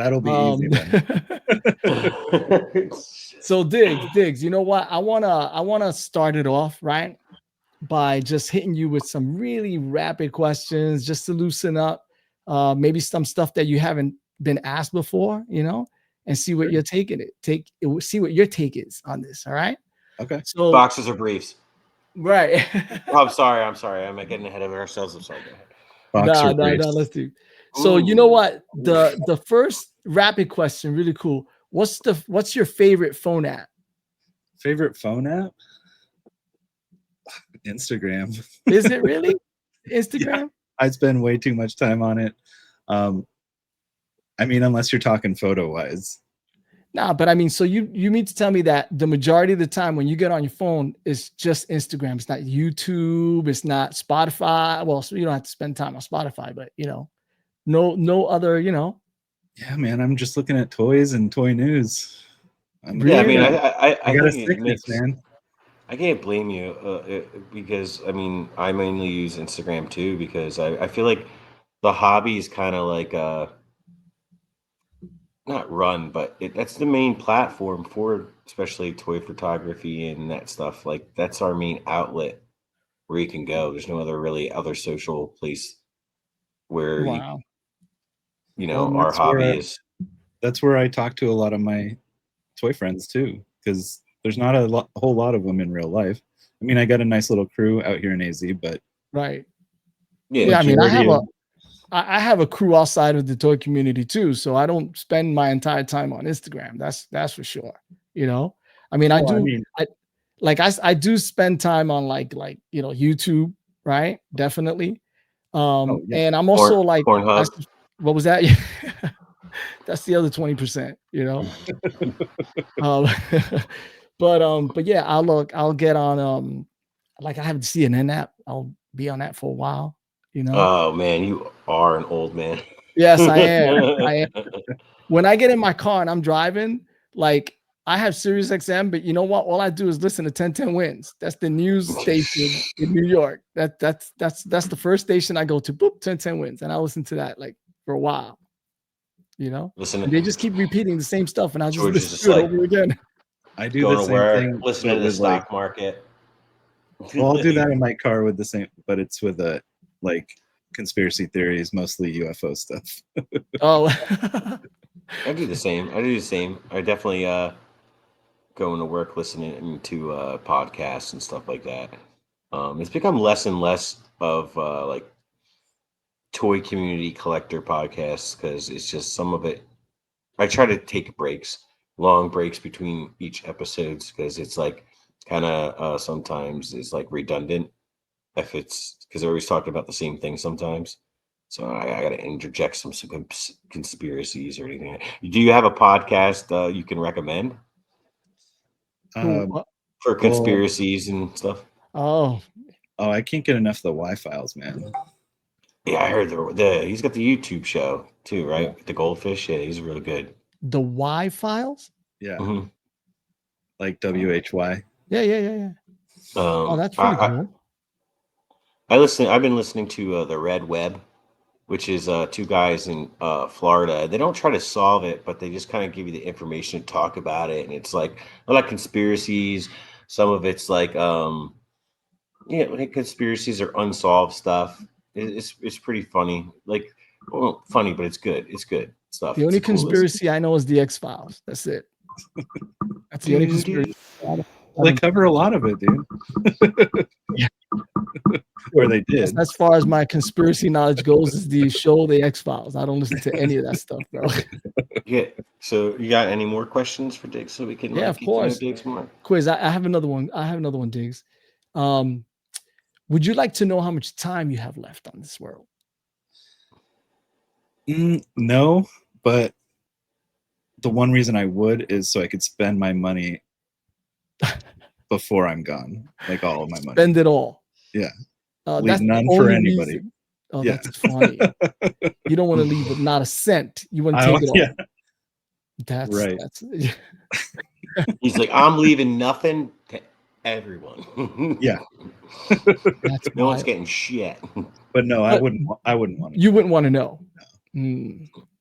That'll be easy then. So Diggs, you know what? I wanna start it off right by just hitting you with some really rapid questions just to loosen up. Maybe some stuff that you haven't been asked before, and see what you're taking see what your take is on this. All right. Okay. So Boxes or briefs? right. I'm sorry. I'm getting ahead of ourselves. I'm sorry. Go ahead. Boxer No, briefs. let's do. So you know Ooh. what? The first rapid question, really cool. What's your favorite phone app? Favorite phone app? Instagram. Is it really Instagram? Yeah, I spend way too much time on it. I mean, unless you're talking photo wise. Nah, but I mean, so you mean to tell me that the majority of the time when you get on your phone, it's just Instagram. It's not YouTube. It's not Spotify. Well, so you don't have to spend time on Spotify, but no other. Yeah, man, I'm just looking at toys and toy news. Yeah, I mean, Really? I got a think it sickness, makes. man. I can't blame you because I mean I mainly use Instagram too because I feel like the hobby is kind of like not run, but that's the main platform for especially toy photography and that stuff. Like that's our main outlet where you can go. There's no other social place where Wow. Well, our hobby is. that's where I talk to a lot of my toy friends too, because there's not a whole lot of them in real life. I mean, I got a nice little crew out here in AZ, but Right. Yeah, Yeah. I mean, majority I have a crew outside of the toy community too, so I don't spend my entire time on Instagram. That's for sure. I mean, I Well, I do. mean- I do spend time on like YouTube, right? Definitely. Oh, yeah. And I'm also like, Pornhub. what was that? That's the other 20%. Um, but yeah, I'll get on like I have the CNN app. I'll be on that for a while. Oh man, you are an old man. Yes, I am. When I get in my car and I'm driving, like I have Sirius XM, but you know what? All I do is listen to 1010 Wins. That's the news station in New York. That's the first station I go to. Boop, 1010 Wins, and I listen to that like for a while. Listen, And they just keep repeating the same stuff, and I just George is listen just to it like over again. I do going the to same work, thing, listening but to the with stock market. well, I'll do that in my car with the same, but it's with like conspiracy theories, mostly UFO stuff. Oh, I do the same. I definitely going to work listening to podcasts and stuff like that. It's become less and less of like toy community collector podcasts because it's just some of it. I try to take long breaks between each episodes because it's like kind of sometimes it's like redundant if it's because they're always talking about the same thing sometimes. So I got to interject some conspiracies or anything. Do you have a podcast you can recommend for conspiracies and stuff? Oh, I can't get enough of the Y files, man. Yeah, I heard he's got the YouTube show too, right? The goldfish. Yeah, he's really good. the Y files. Yeah, Mm-hmm. like WHY. Yeah. Oh, that's pretty cool. I've been listening to the Red Web, which is two guys in Florida. They don't try to solve it, but they just kind of give you the information to talk about it. And it's like a lot of conspiracies. Some of it's like conspiracies or unsolved stuff. It's pretty funny. Like, well, funny, but it's good. It's good stuff. The only It's cool listen. conspiracy I know is the X Files. That's it. That's the only conspiracy. They cover a lot of it, dude. Yeah. Or they did. As far as my conspiracy knowledge goes, is the show The X Files. I don't listen to any of that stuff, bro. Yeah. So you got any more questions for Diggs so we can Yeah, of course. Diggs more? Quiz. I have another one. Diggs. Would you like to know how much time you have left on this world? No, but the one reason I would is so I could spend my money before I'm gone, like all of my money. Spend it all. Yeah. Leave that's none for anybody. Reason. Oh, yeah. That's funny. You don't want to leave with not a cent. You want to take it all. Yeah. That's right. That's. He's like, I'm leaving nothing to everyone. Yeah. That's no wild. one's getting shit. But no, I wouldn't want to. You wouldn't want to know.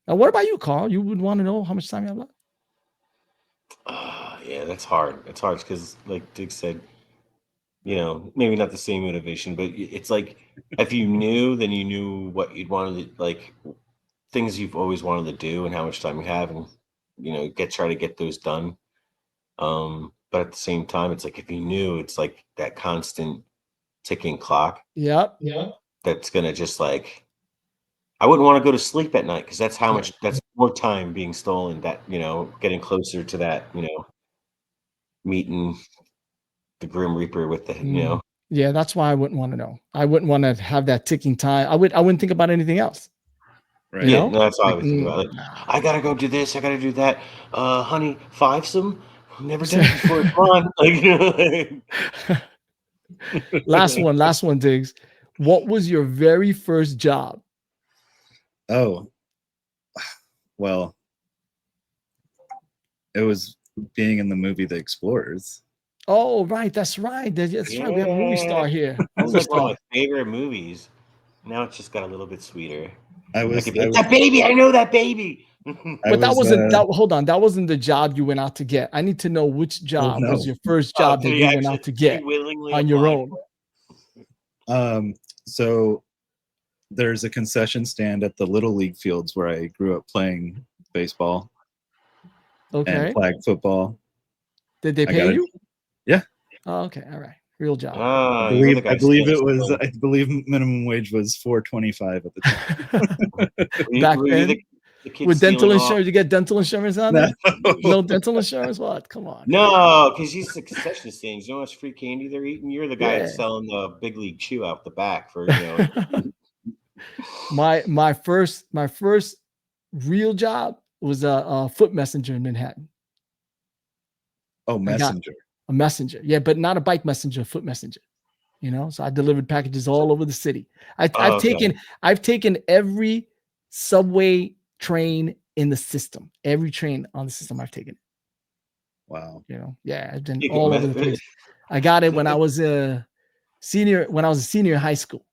Now, what about you, Carl? You would want to know how much time you have left? Yeah, that's hard. It's hard because, like Dick said, maybe not the same motivation, but it's like if you knew, then you knew what you'd wanted to, like things you've always wanted to do and how much time you have, and try to get those done. But at the same time, it's like if you knew, it's like that constant ticking clock. Yep. That's gonna just like I wouldn't want to go to sleep at night because that's how much that's more time being stolen. That getting closer to that meeting the Grim Reaper with the Yeah, that's why I wouldn't want to know. I wouldn't want to have that ticking time. I wouldn't think about anything else. Right. Yeah, no, that's all I was thinking about. Like, I gotta go do this. I gotta do that. Honey, fivesome. Never done it before. Come on. Last one, Diggs. What was your very first job? Oh, well, it was being in the movie The Explorers. Oh, right. That's right. Right. We have a movie star here. That's like one of my favorite movies. Now it's just got a little bit sweeter. That baby. I know that baby. But that wasn't that. Hold on, that wasn't the job you went out to get. I need to know which job was your first job that you went out to get on your own. So there's a concession stand at the Little League fields where I grew up playing baseball. Okay. And flag football. Did they pay you? Yeah. Oh, okay. All right. Real job. I believe minimum wage was $4.25 at the time. Back then, with dental insurance, you get dental insurance on it? No dental insurance? What? Come on. No, because these are concession stands. You know how much free candy they're eating? You're the guy selling the big league chew out the back for My first real job was a foot messenger in Manhattan. Oh, messenger. A messenger. Yeah, but not a bike messenger, a foot messenger. So I delivered packages all over the city. I've taken every subway train in the system. Every train on the system I've taken. Wow. I've been all over the place. I got it when I was a senior in high school.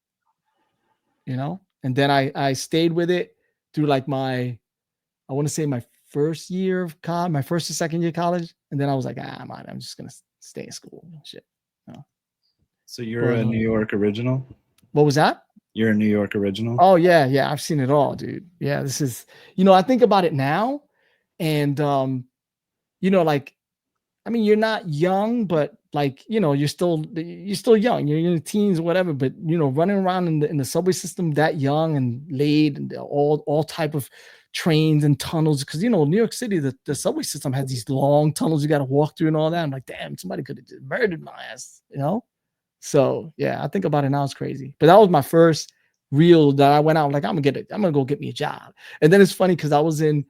And then I stayed with it through like I want to say my first year of college, my first or second year of college. And then I was like, I'm just going to stay in school. Shit. So you're a New York original? What was that? You're a New York original? Oh, yeah. I've seen it all, dude. Yeah, this is, I think about it now. And, you're not young, but you're still young. You're in the teens or whatever, but running around in the subway system that young and late and all type of trains and tunnels, because New York City, the subway system has these long tunnels you got to walk through and all that. I'm like, damn, somebody could have just murdered my ass, So yeah, I think about it now, it's crazy. But that was my first real that I went out like, I'm gonna go get me a job. And then it's funny because I was in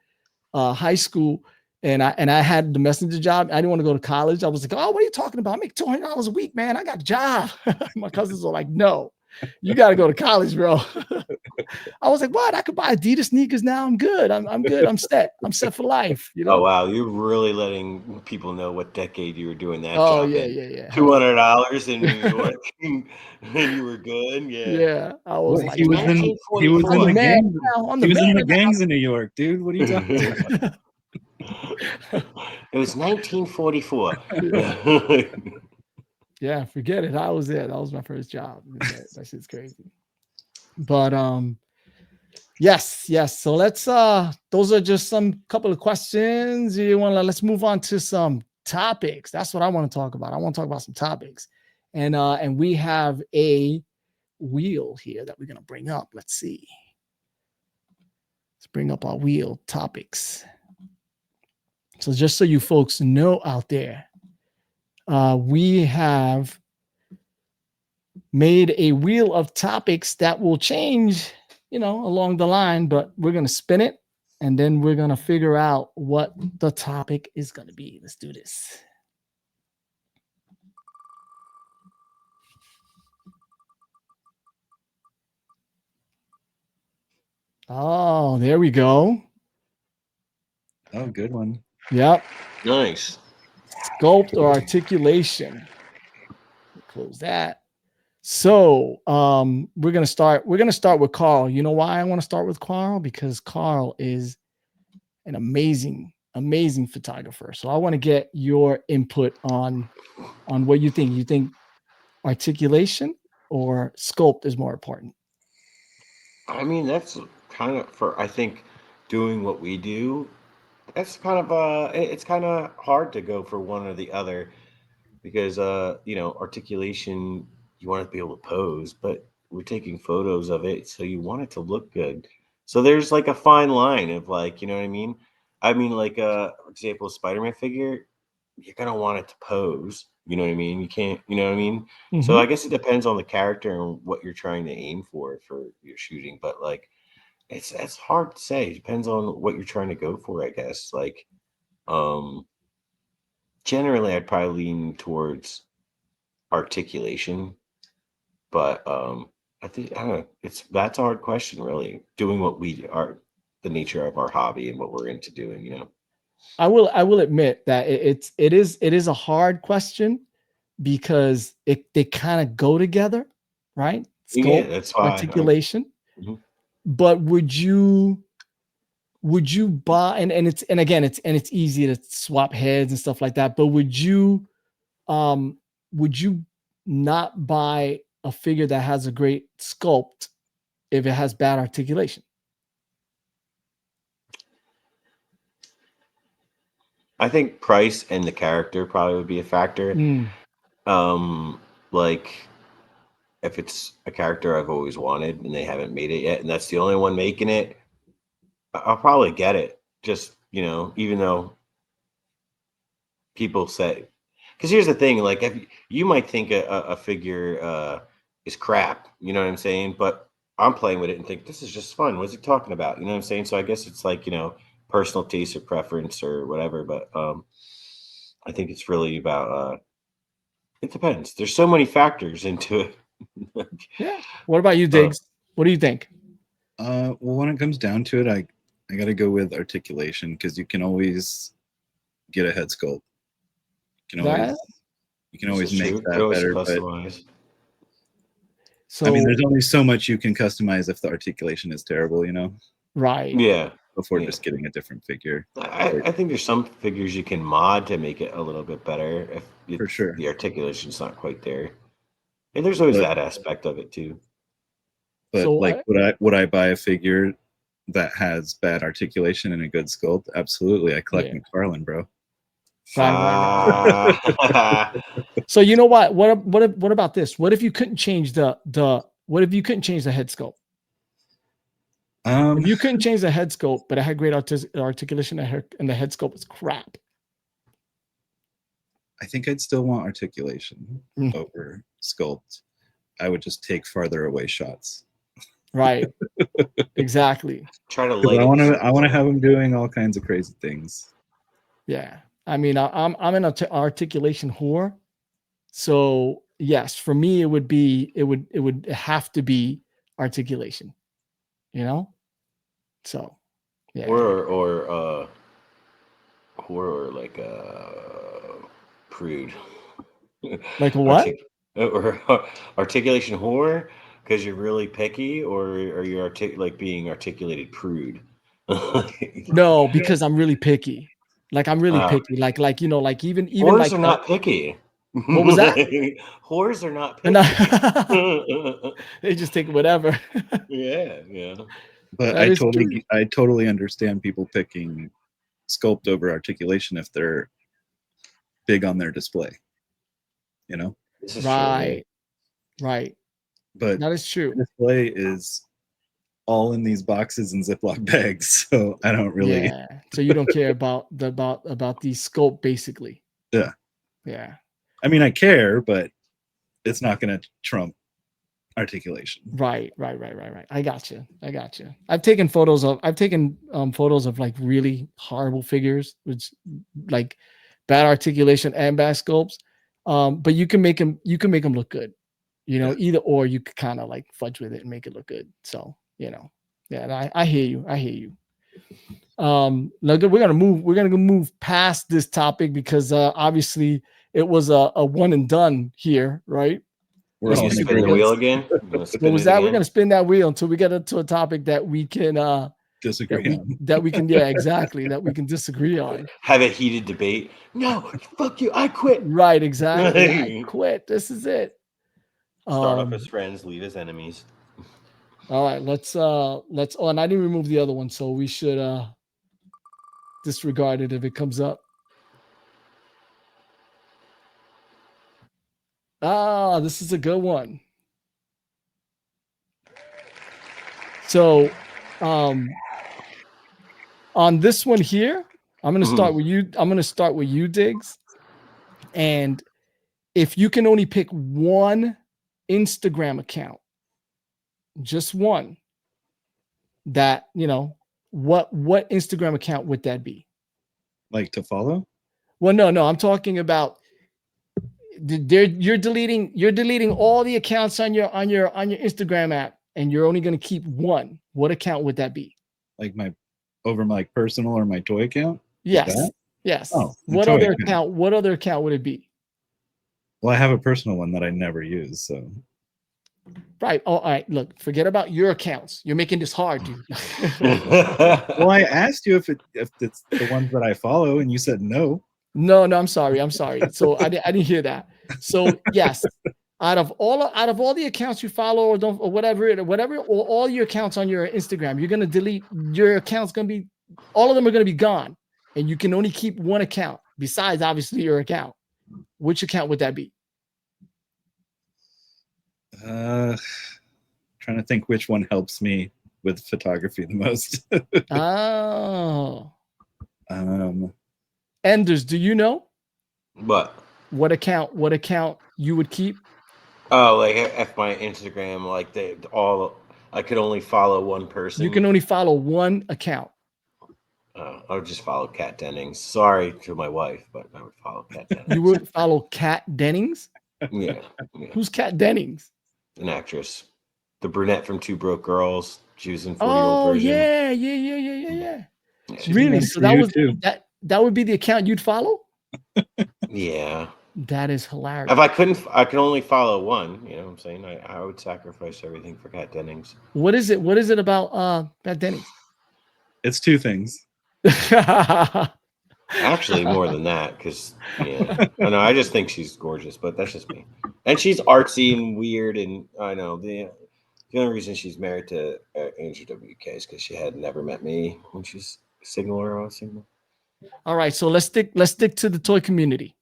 high school and I had the messenger job. I didn't want to go to college. I was like, oh, what are you talking about? I make $200 a week, man. I got a job. My cousins were like, no, you got to go to college, bro. I was like, what? I could buy Adidas sneakers now. I'm good. I'm good. I'm set. I'm set for life. Oh wow, you're really letting people know what decade you were doing that job. Oh yeah. $200 in New York, and you were good. Yeah. I was like, he was in the gangs in New York, dude. What are you talking about? It was 1944. Yeah, forget it. I was there. That was my first job. That shit's crazy. But yes. So let's those are just some couple of questions. Let's move on to some topics. That's what I want to talk about. I want to talk about some topics. And we have a wheel here that we're gonna bring up. Let's see. Let's bring up our wheel topics. So just so you folks know out there, we have made a wheel of topics that will change, along the line, but we're going to spin it and then we're going to figure out what the topic is going to be. Let's do this. Oh, there we go. Oh, good one. Yep. Nice. Sculpt or articulation. Close that. So we're gonna start with Carl. You know why I want to start with Carl? Because Carl is an amazing photographer. So I want to get your input on what you think. You think articulation or sculpt is more important? I mean, that's kind of for, I think, doing what we do. That's kind of it's kind of hard to go for one or the other because articulation, you want to be able to pose, but we're taking photos of it, so you want it to look good. So there's like a fine line of, like, you know what I mean? I mean, like, for example, a Spider-Man figure, you're gonna want it to pose. You know what I mean? You can't, you know what I mean? So I guess it depends on the character and what you're trying to aim for your shooting. But like, it's hard to say. It depends on what you're trying to go for, I guess. Like, um, generally, I'd probably lean towards articulation, but I think, I don't know. That's a hard question, really. Doing what we are, the nature of our hobby and what we're into doing. You know. I will admit that it is a hard question because they kind of go together, right? Yeah, Sculpt, that's why. articulation. Mhm. But would you buy, and again it's easy to swap heads and stuff like that, but would you um not buy a figure that has a great sculpt if it has bad articulation? I think price and the character probably would be a factor. Like, if it's a character I've always wanted and they haven't made it yet, and that's the only one making it, I'll probably get it. Just, even though people say, because here's the thing, like, if you might think a figure is crap, you know what I'm saying? But I'm playing with it and think this is just fun. What's he talking about? You know what I'm saying? So I guess it's like, personal taste or preference or whatever. But I think it's really about it depends. There's so many factors into it. Yeah. What about you, Diggs? What do you think? Well, when it comes down to it, I got to go with articulation because you can always get a head sculpt. You can always make that better. But so I mean, there's only so much you can customize if the articulation is terrible, right. Yeah. Before just getting a different figure. I think there's some figures you can mod to make it a little bit better if For sure. the articulation's not quite there. And there's always that aspect of it too. But so like, would I buy a figure that has bad articulation and a good sculpt? Absolutely. I collect McFarlane, bro. So you know what? What about this? What if you couldn't change the head sculpt? If you couldn't change the head sculpt, but it had great articulation and the head sculpt was crap. I think I'd still want articulation over sculpt. I would just take farther away shots. Right. Exactly. Try to light. I want to have them doing all kinds of crazy things. Yeah. I mean, I'm an articulation whore. So yes, for me, it would have to be articulation, So yeah. Or like prude. Like a what? Or articulation whore because you're really picky, or are you being articulated prude? No, because I'm really picky. Like I'm really picky. Like even whores like are not picky. What was that? Whores are not picky. They just take whatever. Yeah. But I totally understand people picking sculpt over articulation if they're big on their display. This is right. True, right. But that is true. Display is all in these boxes and Ziploc bags, so I don't really. Yeah. So you don't care about the sculpt, basically. Yeah. Yeah. I mean, I care, but it's not going to trump articulation. Right. I got you. I've taken photos of like really horrible figures, which like bad articulation and bad sculpts. But you can make them look good, either or. You could kind of like fudge with it and make it look good. So, yeah, I hear you. Now we're gonna move past this topic because obviously it was a one and done here, right? We're all spin the wheel again. What was that? We're gonna spin that wheel until we get into a topic that we can disagree on. That we can, yeah, exactly, that we can disagree on. Have a heated debate. No, fuck you, I quit. Right, exactly. I quit. This is it. Start off as friends, leave as enemies. All right, let's oh, and I didn't remove the other one, so we should disregard it if it comes up. Ah, this is a good one. So on this one here, I'm going to start with you. I'm going to start with you, Diggs. And if you can only pick one Instagram account, just one, that, you know, what Instagram account would that be? Like to follow? Well, no, I'm talking about you're deleting all the accounts on your Instagram app, and you're only going to keep one. What account would that be? Like my personal or my toy account? Yes. Yes. Oh, what other account? What other account would it be? Well, I have a personal one that I never use, so. Right. Oh, all right. Look, forget about your accounts. You're making this hard, dude. Well, I asked you if it's the ones that I follow, and you said no. No, I'm sorry. So I didn't hear that. So yes, out of all the accounts you follow or don't or whatever or all your accounts on your Instagram, you're gonna delete your accounts. All of them are gonna be gone, and you can only keep one account besides obviously your account. Which account would that be? Trying to think which one helps me with photography the most. Oh. Enders, do you know what account you would keep? Oh, like if my Instagram, like I could only follow one person. You can only follow one account. I would just follow Kat Dennings. Sorry to my wife, but I would follow Kat Dennings. You would follow Kat Dennings? Yeah. Who's Kat Dennings? An actress, the brunette from Two Broke Girls. She was in 40-year-old version. Yeah. Really? So that would be the account you'd follow? Yeah. That is hilarious. If I could only follow one. You know what I'm saying? I would sacrifice everything for Kat Dennings. What is it about Kat Dennings? It's two things. Actually, more than that, because I know I just think she's gorgeous, but that's just me. And she's artsy and weird, and I know the only reason she's married to Andrew WK is because she had never met me when she's Signal or I was Signal. All right, so let's stick to the toy community.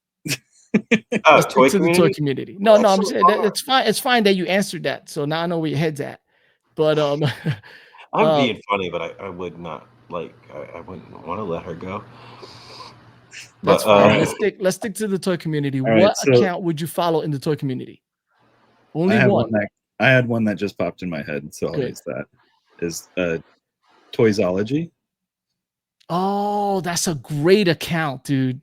Toy community? The toy community. No, I'm saying it's fine. It's fine that you answered that. So now I know where your head's at. But I'm being funny, but I would not I wouldn't want to let her go. That's fine. Let's stick to the toy community. What account would you follow in the toy community? Only one. I had one that just popped in my head, so I'll use that. Is Toysology. Oh, that's a great account, dude.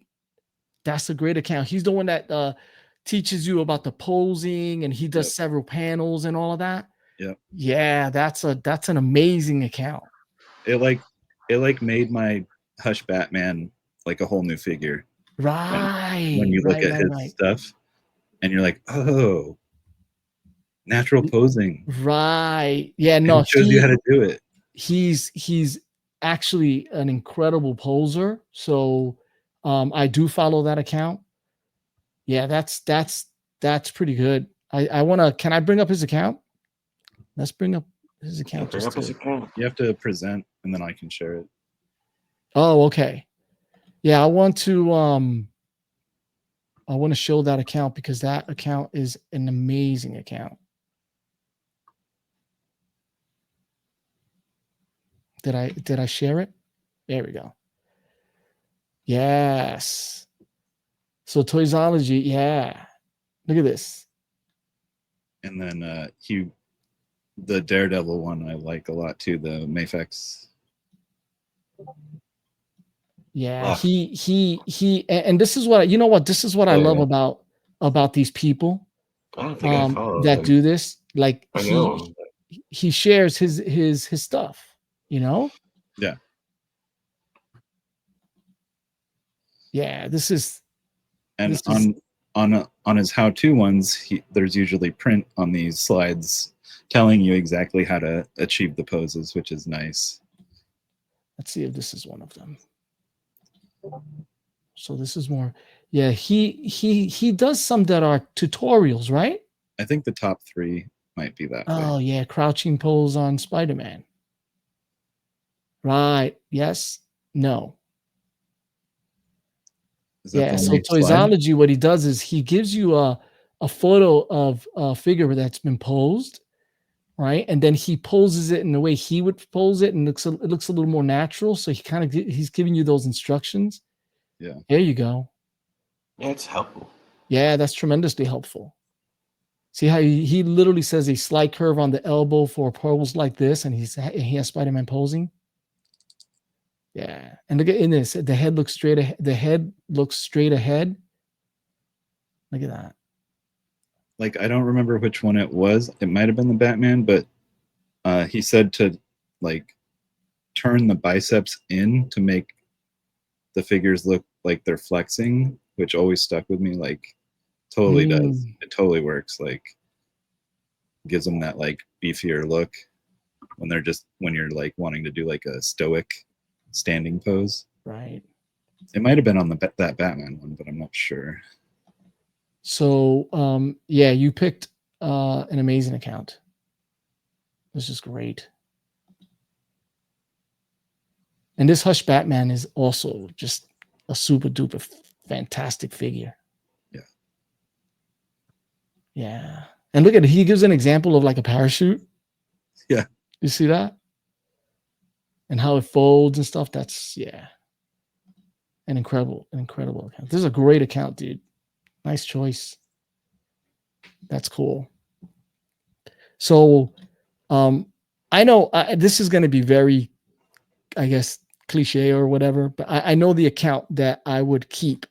That's a great account. He's the one that teaches you about the posing, and he does several panels and all of that. Yeah. Yeah, that's an amazing account. It made my Hush Batman like a whole new figure. Right. When you look at his stuff, and you're like, oh, natural posing. Right. Yeah. No. It shows you how to do it. He's actually an incredible poser. So I do follow that account. Yeah, that's pretty good. Can I bring up his account? Let's bring up his account. You have to present, and then I can share it. Oh, okay. Yeah, I want to show that account because that account is an amazing account. Did I share it? There we go. Yes. So Toysology, yeah. Look at this. And then the Daredevil one I like a lot too, the Mafex. Yeah, he and this is what this is what I love about these people I don't think I follow that him. do this. Like I know. he shares his stuff, Yeah. Yeah, this is and on his how-to ones, there's usually print on these slides telling you exactly how to achieve the poses, which is nice. Let's see if this is one of them. So this is more, yeah, he does some that are tutorials, right? I think the top 3 might be that. Oh way. yeah, crouching pose on Spider-Man. Right. Yes. No. Yeah. So Toysology, what he does is he gives you a photo of a figure that's been posed, right? And then he poses it in the way he would pose it, and it looks a little more natural. So he's giving you those instructions. Yeah. There you go. Yeah, it's helpful. Yeah, that's tremendously helpful. See how he literally says a slight curve on the elbow for a pose like this, and he has Spider-Man posing. Yeah, and look at in this, the head looks straight ahead. The head looks straight ahead. Look at that. Like, I don't remember which one it was. It might have been the Batman, but he said to like turn the biceps in to make the figures look like they're flexing, which always stuck with me. Like, totally does. It totally works. Like, gives them that like beefier look when you're like wanting to do like a stoic standing pose. Right. It might have been on that Batman one, but I'm not sure. So yeah, you picked an amazing account. This is great. And this Hush Batman is also just a super duper fantastic figure. Yeah. Yeah. And look at it. He gives an example of like a parachute. Yeah. You see that? And how it folds and stuff. That's, yeah. An incredible account. This is a great account, dude. Nice choice. That's cool. So I know this is going to be very, I guess, cliche or whatever, but I know the account that I would keep,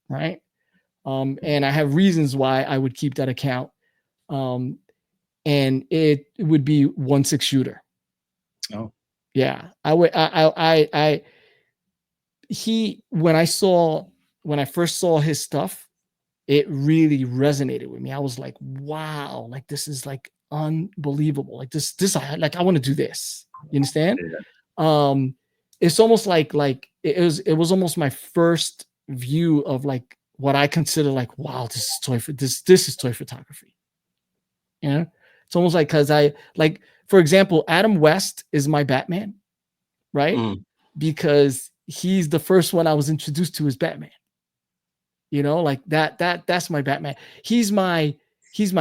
right? And I have reasons why I would keep that account. And it would be 1/6 shooter. Oh. Yeah. I would when I first saw his stuff, it really resonated with me. I was like, wow, like this is like unbelievable. Like this I want to do this. You understand? Yeah. It's almost like it was almost my first view of like what I consider like, wow, this is toy photography. You know, it's almost like, because I like, for example, Adam West is my Batman, right? Because he's the first one I was introduced to as Batman. You know, like that's my Batman. He's my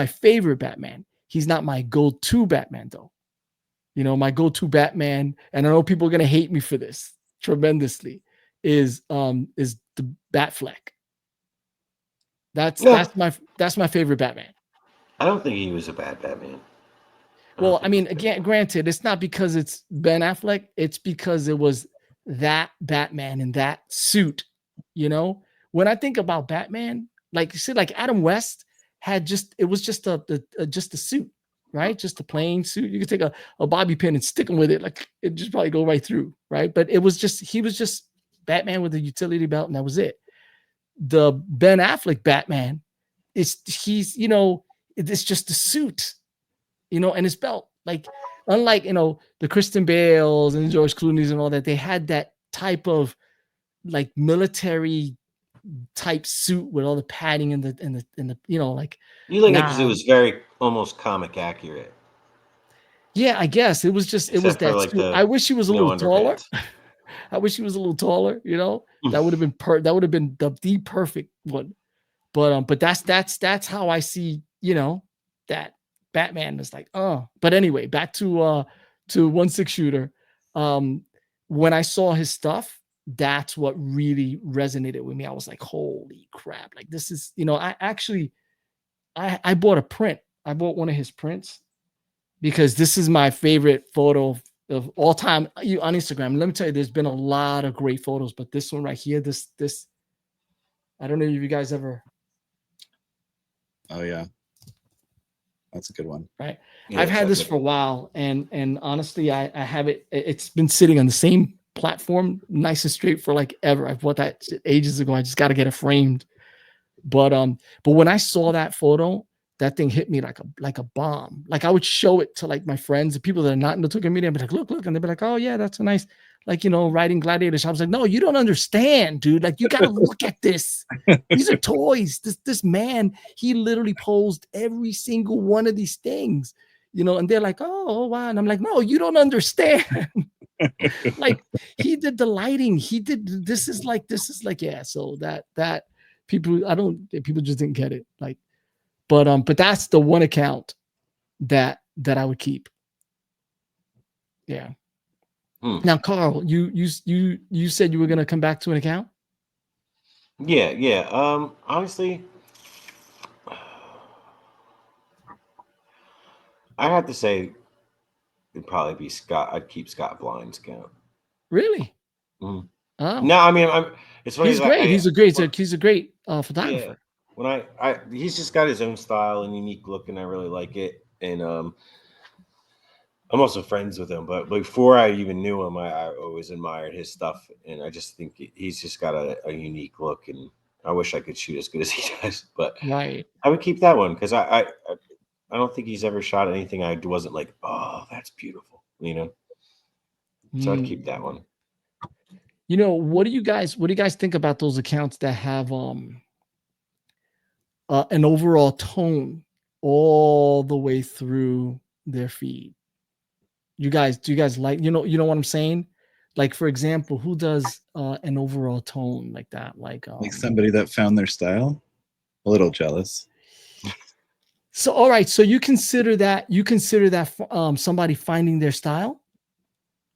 favorite Batman. He's not my go-to Batman though. You know, my go-to Batman, and I know people are gonna hate me for this tremendously, is the Batfleck. That's my favorite Batman. I don't think he was a bad Batman. Well, I mean, again, granted, it's not because it's Ben Affleck. It's because it was that Batman in that suit. You know, when I think about Batman, like you said, like Adam West had it was just a suit, right? Just a plain suit. You could take a bobby pin and stick him with it, like it just probably go right through, right? But he was just Batman with a utility belt, and that was it. The Ben Affleck Batman, it's just the suit, you know, and his belt. Like, unlike, you know, the Kristen Bales and George Clooney's and all that, they had that type of like military type suit with all the padding and the you know, like, you like it because it was very almost comic accurate. Yeah, I guess it was just it was that like suit. I wish he was a little taller. I wish he was a little taller, you know. That would have been that would have been the perfect one. But that's how I see, you know, that Batman is like, oh. But anyway, back to 1/6 shooter. When I saw his stuff, that's what really resonated with me. I was like, holy crap. Like, this is, you know, I bought a print. I bought one of his prints because this is my favorite photo of all time on Instagram. Let me tell you, there's been a lot of great photos, but this one right here, this, I don't know if you guys ever. Oh yeah, that's a good one. Right, yeah, I've had this for a while, and honestly, I have it. It's been sitting on the same platform, nice and straight, for like ever. I bought that ages ago. I just got to get it framed. But when I saw that photo, that thing hit me like a bomb. Like I would show it to like my friends, the people that are not in the photography media, and be like, look, and they'd be like, oh yeah, that's a nice, like, riding gladiators. I was like, no, you don't understand, dude. Like you got to look at this. These are toys. This man, he literally posed every single one of these things, and they're like, oh wow. And I'm like, no, you don't understand. Like he did the lighting. He did, this is like, yeah. So that people just didn't get it. Like, but that's the one account that I would keep. Yeah. Now, Carl, you said you were gonna come back to an account. Yeah. Honestly, I have to say it'd probably be Scott. I'd keep Scott Blind's account. Really? Mm. Oh. No, I mean, it's funny. He's great. He's a great photographer. Yeah. When he's just got his own style and unique look, and I really like it. And I'm also friends with him, but before I even knew him, I always admired his stuff, and I just think he's just got a unique look, and I wish I could shoot as good as he does. But right, I would keep that one because I don't think he's ever shot anything I wasn't like, oh, that's beautiful, So I'd keep that one. What do you guys think about those accounts that have an overall tone all the way through their feed? Do you guys like, you know what I'm saying? Like, for example, who does an overall tone like that? Like somebody that found their style. A little jealous. So, all right. So you consider that somebody finding their style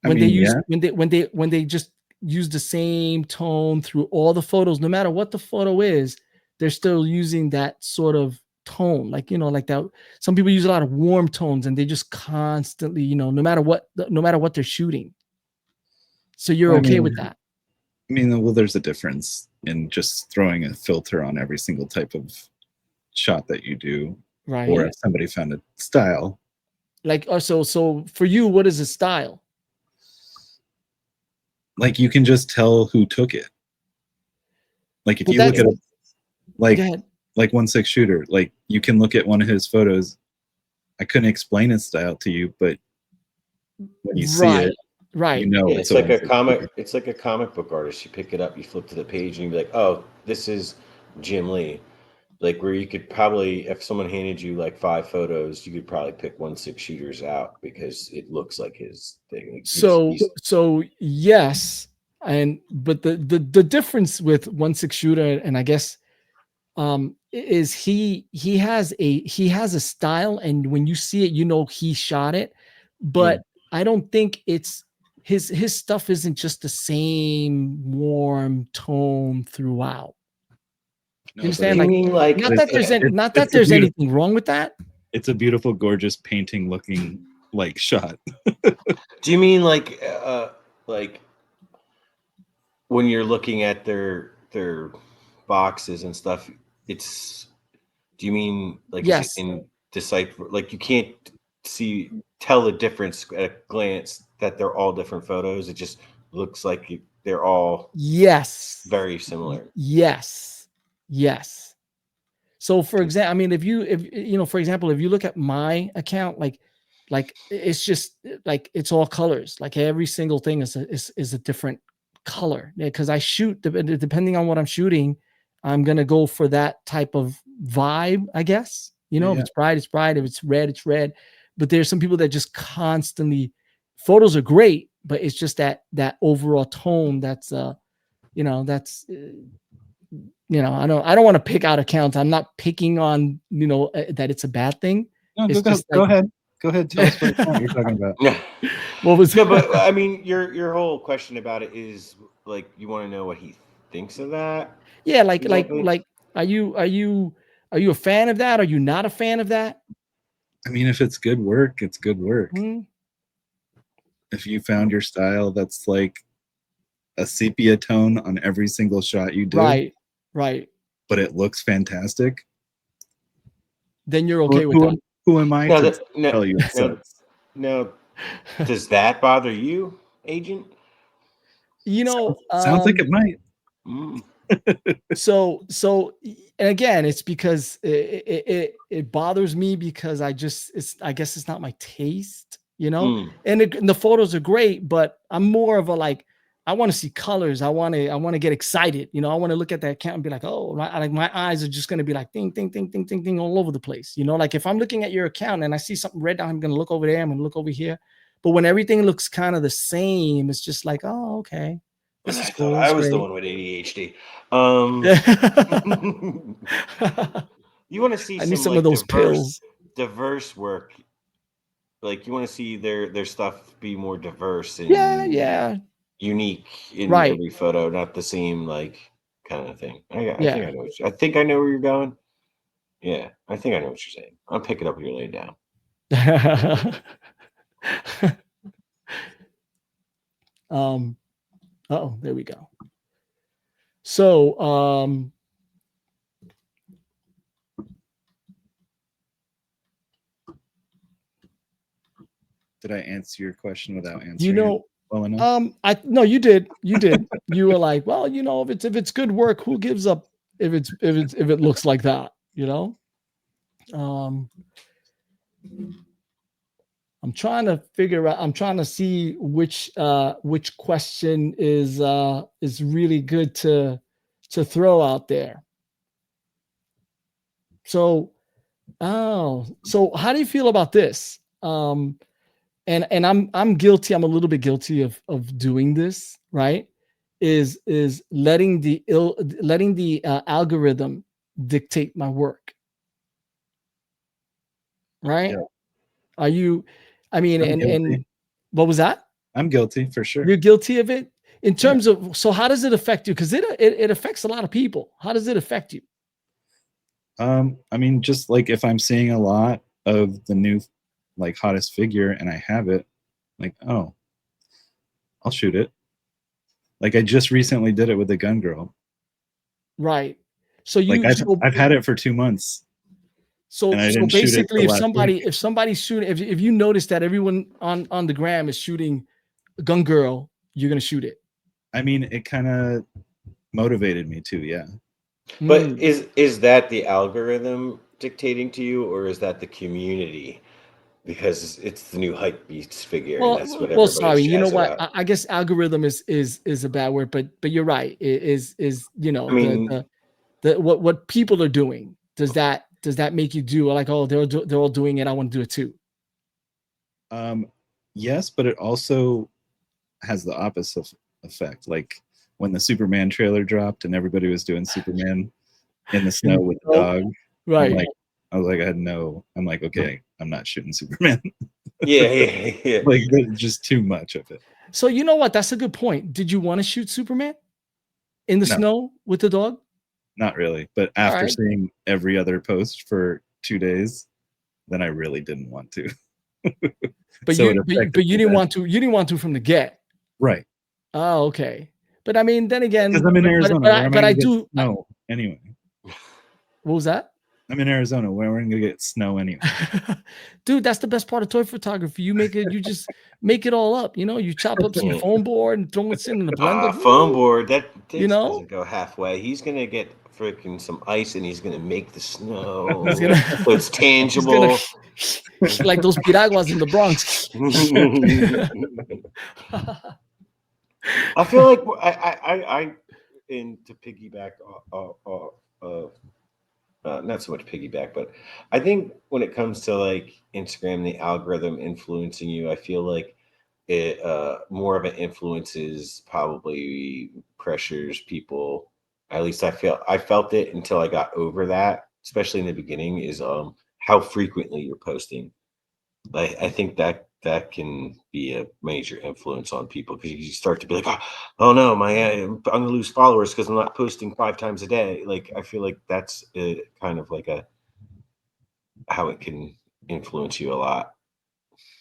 when they just use the same tone through all the photos, no matter what the photo is, they're still using that sort of tone, like like that. Some people use a lot of warm tones, and they just constantly, no matter what they're shooting. So you're okay with that? I mean, well, there's a difference in just throwing a filter on every single type of shot that you do, right? Or if somebody found a style, like, so for you, what is a style? Like you can just tell who took it. Like if you look at like 1.6 shooter, like you can look at one of his photos. I couldn't explain his style to you, but when you see it, right, it's like a comic. It's like a comic book artist. You pick it up, you flip to the page, and you be like, "Oh, this is Jim Lee." Like where you could probably, if someone handed you like 5 photos, you could probably pick 1.6 shooters out because it looks like his thing. Like so yes, but the difference with 1.6 shooter, and I guess is he has a style, and when you see it, he shot it, but I don't think it's his stuff isn't just the same warm tone throughout. You understand? Like, not that there's anything wrong with that. It's a beautiful, gorgeous painting looking like shot. Do you mean like when you're looking at their boxes and stuff? Do you mean like yes, in decipher? Like you can't tell the difference at a glance that they're all different photos. It just looks like they're all very similar. Yes. So for example, I mean, if for example, if you look at my account, like it's just like it's all colors. Like every single thing is a different color, because I shoot depending on what I'm shooting. I'm gonna go for that type of vibe, I guess. If it's bright, it's bright. If it's red, it's red. But there's some people that just constantly, photos are great, but it's just that overall tone that's that's I don't want to pick out accounts. I'm not picking on that it's a bad thing. No, go ahead. Tell us what account you're talking about. What was but I mean, your whole question about it is like you want to know what he thinks of that. Yeah, like are you a fan of that? Are you not a fan of that? I mean, if it's good work, it's good work. If you found your style that's like a sepia tone on every single shot you do, right, but it looks fantastic, then you're okay with that. Who am I to tell you? No, does that bother you, Agent? Sounds like it might. So and again, it's because it bothers me because I guess it's not my taste, you know. And the photos are great, but I'm more of a like, I want to see colors. I want to get excited, you know. I want to look at that account and be like, oh, like my eyes are just going to be like ding, ding, ding, ding, ding, ding all over the place, you know. Like if I'm looking at your account and I see something red down, I'm going to look over there. I'm going to look over here. But when everything looks kind of the same, it's just like, oh, okay. This is cool. I was the one with ADHD. You want to see some like of those diverse work. Like you want to see their stuff be more diverse and unique in every photo, not the same like kind of thing. I think I know where you're going. Yeah, I think I know what you're saying. I'm picking up what you're laying down. Oh, there we go. So, did I answer your question without answering? You know, well enough? No, you did. You did. You were like, well, you know, if it's good work, who gives up if it looks like that, you know? I'm trying to figure out. I'm trying to see which question is really good to throw out there. So, so how do you feel about this? And I'm guilty. I'm a little bit guilty of doing this. Right? Is letting the algorithm dictate my work. Right? Yeah. Are you? I mean, and what was that? I'm guilty for sure. You're guilty of it in terms of. So how does it affect you? Because it affects a lot of people. How does it affect you? I mean, just like if I'm seeing a lot of the new, like hottest figure, and I have it, like, oh, I'll shoot it. Like I just recently did it with the gun girl. Right. So you, like I've had it for 2 months. So basically, if somebody's shooting, if you notice that everyone on the gram is shooting gun girl, you're gonna shoot it. I mean, it kind of motivated me to, yeah. But is that the algorithm dictating to you, or is that the community? Because it's the new hype beast figure. Well, and that's what sorry, you know what? I guess algorithm is a bad word, but you're right. It is you know, I mean, the what people are doing. Does that make you do like, oh, they're all doing it, I want to do it too? Yes, but it also has the opposite effect. Like when the Superman trailer dropped and everybody was doing Superman in the snow with the dog, right? I was like, I'm like, okay, I'm not shooting Superman. yeah. Like just too much of it. So you know what? That's a good point. Did you want to shoot Superman in the snow with the dog? Not really, but after seeing every other post for 2 days, then I really didn't want to. But you didn't want to. You didn't want to from the get. Right. Oh, okay. But I mean, then again, because I'm in Arizona. But I do. No, anyway. What was that? I'm in Arizona. Where we're gonna get snow anyway. Dude, that's the best part of toy photography. You just make it all up. You know, you chop up some foam board and throw it in the blender. Foam board that doesn't go halfway. He's gonna get freaking some ice and he's gonna make the snow. So it's tangible. Like those piraguas in the Bronx. I feel like I and to piggyback not so much piggyback, but I think when it comes to like Instagram, the algorithm influencing you, I feel like it more of it influences probably pressures people. At least I felt it until I got over that, especially in the beginning, is how frequently you're posting. I think that can be a major influence on people because you start to be like, oh no, I'm gonna lose followers because I'm not posting 5 times a day. Like I feel like that's kind of like how it can influence you a lot.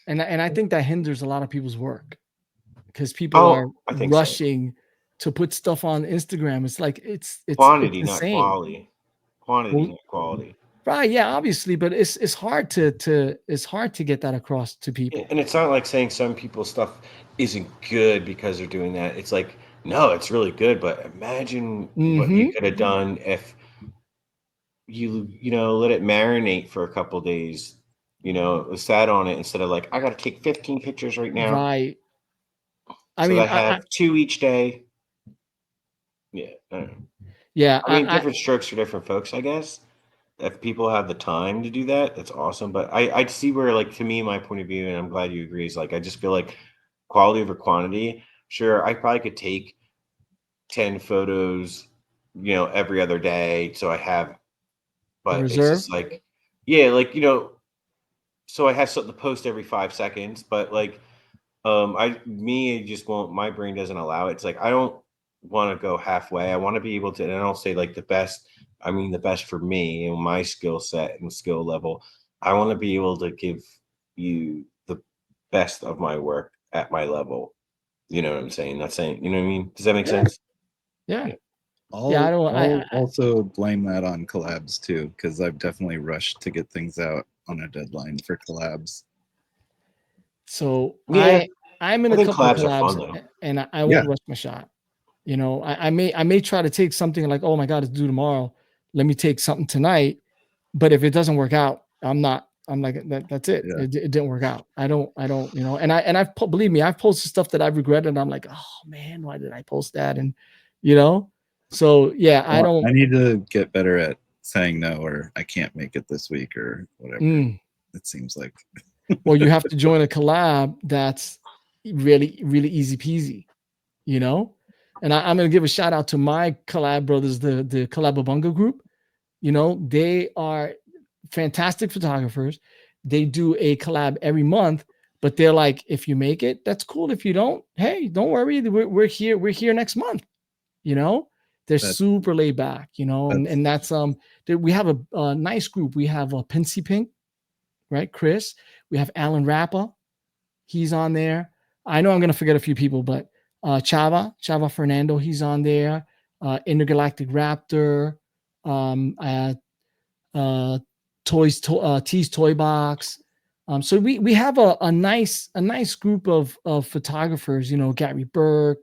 And I think that hinders a lot of people's work because people are rushing to put stuff on Instagram. It's like it's quantity, it's not quality. Quantity, not quality. Right, yeah, obviously, but it's hard to get that across to people. And it's not like saying some people's stuff isn't good because they're doing that. It's like No, it's really good, but imagine what you could have done if you let it marinate for a couple days, sat on it instead of like, I got to take 15 pictures right now. Right. I have 2 each day. Yeah. I don't know. Yeah. I mean, different strokes for different folks, I guess. If people have the time to do that, that's awesome. But I see where, like, to me, my point of view, and I'm glad you agree, is like, I just feel like quality over quantity. Sure, I probably could take 10 photos, every other day. So I have, but it's just like, yeah, like, so I have something to post every 5 seconds, but like, just won't, my brain doesn't allow it. It's like, I don't want to go halfway. I want to be able to, and I don't say like the best, I mean, the best for me and my skill set and skill level. I want to be able to give you the best of my work at my level. You know what I'm saying? Not saying, you know what I mean? Does that make sense? Yeah. I'll also blame that on collabs too, because I've definitely rushed to get things out on a deadline for collabs. So I'm in a couple of collabs, and I won't rush my shot. I may try to take something like, oh my God, it's due tomorrow. Let me take something tonight. But if it doesn't work out, I'm like, that's it. Yeah. It didn't work out. I don't, and believe me, I've posted stuff that I've regretted. And I'm like, oh man, why did I post that? And, so yeah, I need to get better at saying no, or I can't make it this week or whatever. It seems like. Well, you have to join a collab that's really, really easy peasy, And I'm going to give a shout out to my collab brothers, the Collababunga group. They are fantastic photographers. They do a collab every month, but they're like, if you make it, that's cool. If you don't, hey, don't worry. We're here. We're here next month. They're super laid back, and that's we have a nice group. We have Pinsy Pink, right? Chris. We have Alan Rappa. He's on there. I know I'm gonna forget a few people, but Chava Fernando, he's on there. Intergalactic Raptor, T's Toy Box. So we have a nice group of photographers. Gary Burke.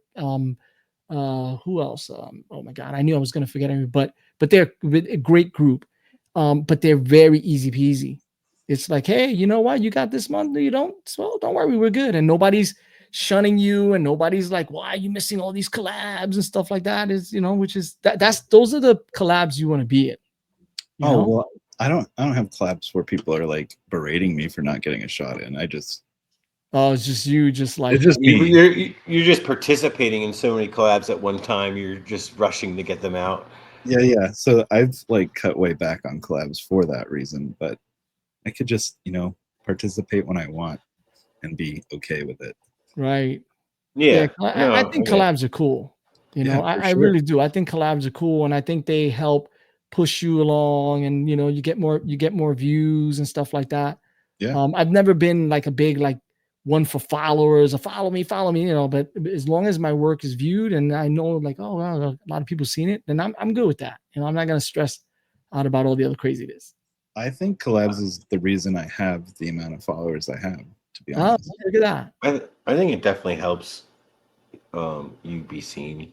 Who else? Oh my God, I knew I was gonna forget everybody, but they're a great group. But they're very easy peasy. It's like, hey, you know what? You got this month. You don't. So don't worry, we're good. And nobody's shunning you, and nobody's like, why are you missing all these collabs and stuff like that? Which is those are the collabs you want to be in. Well, I don't have collabs where people are like berating me for not getting a shot in. It's just you, just like it's just me. You're just participating in so many collabs at one time. You're just rushing to get them out. Yeah. So I've like cut way back on collabs for that reason, but I could just, participate when I want and be okay with it. Right. Yeah. I think collabs are cool. I really do. I think collabs are cool, and I think they help push you along, and you get more views and stuff like that. Yeah. I've never been like a big like one for followers or follow me, but as long as my work is viewed and I know like, oh well, a lot of people seen it, then I'm good with that. I'm not gonna stress out about all the other craziness. I think collabs is the reason I have the amount of followers I have, to be honest. Oh, look at that. I think it definitely helps you be seen.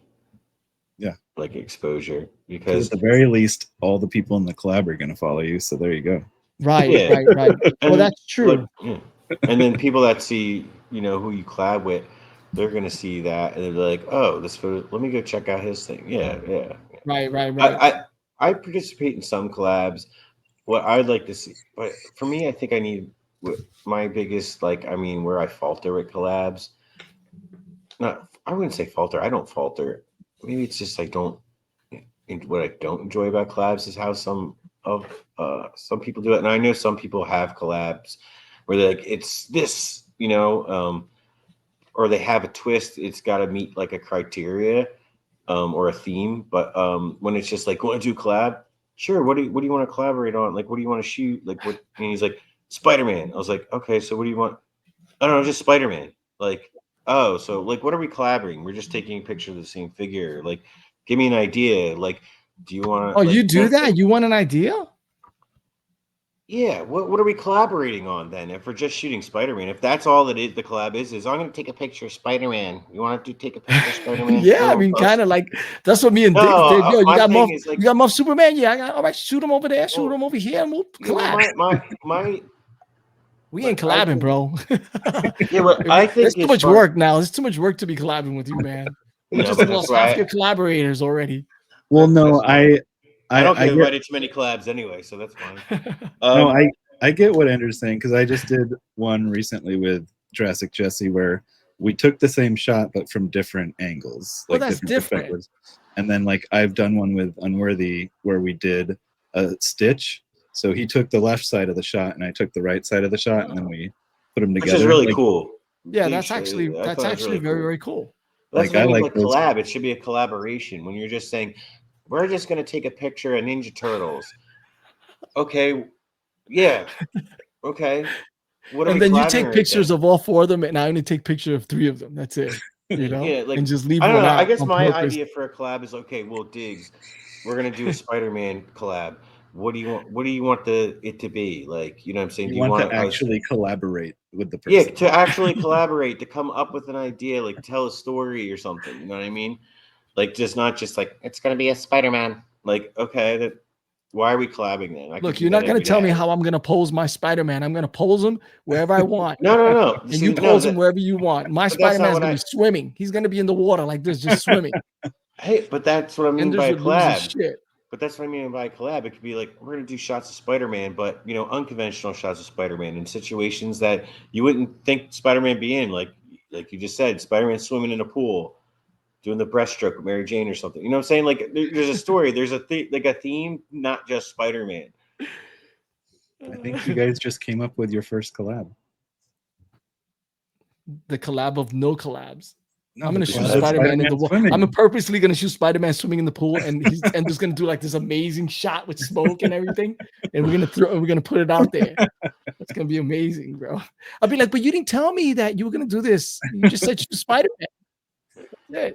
Yeah. Like exposure, because at the very least, all the people in the collab are going to follow you. So there you go. Right. Well, that's true. Like, and then people that see, who you collab with, they're going to see that and they're like, oh, this photo, let me go check out his thing. Yeah. Right. I participate in some collabs. What I'd like to see, but for me, I think I need my biggest, where I falter with collabs. I wouldn't say falter. I don't falter. Maybe it's just what I don't enjoy about collabs is how some people do it. And I know some people have collabs where they're like, it's this, or they have a twist. It's got to meet like a criteria or a theme. But when it's just like, want to do collab? Sure. What do you want to collaborate on? Like, what do you want to shoot? Like, what? And he's like, Spider-Man. I was like, okay, so what do you want? I don't know, just Spider-Man. Like, oh, so like, what are we collaborating? We're just taking a picture of the same figure. Like, give me an idea. Like, do you want to? Oh, you do that? You want an idea? Yeah, what are we collaborating on then? If we're just shooting Spider-Man, if that's all it is, the collab is I'm going to take a picture of Spider-Man. You want to take a picture of Spider-Man? Yeah, I mean, kind of like that's what me and Diggs did. Yo, my thing is like, you got Muff Superman? Yeah, I got. All right, shoot him over there, shoot him over here, and we'll collab. My we ain't collabing, bro. Yeah, well, I think it's too much work now. It's too much work to be collabing with you, man. You just lost half your collaborators already. Well, no, I don't get invited to many collabs anyway, so that's fine. No, I get what Andrew's saying, because I just did one recently with Jurassic Jesse where we took the same shot but from different angles, like that's different perspectives. And then like I've done one with Unworthy where we did a stitch. So he took the left side of the shot and I took the right side of the shot, and then we put them together. Which is really cool. Yeah, that's actually really very, very cool. That's what I mean, like collab. It should be a collaboration. When you're just saying, we're just going to take a picture of Ninja Turtles. Okay. Yeah. Okay. And then you take pictures of all 4 of them, and I only take picture of 3 of them. That's it. You know? Yeah, like, and just leave I don't one know. out I guess my purpose. idea for a collab is, okay, well, Diggs, we're going to do a Spider-Man collab. What do you want it to be? Like, you know what I'm saying? You want to actually collaborate with the person. Yeah, to actually collaborate, to come up with an idea, like tell a story or something. You know what I mean? Like, just not just like, it's going to be a Spider-Man. Like, okay, why are we collabing then? Look, you're not going to tell me how I'm going to pose my Spider-Man. I'm going to pose him wherever I want. No. And you pose him wherever you want. My Spider-Man is going to be swimming. He's going to be in the water like this, just swimming. Hey, but that's what I mean by a collab. But that's what I mean by a collab. It could be like, we're going to do shots of Spider-Man, but, you know, unconventional shots of Spider-Man in situations that you wouldn't think Spider-Man be in. Like you just said, Spider-Man swimming in a pool, doing the breaststroke with Mary Jane or something. You know what I'm saying? Like, there's a story. There's a theme, not just Spider-Man. I think you guys just came up with your first collab. The collab of no collabs. No, I'm going to shoot Spider-Man in the water. I'm purposely going to shoot Spider-Man swimming in the pool, and he's just going to do like this amazing shot with smoke and everything. And we're going to put it out there. It's going to be amazing, bro. I'll be like, but you didn't tell me that you were going to do this. You just said shoot Spider-Man. Yeah.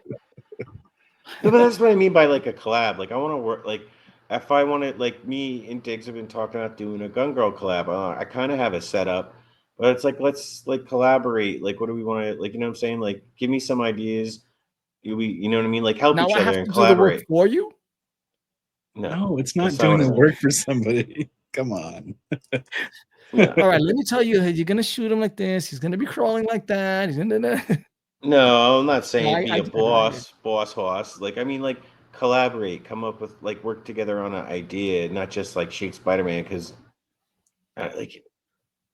No, but that's what I mean by like a collab. Like, I want to work, like, if I want to, like, me and Diggs have been talking about doing a Gun Girl collab. I kind of have a setup. But it's like, let's like collaborate. Like, what do we want to, like, you know what I'm saying? Like, give me some ideas. You know what I mean? Like, help each other and collaborate. Do the work for you? No, it's not doing the work for somebody. Come on. All right, let me tell you, you're going to shoot him like this. He's going to be crawling like that. He's gonna... No, I'm not saying be a boss horse. Like, I mean, like, collaborate, come up with, like, work together on an idea, not just like shoot Spider-Man, because like,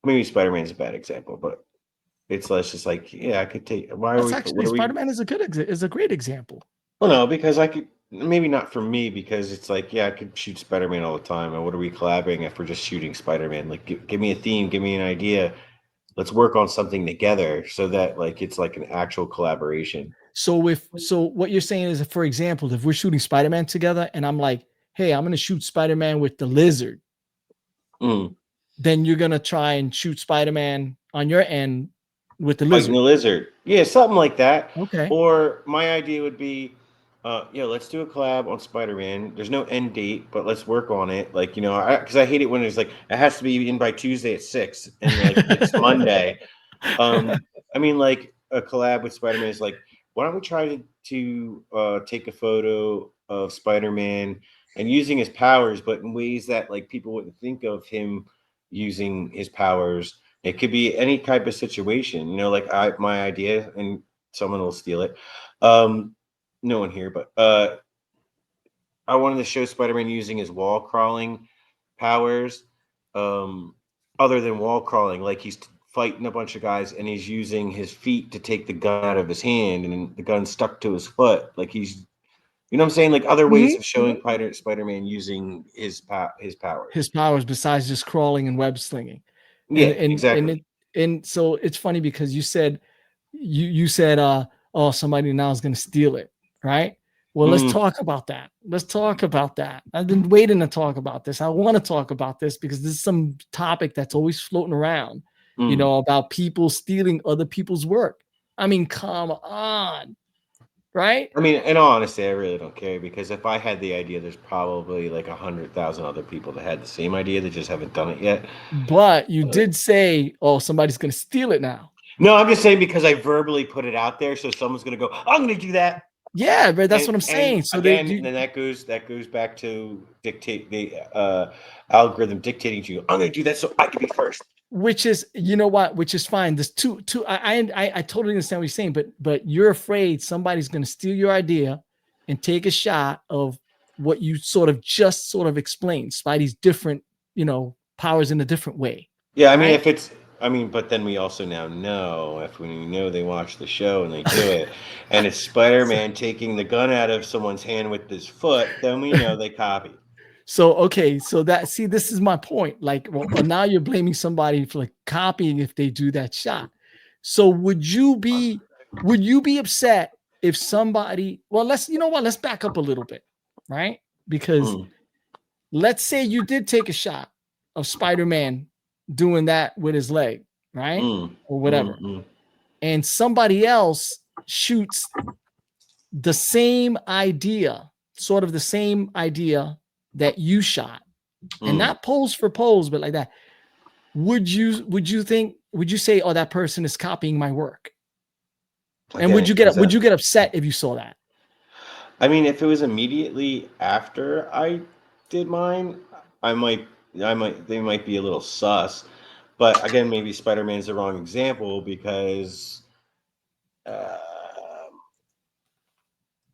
maybe Spider-Man's a bad example, but it's less just like, yeah, I could take. Why are we? Actually, Spider-Man is a great example. Well, no, because I could, maybe not for me, because it's like, yeah, I could shoot Spider-Man all the time. And what are we collaborating if we're just shooting Spider-Man? Like, give me a theme, give me an idea. Let's work on something together so that like it's like an actual collaboration. So what you're saying is, for example, if we're shooting Spider-Man together, and I'm like, hey, I'm going to shoot Spider-Man with the lizard. Then you're going to try and shoot Spider-Man on your end with the lizard. Like the lizard. Yeah, something like that. Okay. Or my idea would be, let's do a collab on Spider-Man. There's no end date, but let's work on it. Like, you know, because I hate it when it's like, it has to be in by Tuesday at 6 and like it's Monday. I mean, like a collab with Spider-Man is like, why don't we try to take a photo of Spider-Man and using his powers, but in ways that like people wouldn't think of him using his powers. It could be any type of situation, you know, like my idea, and someone will steal it. No one here, but I wanted to show Spider-Man using his wall crawling powers, other than wall crawling, like he's fighting a bunch of guys and he's using his feet to take the gun out of his hand, and the gun stuck to his foot, like he's, you know what I'm saying? Like other ways of showing Spider-Man using his powers. His powers besides just crawling and web slinging. Yeah, exactly. And so it's funny because you said, oh, somebody now is going to steal it, right? Well, let's talk about that. I've been waiting to talk about this. I want to talk about this because this is some topic that's always floating around, you know, about people stealing other people's work. I mean, come on. right? I mean, in all honesty, I really don't care, because if I had the idea, there's probably like 100,000 other people that had the same idea that just haven't done it yet. But you did say, "Oh, somebody's going to steal it now." No, I'm just saying because I verbally put it out there, so someone's gonna go, "I'm gonna do that." Yeah, but that's what I'm saying. So again, then that goes back to dictate the algorithm dictating to you. I'm gonna do that so I can be first. Which is, you know what? Which is fine. There's two. I totally understand what you're saying, but you're afraid somebody's going to steal your idea and take a shot of what you sort of explained. Spidey's different, powers in a different way. Yeah, I mean, right? But then we also now know, when we know they watch the show and they do it, and it's Spider-Man taking the gun out of someone's hand with his foot, then we know they copy. So, okay, so this is my point. Like, well, now you're blaming somebody for like copying if they do that shot. So would you be upset if somebody, well, let's back up a little bit, right? Because let's say you did take a shot of Spider-Man doing that with his leg, right? Or whatever. And somebody else shoots the same idea, sort of the same idea that you shot, and not pose for pose, but like that. Would you say, "Oh, that person is copying my work"? And would you get upset if you saw that? I mean, if it was immediately after I did mine, they might be a little sus. But again, maybe Spider-Man's the wrong example, because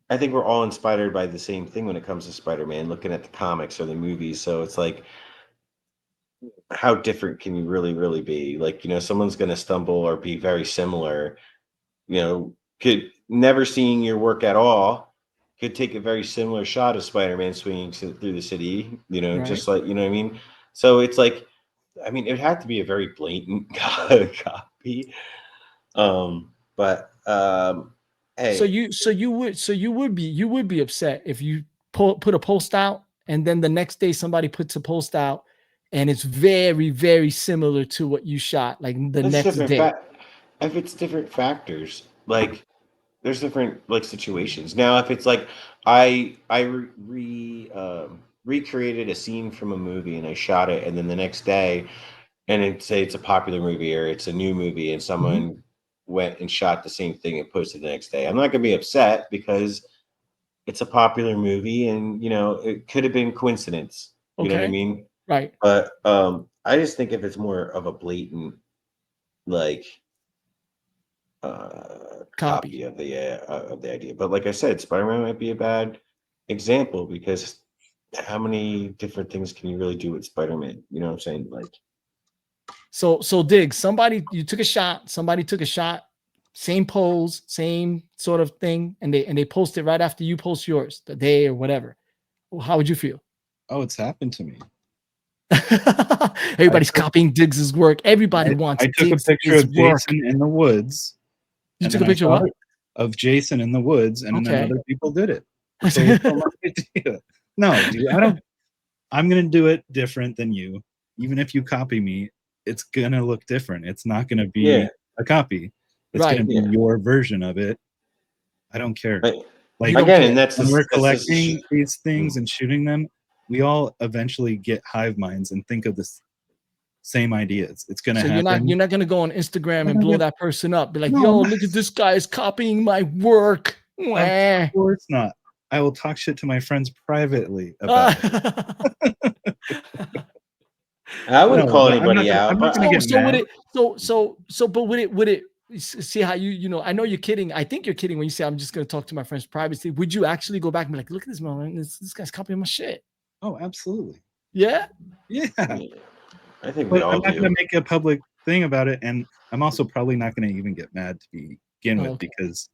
I think we're all inspired by the same thing when it comes to Spider-Man, looking at the comics or the movies. So it's like, how different can you really, really be? Like, someone's going to stumble or be very similar, could never seeing your work at all, could take a very similar shot of Spider-Man swinging through the city, right. Just like, you know what I mean? So it's like, I mean, it'd have to be a very blatant copy. Hey. So you would be upset if you put a post out and then the next day somebody puts a post out and it's very, very similar to what you shot, like the next day. If it's different factors, like there's different like situations. Now, if it's like I recreated a scene from a movie and I shot it, and then the next day, and it's a popular movie or it's a new movie, and someone went and shot the same thing and posted the next day, I'm not gonna be upset, because it's a popular movie, and it could have been coincidence. You know what I mean? Right. But I just think if it's more of a blatant like copy of the idea. But like I said, Spider-Man might be a bad example, because how many different things can you really do with Spider-Man? You know what I'm saying? Like, so Diggs, you took a shot, somebody took a shot, same pose, same sort of thing, and they post it right after you post yours, the day or whatever. How would you feel? Oh, it's happened to me. Everybody's copying Diggs's work. Everybody wants. I took a picture of Jason in the woods. You took a picture of what? Of Jason in the woods, and then other people did it. So it's not my idea. No, dude, I'm gonna do it different than you. Even if you copy me, it's gonna look different. It's not gonna be a copy. It's gonna be your version of it. I don't care. Like again, and when we're collecting these things and shooting them, we all eventually get hive minds and think of this same ideas. It's gonna happen. You're not gonna go on Instagram and blow that person up. Be like, yo, look at this guy is copying my work. Of course not. I will talk shit to my friends privately about it. I wouldn't call anybody out. I'm not gonna get mad. Would it see how I know you're kidding. I think you're kidding when you say I'm just gonna talk to my friends privately. Would you actually go back and be like, look at this man, this guy's copying my shit? Oh, absolutely. Yeah. I think I'm not going to make a public thing about it, and I'm also probably not going to even get mad to begin with, because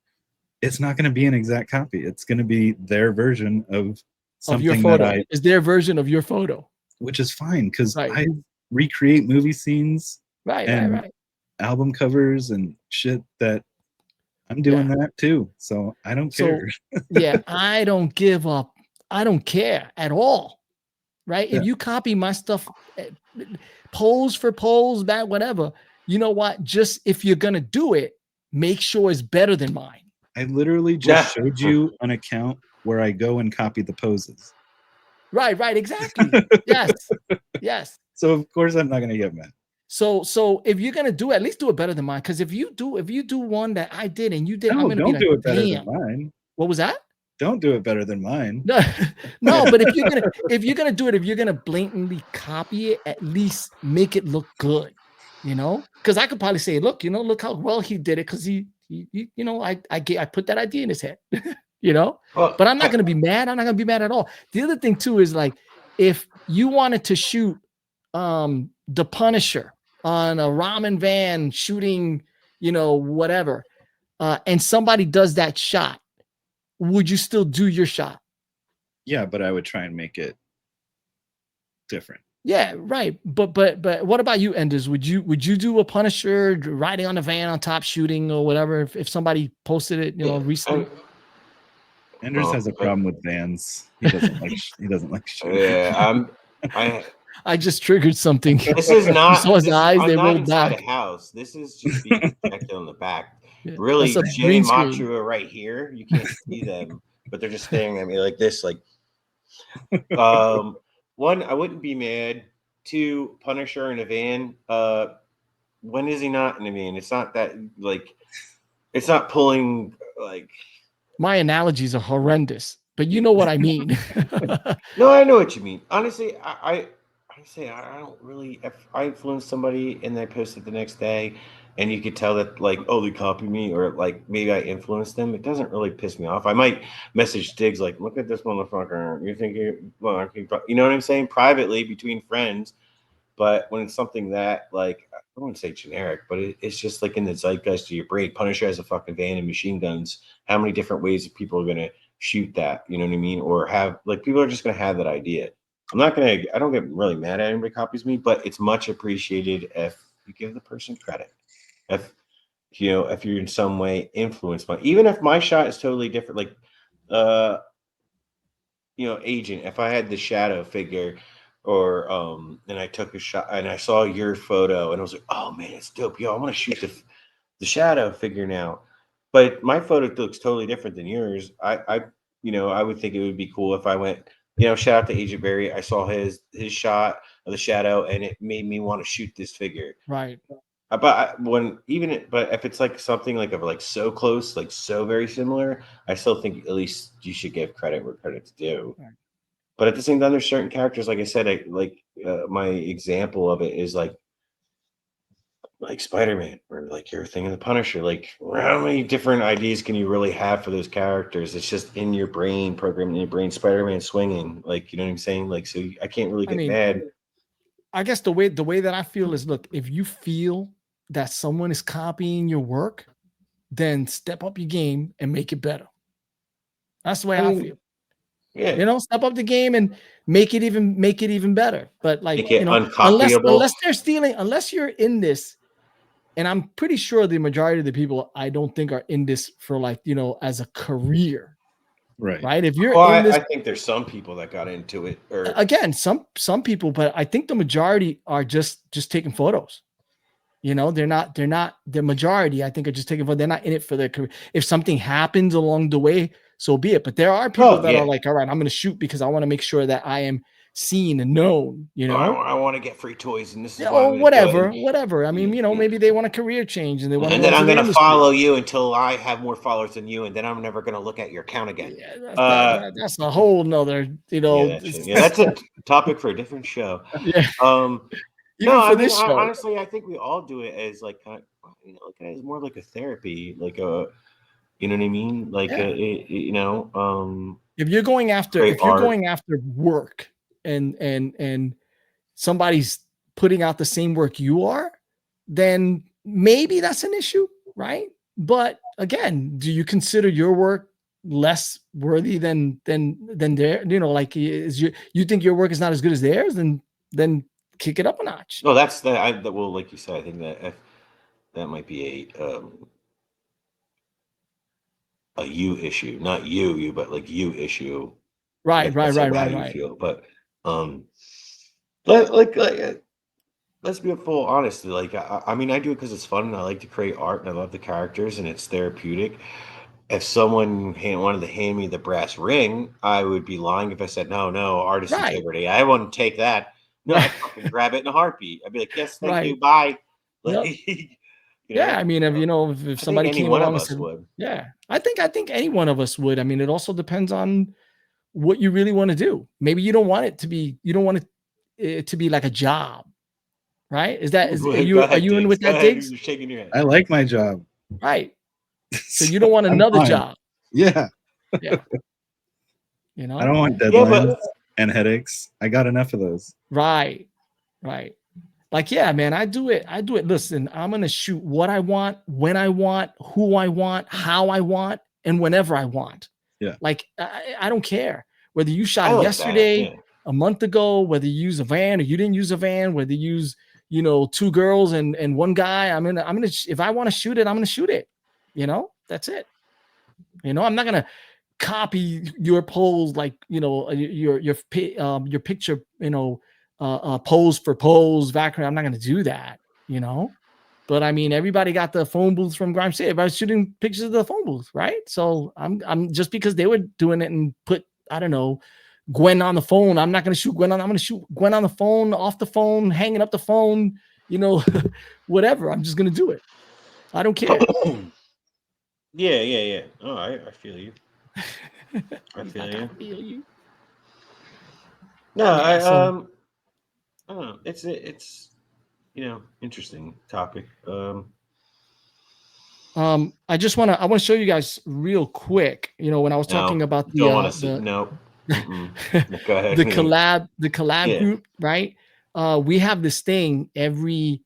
it's not going to be an exact copy. It's going to be their version of something your photo. It's their version of your photo, which is fine, because I recreate movie scenes, right, album covers and shit that I'm doing that too. So I don't care. I don't give up. I don't care at all. Right? If you copy my stuff, pose for pose, whatever, you know what? Just if you're gonna do it, make sure it's better than mine. I literally just showed you an account where I go and copy the poses. Right, exactly. Yes. So of course I'm not gonna get mad. So if you're gonna do it, at least do it better than mine. Because if you do one that I did and you did, I'm gonna don't be like, do it better damn. than mine. What was that? Don't do it better than mine. No, but if you're gonna do it, if you're gonna blatantly copy it, at least make it look good, you know? Because I could probably say, look, look how well he did it, because he I put that idea in his head, you know. Well, but I'm not gonna be mad. I'm not gonna be mad at all. The other thing too is, like, if you wanted to shoot the Punisher on a ramen van shooting, whatever, and somebody does that shot, would you still do your shot? Yeah, but I would try and make it different. Yeah, right. But what about you, Enders? Would you do a Punisher riding on a van on top shooting or whatever if somebody posted it, recently? Enders has a problem with vans. He doesn't like shooting. Yeah, I just triggered something. This is not. saw his eyes, I'm they not rolled inside back. a house. This is just being projected on the back. Yeah, really, that's a Jay green and screen. Machu are right here. You can't see them, but they're just staring at me like this. Like, one, I wouldn't be mad. Two, Punisher in a van. When is he not in a van? It's not that, like, it's not pulling, like. My analogies are horrendous, but you know what I mean. No, I know what you mean. Honestly, I don't really. If I influence somebody and they post it the next day, and you could tell that, like, oh, they copy me, or like maybe I influenced them, it doesn't really piss me off. I might message Diggs like, look at this motherfucker. You think you know what I'm saying? Privately between friends. But when it's something that, like, I don't want to say generic, but it's just like in the zeitgeist of your brain. Punisher has a fucking van and machine guns. How many different ways that people are going to shoot that? You know what I mean? Or have, like, people are just going to have that idea. I don't get really mad at anybody copies me, but it's much appreciated if you give the person credit. If you're in some way influenced by, even if my shot is totally different, like, Agent, if I had the shadow figure, or and I took a shot and I saw your photo and I was like, oh man, it's dope. Yo, I want to shoot the shadow figure now. But my photo looks totally different than yours. I would think it would be cool if I went, shout out to Agent Barry. I saw his shot of the shadow and it made me want to shoot this figure. Right. But if it's like something like so close, like so very similar, I still think at least you should give credit where credit's due. Right. But at the same time, there's certain characters, like I said, my example of it is like Spider-Man, or like your thing in the Punisher. Like, how many different ideas can you really have for those characters? It's just in your brain, programmed in your brain. Spider-Man swinging, like, you know what I'm saying? Like, so I can't really get mad. I guess the way that I feel is, look, if you feel that someone is copying your work, then step up your game and make it better. That's the way I feel. Yeah, step up the game and make it even better. But, like, unless they're stealing, unless you're in this, and I'm pretty sure the majority of the people I don't think are in this for, like, as a career. Right. If you're in this, I think there's some people that got into it. Or again, some people, but I think the majority are just taking photos. They're not the majority, I think, are just taking photos. They're not in it for their career. If something happens along the way, so be it. But there are people that are like, all right, I'm going to shoot because I want to make sure that I am seen and known. I want to get free toys, and this is whatever. I mean, maybe they want a career change, and they want. And then I'm going to follow you until I have more followers than you, and then I'm never going to look at your account again. Yeah, that's a whole nother, that's a topic for a different show. Yeah. Honestly, I think we all do it as like, look at it as more like a therapy, like a, you know what I mean? Like, if you're going after work and somebody's putting out the same work you are, then maybe that's an issue, right? But again, do you consider your work less worthy than their, like, you think your work is not as good as theirs, then kick it up a notch. No, that's that. Well, like you said, I think that might be a you issue, not you, but like you issue. Right. Feel. But like let's be full honest. Like, I mean, I do it because it's fun and I like to create art and I love the characters and it's therapeutic. if someone wanted to hand me the brass ring, I would be lying if I said no, artist integrity. I wouldn't take that. No, I'd fucking grab it in a heartbeat. I'd be like, yes, thank you, bye. Like, yeah, I mean, if somebody came along and said, yeah, I think any one of us would. I mean, it also depends on what you really want to do. Maybe you don't want it to be, it to be like a job, right? Are you in with that, Diggs? You're shaking your head. I like my job. Right. So you don't want another job. Yeah. Yeah. I don't want deadlines and headaches. I got enough of those. Right. Like, yeah, man, I do it. Listen, I'm going to shoot what I want, when I want, who I want, how I want, and whenever I want. Yeah. Like, I don't care whether you shot yesterday, a month ago, whether you use a van or you didn't use a van, whether you use, 2 girls and 1 guy. I'm going to, if I want to shoot it, I'm going to shoot it. That's it. I'm not going to copy your pose, like, your picture, pose for pose background. I'm not going to do that, but I mean, everybody got the phone booths from Grime City. Everybody's shooting pictures of the phone booth, right? So I'm just because they were doing it and put, I don't know, Gwen on the phone. I'm not going to shoot Gwen I'm going to shoot Gwen on the phone, off the phone, hanging up the phone, whatever. I'm just going to do it. I don't care. Yeah. Oh, I feel you. I feel you. No, I don't know. It's interesting topic. I want to show you guys real quick. When I was talking about the Go ahead. the collab group, right? We have this thing every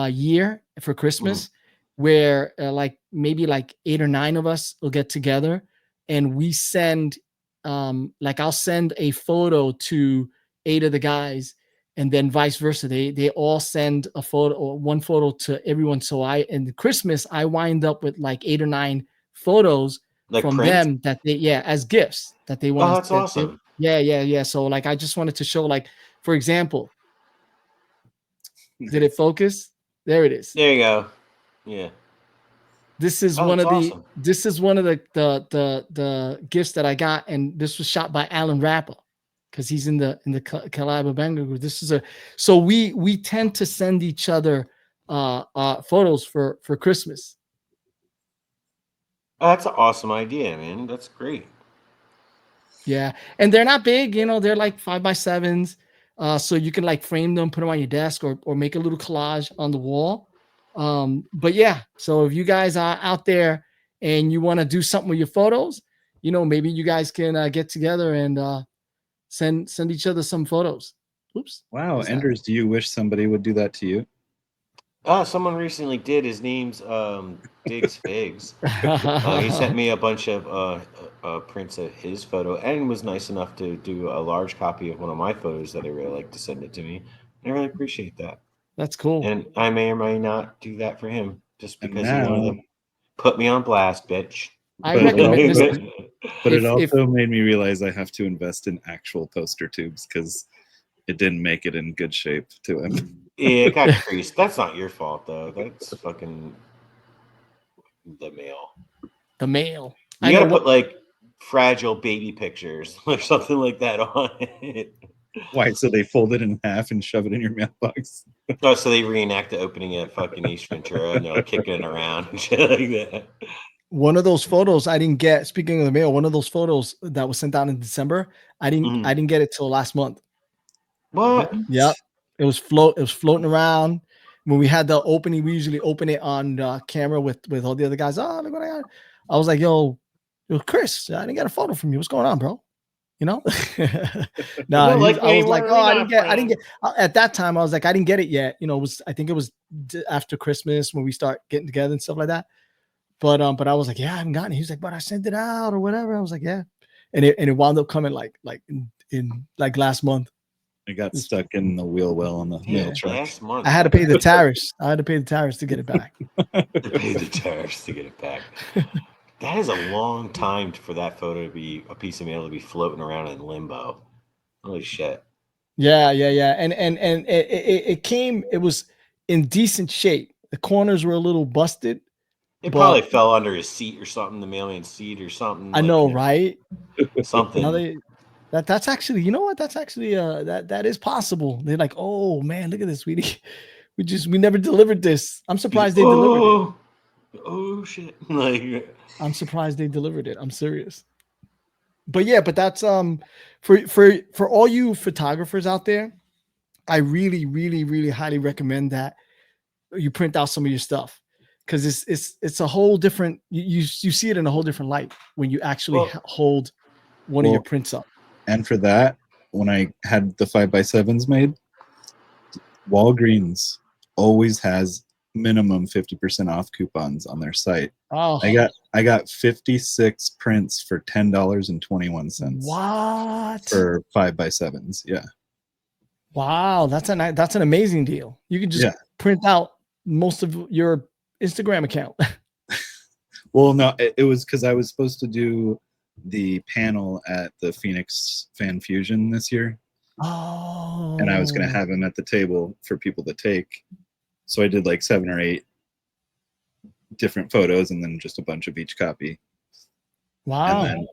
year for Christmas where like maybe like 8 or 9 of us will get together and we send like I'll send a photo to 8 of the guys and then vice versa. They all send a photo or one photo to everyone. So in Christmas, I wind up with like 8 or 9 photos from them that as gifts that they want. Oh, that's awesome. Yeah. So like, I just wanted to show, like, for example, did it focus? There it is. There you go. Yeah. This is one of the gifts that I got. And this was shot by Alan Rappa, because he's in the Collab Banger group. So we tend to send each other photos for Christmas. Oh, that's an awesome idea, man. That's great. Yeah, and they're not big, they're like 5x7s. So you can like frame them, put them on your desk, or make a little collage on the wall. But yeah, so if you guys are out there and you want to do something with your photos, maybe you guys can get together and send each other some photos. Oops. Wow, Enders, do you wish somebody would do that to you? Someone recently did. His name's Diggs Figs. He sent me a bunch of prints of his photo and was nice enough to do a large copy of one of my photos that I really like to send it to me. I really appreciate that. That's cool. And I may or may not do that for him just because he wanted to put me on blast, bitch. I recommend this. But it also made me realize I have to invest in actual poster tubes because it didn't make it in good shape to him. Yeah, it got creased. That's not your fault, though. That's fucking the mail. The mail. You gotta put like fragile baby pictures or something like that on it. Why? So they fold it in half and shove it in your mailbox? Oh, so they reenact the opening at fucking East Ventura and they're like kicking it around and shit like that. One of those photos I didn't get. Speaking of the mail, one of those photos that was sent out in December, I didn't get it till last month. What? Yep. It was floating around when we had the opening. We usually open it on camera with all the other guys. Oh, look what I got. I was like, yo, Chris, I didn't get a photo from you. What's going on, bro? I was like, oh, I didn't get at that time. I was like, I didn't get it yet. I think it was after Christmas when we start getting together and stuff like that. But I was like, yeah, I haven't gotten it. He was like, but I sent it out or whatever. I was like, yeah. And it wound up coming like in last month. It got stuck in the wheel well on the mail truck. Last month. I had to pay the tariffs. To get it back. Pay the tariffs to get it back. That is a long time for that photo to be a piece of mail to be floating around in limbo. Holy shit. Yeah. And it was in decent shape. The corners were a little busted, It probably fell under his seat or something, the mailman's seat or something. I know, right? Something. That's actually, you know what? That's actually that is possible. They're like, oh man, look at this, we never delivered this. I'm surprised they delivered it. Oh shit! Like, I'm surprised they delivered it. I'm serious. But yeah, but that's for all you photographers out there, I really, really, really highly recommend that you print out some of your stuff, because it's a whole different. You see it in a whole different light when you actually hold one of your prints up. And for that, when I had the 5x7s made, Walgreens always has minimum 50% off coupons on their site. Oh, I got 56 prints for $10.21. What? For 5x7s? Yeah. Wow, that's an amazing deal. You can just print out most of your Instagram account. Well, no, it was because I was supposed to do the panel at the Phoenix Fan Fusion this year. Oh. And I was going to have them at the table for people to take. So I did like 7 or 8 different photos and then just a bunch of each copy. Wow. And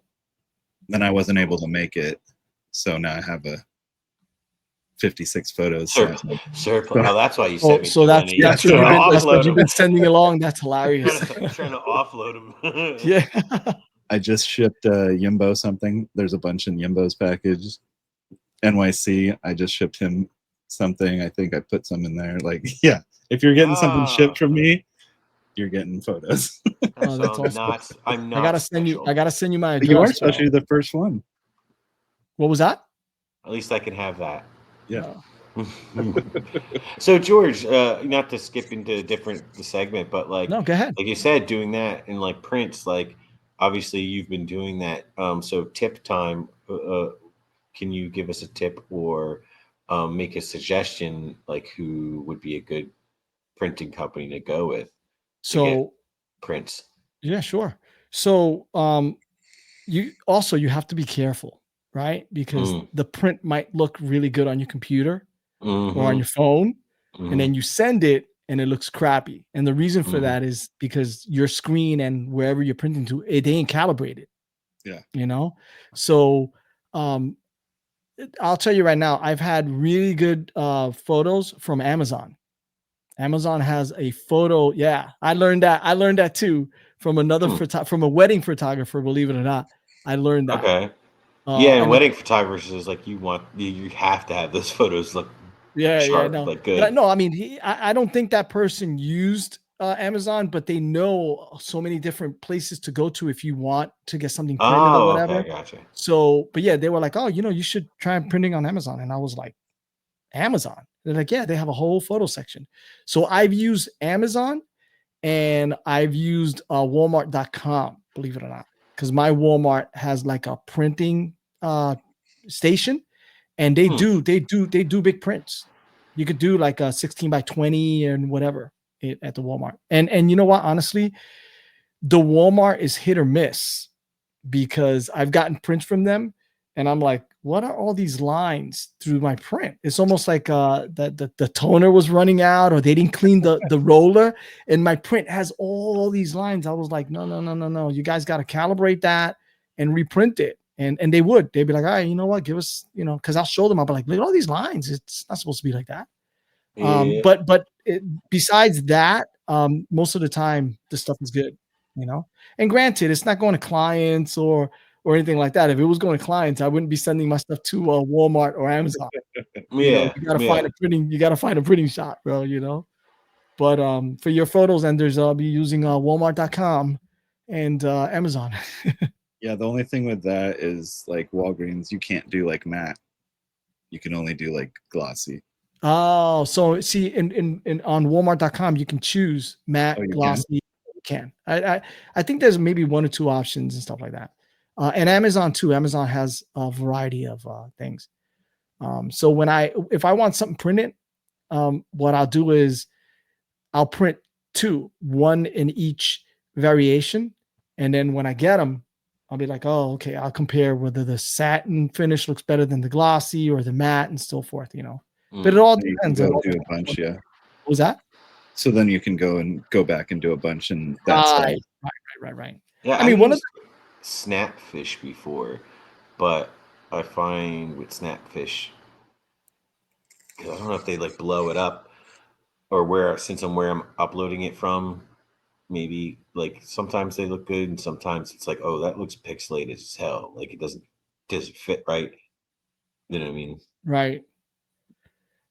then I wasn't able to make it. So now I have a 56 photos. Oh, that's why you sent me. So that's what you've been sending along. That's hilarious. Trying to offload them. Yeah. I just shipped Yimbo something. There's a bunch in Yimbo's package. NYC, I just shipped him something. I think I put some in there. Like, yeah, if you're getting something shipped from me, you're getting photos. Oh, that's awesome. I'm not. I gotta send you my address. You are especially the first one. What was that? At least I can have that. Yeah. So George, not to skip into the segment, but like, no, go ahead. Like you said, doing that in like prints, like obviously you've been doing that. So tip time. Can you give us a tip or make a suggestion, like who would be a good printing company to go with? So prints. Yeah, sure. So you have to be careful, right? Because the print might look really good on your computer or on your phone, and then you send it and it looks crappy. And the reason for that is because your screen and wherever you're printing to, they ain't calibrated. Yeah. You know? So I'll tell you right now, I've had really good photos from Amazon. Amazon has a photo. Yeah, I learned that too from another from a wedding photographer. Believe it or not, I learned that. Okay. And wedding photographers is like you have to have those photos look sharp, like good. No, I mean, I don't think that person used Amazon, but they know so many different places to go to if you want to get something printed or whatever. Okay, gotcha. So, but yeah, they were like, oh, you should try printing on Amazon. And I was like, Amazon? They're like, yeah, they have a whole photo section. So I've used Amazon and I've used Walmart.com, believe it or not, because my Walmart has like a printing station, and they do big prints. You could do like a 16 by 20 and whatever at the Walmart. And you know what? Honestly, the Walmart is hit or miss, because I've gotten prints from them and I'm like, what are all these lines through my print? It's almost like the toner was running out, or they didn't clean the roller, and my print has all these lines. I was like, no. You guys got to calibrate that and reprint it. And they'd be like, all right, you know what? Give us, because I'll show them. I'll be like, look at all these lines. It's not supposed to be like that. Yeah. But besides that, most of the time the stuff is good, and granted, it's not going to clients or anything like that. If it was going to clients, I wouldn't be sending my stuff to Walmart or Amazon. You gotta find a printing shop, bro. But for your photos, Enders, I'll be using Walmart.com and Amazon. Yeah, the only thing with that is like Walgreens, you can't do like matte. You can only do like glossy. Oh, so see, in on Walmart.com, you can choose matte, glossy. You can. I think there's maybe 1 or 2 options and stuff like that. And Amazon too. Amazon has a variety of things. So if I want something printed, what I'll do is I'll print 2, 1 in each variation, and then when I get them, I'll be like, oh, okay, I'll compare whether the satin finish looks better than the glossy or the matte and so forth. But it all depends. Do a bunch, yeah. What was that? So then you can go back and do a bunch in that style. Right. Yeah, I mean, one of used Snapfish before, but I find with Snapfish, 'cause I don't know if they like blow it up or where I'm uploading it from. Maybe like sometimes they look good and sometimes it's like, oh, that looks pixelated as hell. Like it doesn't fit right. You know what I mean? right.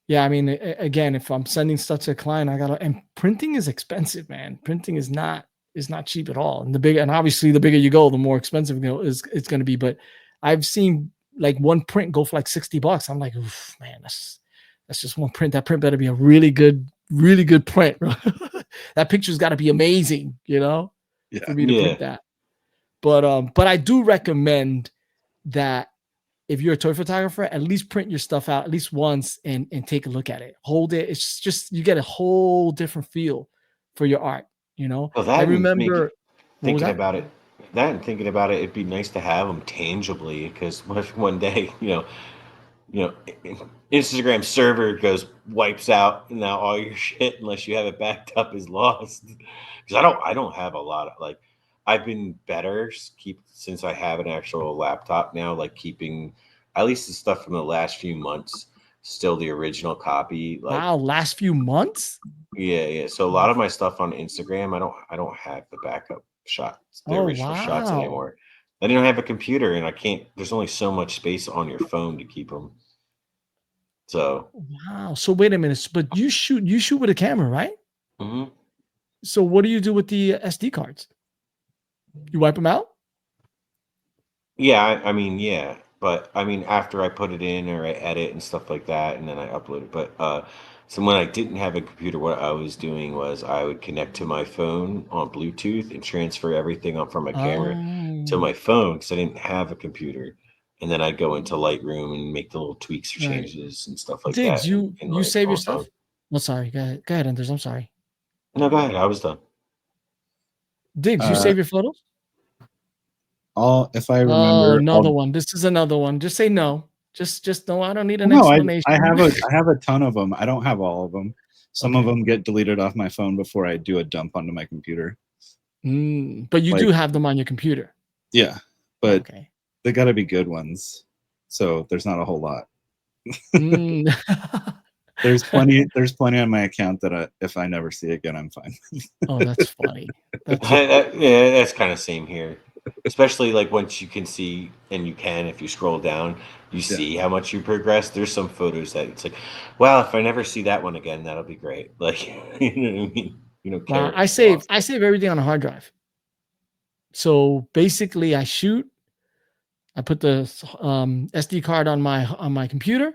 Yeah, I mean, again, if I'm sending stuff to a client, and printing is expensive, man. Printing is not cheap at all. And obviously the bigger you go, the more expensive it's going to be. But I've seen like one print go for like $60. I'm like, oof, man, that's just one print. That print better be a really good print. That picture's got to be amazing, for me to print that. But I do recommend that if you're a toy photographer, at least print your stuff out at least once and take a look at it. Hold it. It's just, you get a whole different feel for your art. Well, I remember thinking about it. That and thinking about it, it'd be nice to have them tangibly because what if one day, Instagram server wipes out, and now all your shit, unless you have it backed up, is lost. Because I don't have a lot of like. I've been better since I have an actual laptop now, like keeping at least the stuff from the last few months still the original copy. Like, wow, last few months? Yeah. So a lot of my stuff on Instagram, I don't have the backup shots, the original shots anymore. I don't have a computer, and I can't. There's only so much space on your phone to keep them. So wow. So wait a minute, but you shoot with a camera, right? Mm-hmm. So what do you do with the SD cards? You wipe them out? Yeah, I mean, yeah, but I mean, after I put it in or I edit and stuff like that, and then I upload it. But so when I didn't have a computer, what I was doing was I would connect to my phone on Bluetooth and transfer everything up from my camera to my phone because I didn't have a computer. And then I'd go into Lightroom and make the little tweaks or Right. changes and stuff like Diggs, that. you Like, save on your my phone. stuff? Oh, sorry. Go ahead, Anders. I'm sorry. No, go ahead. I was done. Diggs, you save your photos? If I remember, another one. This is another one. Just say no. Just no. I don't need an no. explanation. I have a ton of them. I don't have all of them. Some of them get deleted off my phone before I do a dump onto my computer. But you do have them on your computer. Yeah, but they got to be good ones. So there's not a whole lot. There's plenty on my account that if I never see again, I'm fine. Oh, that's funny. Yeah, that's kind of same here. Especially like once you can see, and you can, if you scroll down, you see how much you progress. There's some photos that it's like, well, if I never see that one again, that'll be great. Like, you know what I mean? You don't care. I save everything on a hard drive. So basically, I put the SD card on my computer,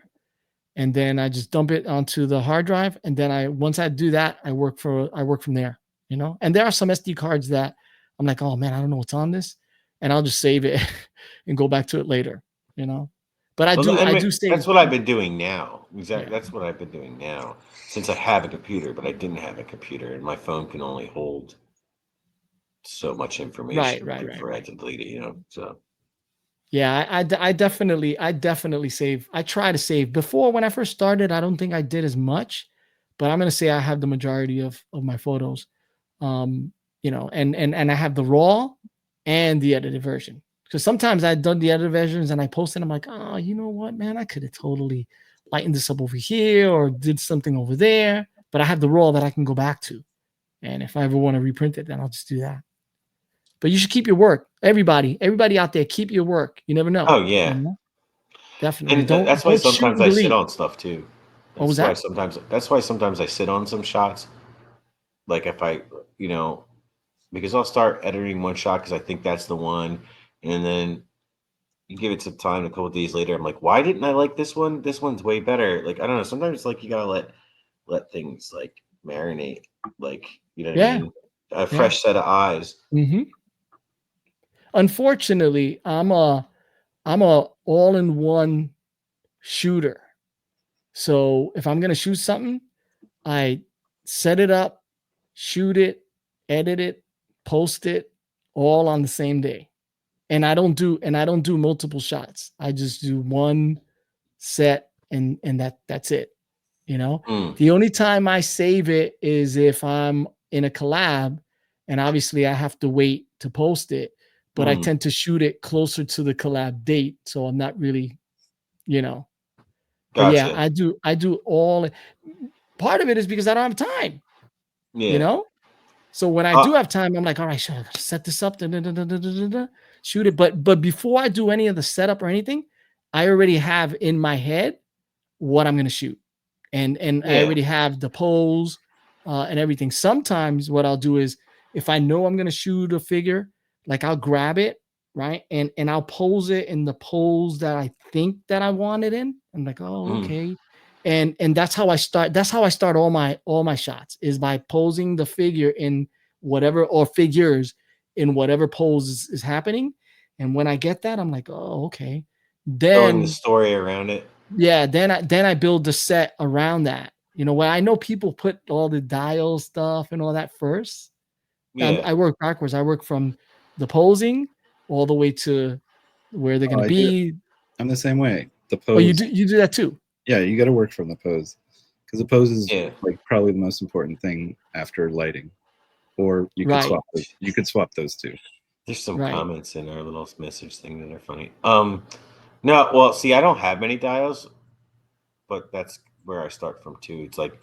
and then I just dump it onto the hard drive. And then once I do that, I work from there. And there are some SD cards that I'm like, oh man, I don't know what's on this, and I'll just save it and go back to it later. But I do save. That's what I've been doing now. Exactly. That's what I've been doing now since I have a computer, but I didn't have a computer, and my phone can only hold so much information before I had to delete it. So. Yeah, I definitely save. I try to save. Before, when I first started, I don't think I did as much, but I'm gonna say I have the majority of my photos. And I have the raw and the edited version. Because sometimes I've done the edited versions and I post it. I'm like, oh, you know what, man, I could have totally lightened this up over here or did something over there. But I have the raw that I can go back to. And if I ever want to reprint it, then I'll just do that. But you should keep your work. Everybody out there, keep your work. You never know. Oh yeah, definitely. And that's why sometimes I sit on stuff too. What was that? That's why sometimes I sit on some shots. Like if I, because I'll start editing one shot because I think that's the one, and then you give it some time. A couple of days later, I'm like, why didn't I like this one? This one's way better. Like I don't know. Sometimes like you gotta let things like marinate. Like you know what I mean? A fresh set of eyes. Mm-hmm. Unfortunately, I'm a all-in-one shooter. So if I'm gonna shoot something, I set it up, shoot it, edit it, post it, all on the same day. And I don't do multiple shots. I just do one set and that's it. You know, the only time I save it is if I'm in a collab, and obviously I have to wait to post it, but I tend to shoot it closer to the collab date. So I'm not really, you know, but Gotcha. yeah, I do all. Part of it is because I don't have time, you know? So when I do have time, I'm like, all right, should I set this up, shoot it. But before I do any of the setup or anything, I already have in my head what I'm going to shoot. And I already have the pose and everything. Sometimes what I'll do is if I know I'm going to shoot a figure, like I'll grab it, right? And I'll pose it in the pose that I think that I want it in. I'm like, oh, okay. And that's how I start. That's how I start all my shots, is by posing the figure in whatever, or figures in whatever pose is happening. And when I get that, I'm like, oh, okay. Then throwing the story around it. Yeah, then I build the set around that. You know, where I know people put all the dial stuff and all that first. Yeah. I work backwards. I work from the posing all the way to where they're gonna be. I'm the same way. The pose. Oh, you do that too. Yeah, you got to work from the pose, because the pose is like probably the most important thing after lighting. Or you could swap those. You could swap those two. There's some comments in our little message thing that are funny. No, well, see, I don't have many dials, but that's where I start from too. It's like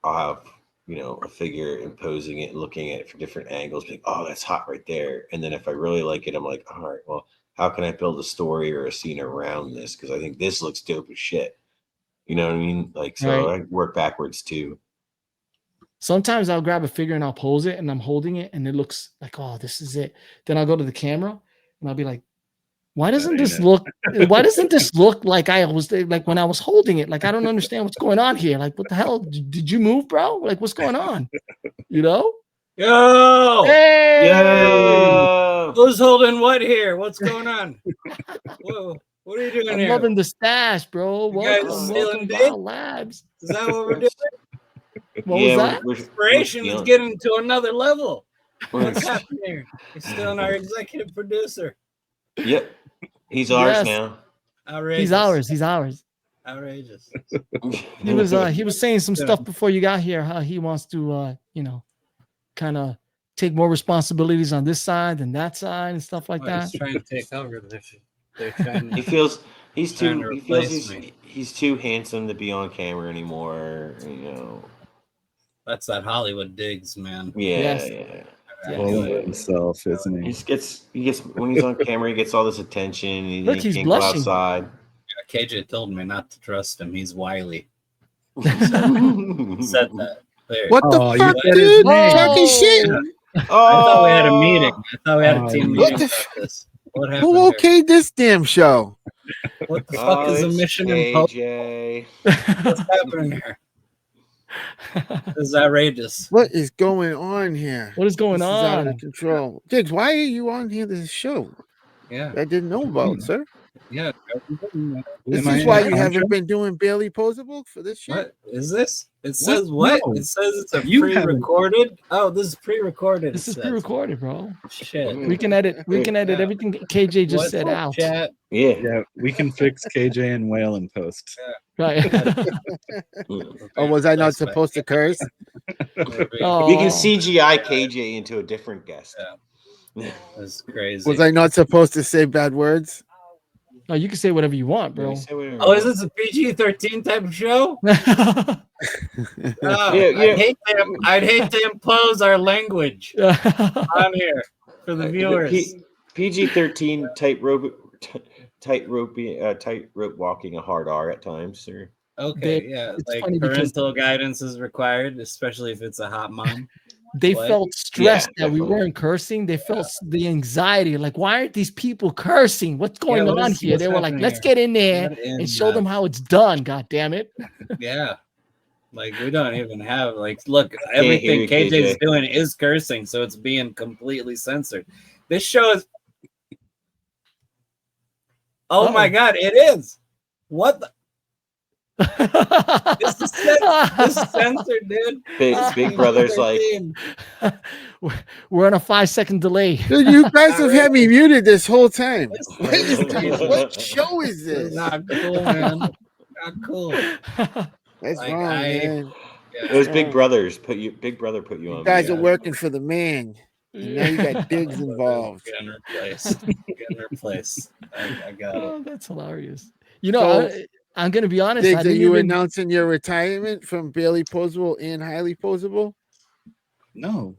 I'll have, you know, a figure and posing it and looking at it from different angles, like, oh, that's hot right there. And then if I really like it, I'm like, all right, well, how can I build a story or a scene around this? Because I think this looks dope as shit. You know what I mean? Like, so I work backwards too. Sometimes I'll grab a figure and I'll pose it and I'm holding it and it looks like, oh, this is it. Then I'll go to the camera and I'll be like, why doesn't this look like I was like when I was holding it? Like, I don't understand what's going on here. Like, what the hell? Did you move, bro? Like, what's going on? You know? Yo! Hey! Yo! Who's holding what here? What's going on? Whoa. What are you doing here? I'm loving the stash, bro. Welcome to our labs. Is that what we're doing? What was that? Inspiration is getting to another level. What's happening here? He's still our executive producer. Yep. He's ours now. Outrageous. He's ours. Outrageous. He was saying some stuff before you got here, how he wants to you know, kind of take more responsibilities on this side and that side and stuff like that. He's trying to take over this. He feels he's too handsome to be on camera anymore, you know. That's that Hollywood digs, man. Yeah. Himself, isn't he? He gets when he's on camera, he gets all this attention. Look, he's can't blushing. go outside. Yeah, KJ told me not to trust him. He's wily. Said that. There. What the fuck, dude? Talking shit. I thought we had a meeting. I thought we had a team meeting about this. What happened? Who okayed this damn show? What the fuck is a Mission Imposable? What's happening here? This is outrageous. What is going on here? What is going This on? is out of control. Diggs, why are you on here this show? Yeah. I didn't know about, sir. Yeah. This is why you haven't been doing Barely Posable for this shit? What is this? It says what? No. It says it's a pre-recorded. Oh, this is pre-recorded. This is pre-recorded, bro. Shit. We can edit everything KJ just said out. Chat? Yeah. We can fix KJ and Whale in post. Right. Or was I not supposed to curse? Oh. We can CGI KJ into a different guest. Yeah. That's crazy. Was I not supposed to say bad words? No, you can say whatever you want, bro. Oh, is this a PG-13 type of show? I'd hate to impose our language on here for the viewers. PG-13 tightrope walking a hard R at times, sir. Okay, like parental guidance is required, especially if it's a hot mom. They felt stressed that we weren't cursing. They felt the anxiety, like, why aren't these people cursing? What's going on here? They were like, let's get in there and show them how it's done. God damn it. Yeah. Like, we don't even have, like, look, everything KJ's doing is cursing, so it's being completely censored. This show is. Oh my God, it is. What the? This is censored, dude. Big Brother's like, we're on a 5-second delay. Dude, you guys have had me muted this whole time. What show is this? Not cool, man. Not cool. That's Like, wrong, man. It was Big Brothers Big Brother put you You on. guys me. are working for the man, and now you got Diggs involved. Getting replaced. Getting replaced. I got it. That's hilarious. You know, So, I'm gonna be honest. Diggs, I are didn't you even announcing your retirement from Barely Posable and Highly Posable? No,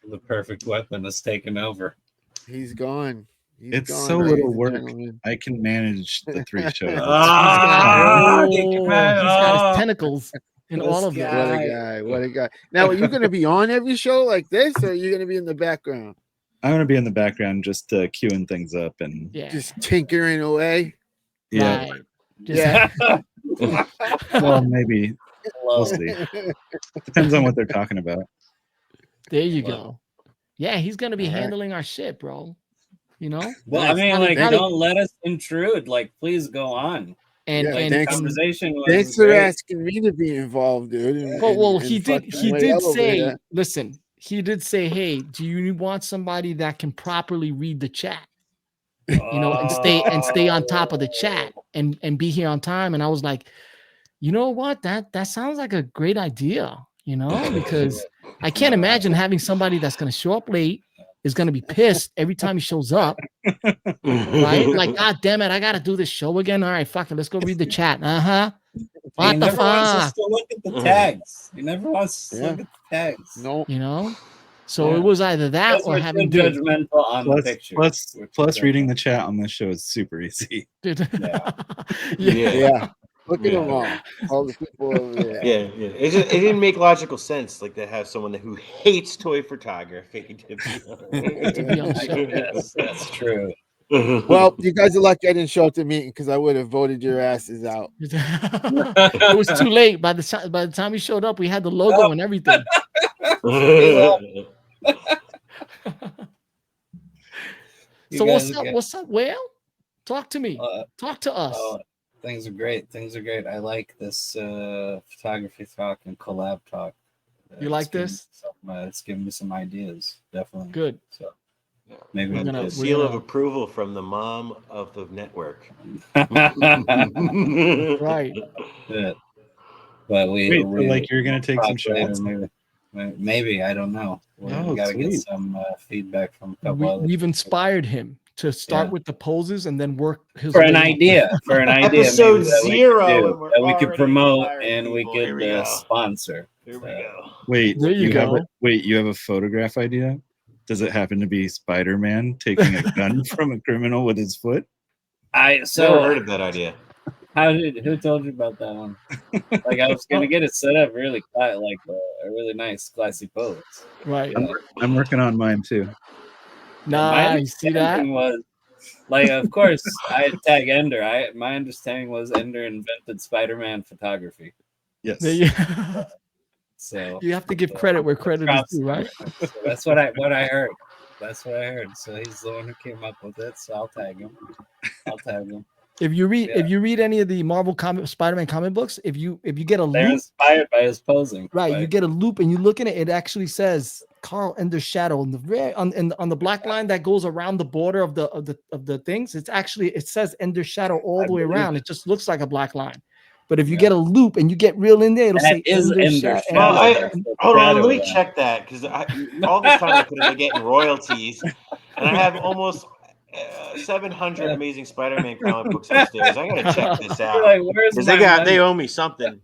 The perfect weapon is taken over. He's gone. He's it's gone, so ladies little and work. gentlemen. I can manage the 3 shows. he's got his Oh, tentacles in all of them. What a guy! What a guy! Now, are you going to be on every show like this, or are you going to be in the background? I'm going to be in the background just queuing things up and just tinkering away. Yeah. Right. Yeah. Well, maybe we'll see. Depends on what they're talking about. There you go. Yeah, he's gonna be handling our shit, bro. You know. Well, I mean, like, don't let us intrude. Like, please go on. And the conversation was thanks for asking me to be involved, dude. Well, he did say, listen, he did say, hey, do you want somebody that can properly read the chat? You know, and stay on top of the chat and be here on time. And I was like, you know what? That sounds like a great idea, you know, because I can't imagine having somebody that's gonna show up late, is gonna be pissed every time he shows up. Right? Like, God damn it, I gotta do this show again. All right, fuck it, let's go read the chat. What he the never wants us fuck? to look at the tags. He never wants to look at the tags. No, you know. So it was either that or having judgmental on the picture. Plus, reading the chat on this show is super easy. Yeah. Look at them all the people over there. Yeah. It didn't make logical sense, like to have someone who hates toy photography to be on the show. Yes, that's true. Well, you guys are lucky I didn't show up to the meeting because I would have voted your asses out. It was too late. By the time we showed up, we had the logo and everything. So what's up, Whale? Talk to me. Talk to us. Things are great. I like this photography talk and collab talk. You like this? It's giving me some ideas. Definitely. Good. So maybe we're gonna seal of approval from the mom of the network. Right. Yeah. But we like you're gonna take some shots. Maybe I don't know. We gotta get some feedback from a couple others. We've inspired him to start with the poses and then work his for an idea. Episode 0 that we could promote and we could sponsor. Here we go. Wait, there you go. You have a photograph idea? Does it happen to be Spider-Man taking a gun from a criminal with his foot? Never heard of that idea. Who told you about that one? Like, I was gonna get it set up really like a really nice classy pose. Right. I'm working on mine too. Nice. See that? Was like, of course, I tag Ender. My understanding was Ender invented Spider-Man photography. Yes. So you have to give credit where credit is due, right? So that's what I heard. That's what I heard. So he's the one who came up with it. So I'll tag him. If you read any of the Marvel Spider-Man comic books, if you get a loop, they're inspired by his posing. Right, you get a loop and you look in it, it actually says Carl Ender's shadow on the black line that goes around the border of the things. It says Ender's shadow all the way around. It just looks like a black line. But if you get a loop and you get real in there, it'll say Ender's shadow. Hold on, let me check that, because all this time I could have been getting royalties, and I have almost 700 Amazing Spider-Man comic books upstairs. I gotta check this out. Like, they owe me something.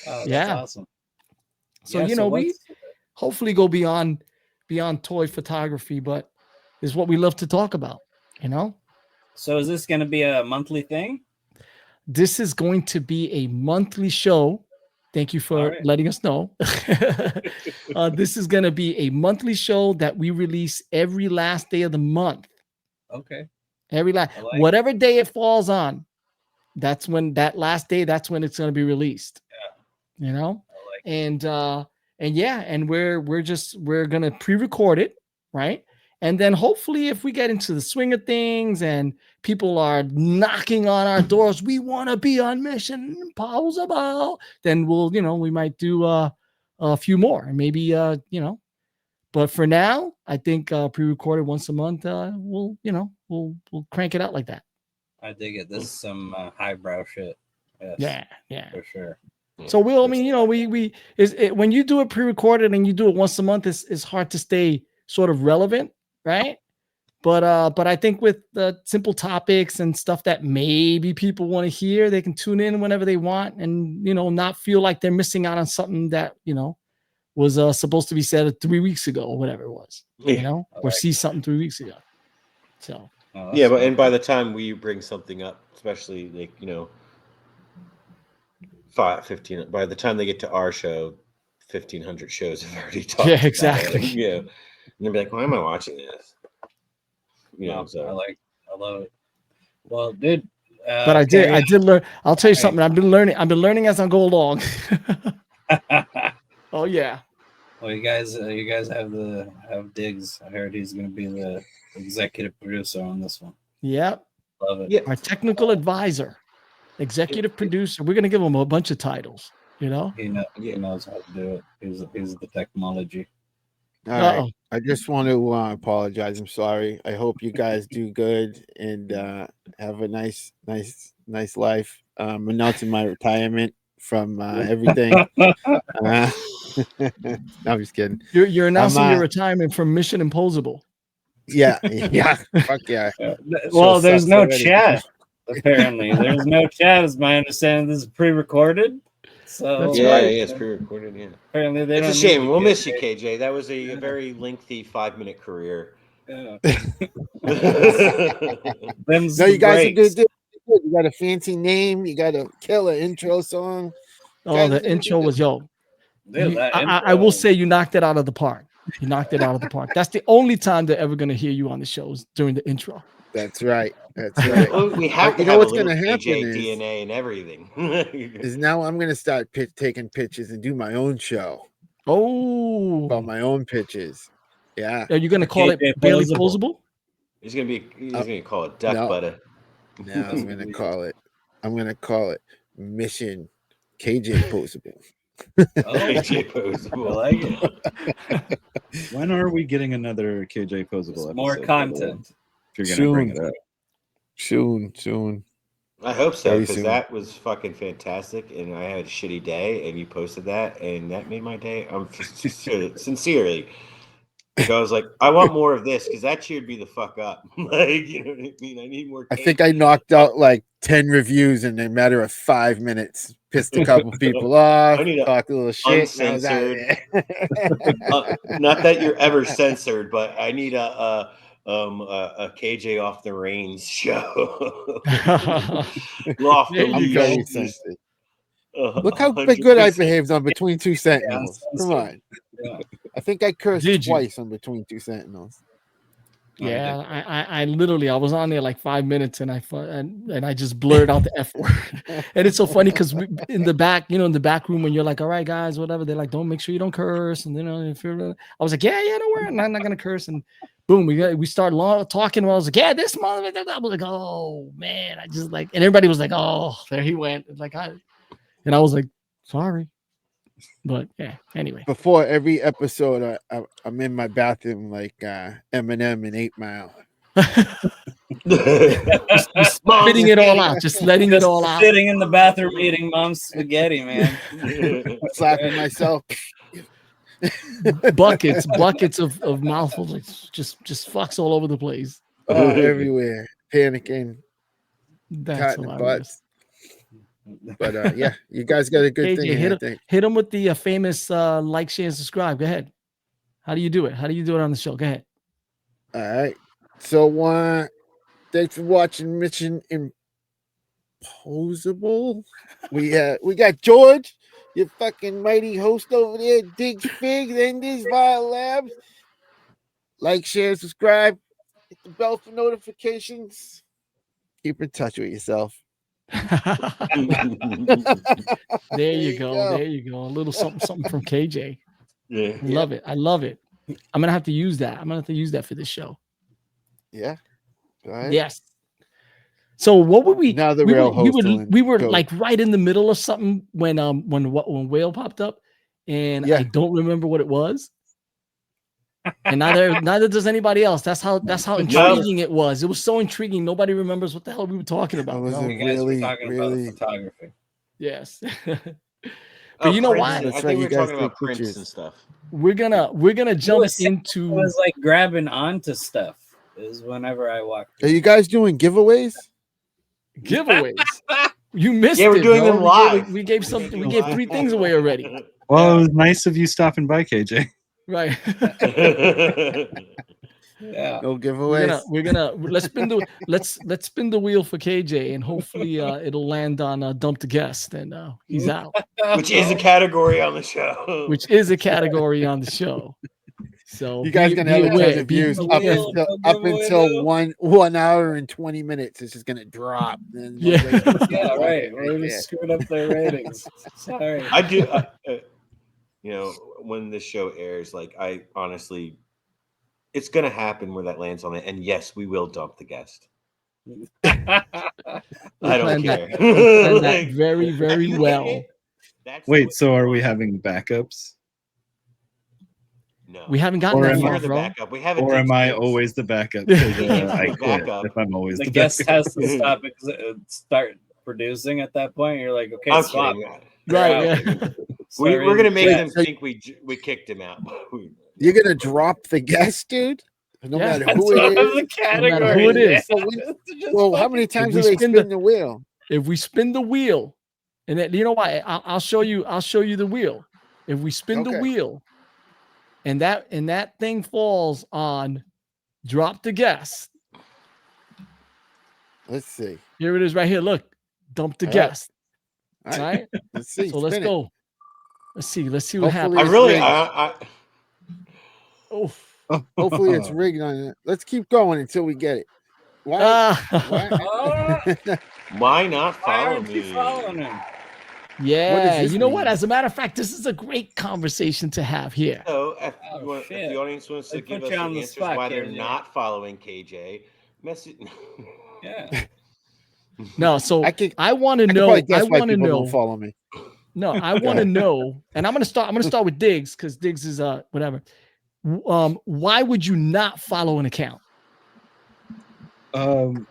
That's awesome. So we hopefully go beyond toy photography, but is what we love to talk about, you know. So is this going to be a monthly thing? This is going to be a monthly show. Thank you for letting us know. This is going to be a monthly show that we release every last day of the month. Okay. Whatever day it falls on, that's when it's going to be released. Yeah. You know? And we're going to pre-record it, right? And then hopefully if we get into the swing of things and people are knocking on our doors, we want to be on Mission Imposable, then we might do a few more and maybe, but for now, I think pre-recorded once a month, we'll crank it out like that. I dig it. This is some highbrow shit. Yes. Yeah, for sure. So I mean, you know, when you do it pre-recorded and you do it once a month, it's hard to stay sort of relevant, right? But I think with the simple topics and stuff that maybe people want to hear, they can tune in whenever they want, and you know, not feel like they're missing out on something that you know was supposed to be said 3 weeks ago or whatever it was, you know, or see something 3 weeks ago. So yeah, but and by the time we bring something up, especially like you know, 15. By the time they get to our show, 1,500 shows have already talked. Yeah, exactly. About it. Yeah, and they'll be like, "Why am I watching this?" You know, so I love it. Well, dude. But I did learn. I'll tell you something. I've been learning as I go along. Oh yeah. Well, you guys have Diggs. I heard he's going to be the executive producer on this one. Yep. Love it. Yep. Our technical advisor, executive producer. We're going to give him a bunch of titles. You know. He knows how to do it. He's the technology. All right. I just want to apologize. I'm sorry. I hope you guys do good and have a nice life. I'm announcing my retirement from everything. No, I'm just kidding. You're announcing your retirement from Mission Imposable. Yeah. Fuck yeah. Well, there's no chat. Apparently, there's no chat. Is my understanding. This is pre-recorded. So yeah, it's pre-recorded. Yeah. Apparently, it's a shame. We'll miss you, KJ. That was a very lengthy 5-minute career. Yeah. No, you guys are good. You got a fancy name. You got a killer intro song. Oh, the intro was Dude, I will say you knocked it out of the park. You knocked it out of the park. That's the only time they're ever going to hear you on the shows during the intro. That's right. Well, we have to know what's going to happen is DNA and everything. Is now I'm going to start taking pictures and do my own show. Oh, about my own pitches. Yeah. Are you going to call it Highly Posable? He's going to call it duck butter. No, I'm going to call it Mission KJ Posable. KJ Posable. I like it. When are we getting another KJ Posable episode? More content. If you're going to bring it up. Soon. I hope so, because that was fucking fantastic, and I had a shitty day, and you posted that, and that made my day. I'm sincerely. Because I was like, I want more of this, because that cheered me the fuck up. Like, you know what I mean? I need more. I think I knocked out like 10 reviews in a matter of 5 minutes. Pissed a couple people off. I need talked a little shit. Uncensored. Not that you're ever censored, but I need a KJ off the reins show. Look how good I behaved on Between Two Sentinels. Come on. Yeah. I think I cursed twice on Between Two Sentinels. Yeah, I literally I was on there like 5 minutes and I just blurred out the F word. And it's so funny because in the back room when you're like, all right guys, whatever, they're like, don't make sure you don't curse, and if you're, I was like, yeah, don't worry, I'm not gonna curse, and boom, we start talking. And I was like, yeah, this mother. I was like, oh man, I just like, and everybody was like, oh, there he went, and I was like, sorry. But yeah, anyway. Before every episode, I'm in my bathroom like Eminem in 8 Mile. just spitting it all out, just letting it all out. Sitting in the bathroom eating mom's spaghetti, man. Slapping myself. buckets of mouthfuls, like just fucks all over the place. Oh, everywhere, panicking. That's hilarious. But yeah, you guys got a good thing. Hit them with the famous like, share, and subscribe. Go ahead. How do you do it? How do you do it on the show? Go ahead. All right. So thanks for watching Mission Imposable. We got George, your fucking mighty host over there, Diggs Figs, and this Vile Labs. Like, share, subscribe, hit the bell for notifications. Keep in touch with yourself. There you go. A little something from KJ. Yeah. I love it. I'm gonna have to use that. For this show. Yeah. Right. Yes. So what would we now? We were like right in the middle of something when Whale popped up, and I don't remember what it was. And neither does anybody else. That's how intriguing it was. It was so intriguing. Nobody remembers what the hell we were talking about. I wasn't really about photography. Yes. But you know what? I think we were talking about prints and stuff. We're gonna jump into. It was like grabbing onto stuff. Is whenever I walk. Are you guys doing giveaways? Giveaways. You missed it. Yeah, we're doing them live. We gave something. We gave 3 things away already. Well, it was nice of you stopping by, KJ. Right. Yeah. No giveaways. We're gonna let's spin the wheel for KJ, and hopefully it'll land on dump the guest, and he's out. Which is a category on the show. Which is a category on the show. So you guys gonna have a ton of views up until 1 hour and 20 minutes. It's just gonna drop. Yeah, right. We're just screwing up their ratings. Sorry. I do. You know, when this show airs, like I honestly, it's gonna happen where that lands on it, and yes, we will dump the guest. I don't care. That very, very well. Wait, so are we having backups? No, we haven't gotten that far, bro. Backup. We haven't. Or am I always the backup? I quit if I'm always the guest backup. has to start producing at that point. You're like, okay, I'm swap. Right. Yeah. We're gonna make them think we kicked him out. You're gonna drop the guest, dude. No matter who it is. No matter who it is. Well, how many times do they spin the wheel? If we spin the wheel, and then, you know what? I'll show you the wheel. If we spin the wheel, and that thing falls on drop the guest. Let's see. Here it is, right here. Look, dump the guest. All right. Let's see. So let's go. Let's see what happens. Hopefully it's rigged on it. Let's keep going until we get it. Why? Why not follow me? Following him? Yeah, you know what? As a matter of fact, this is a great conversation to have here. So, if the audience wants to give us the answers why they're not following KJ, message. Yeah. No, so I want to know. I want to know. Follow me. No, I want to know, and I'm gonna start with Diggs because Diggs is whatever. Why would you not follow an account? Spam.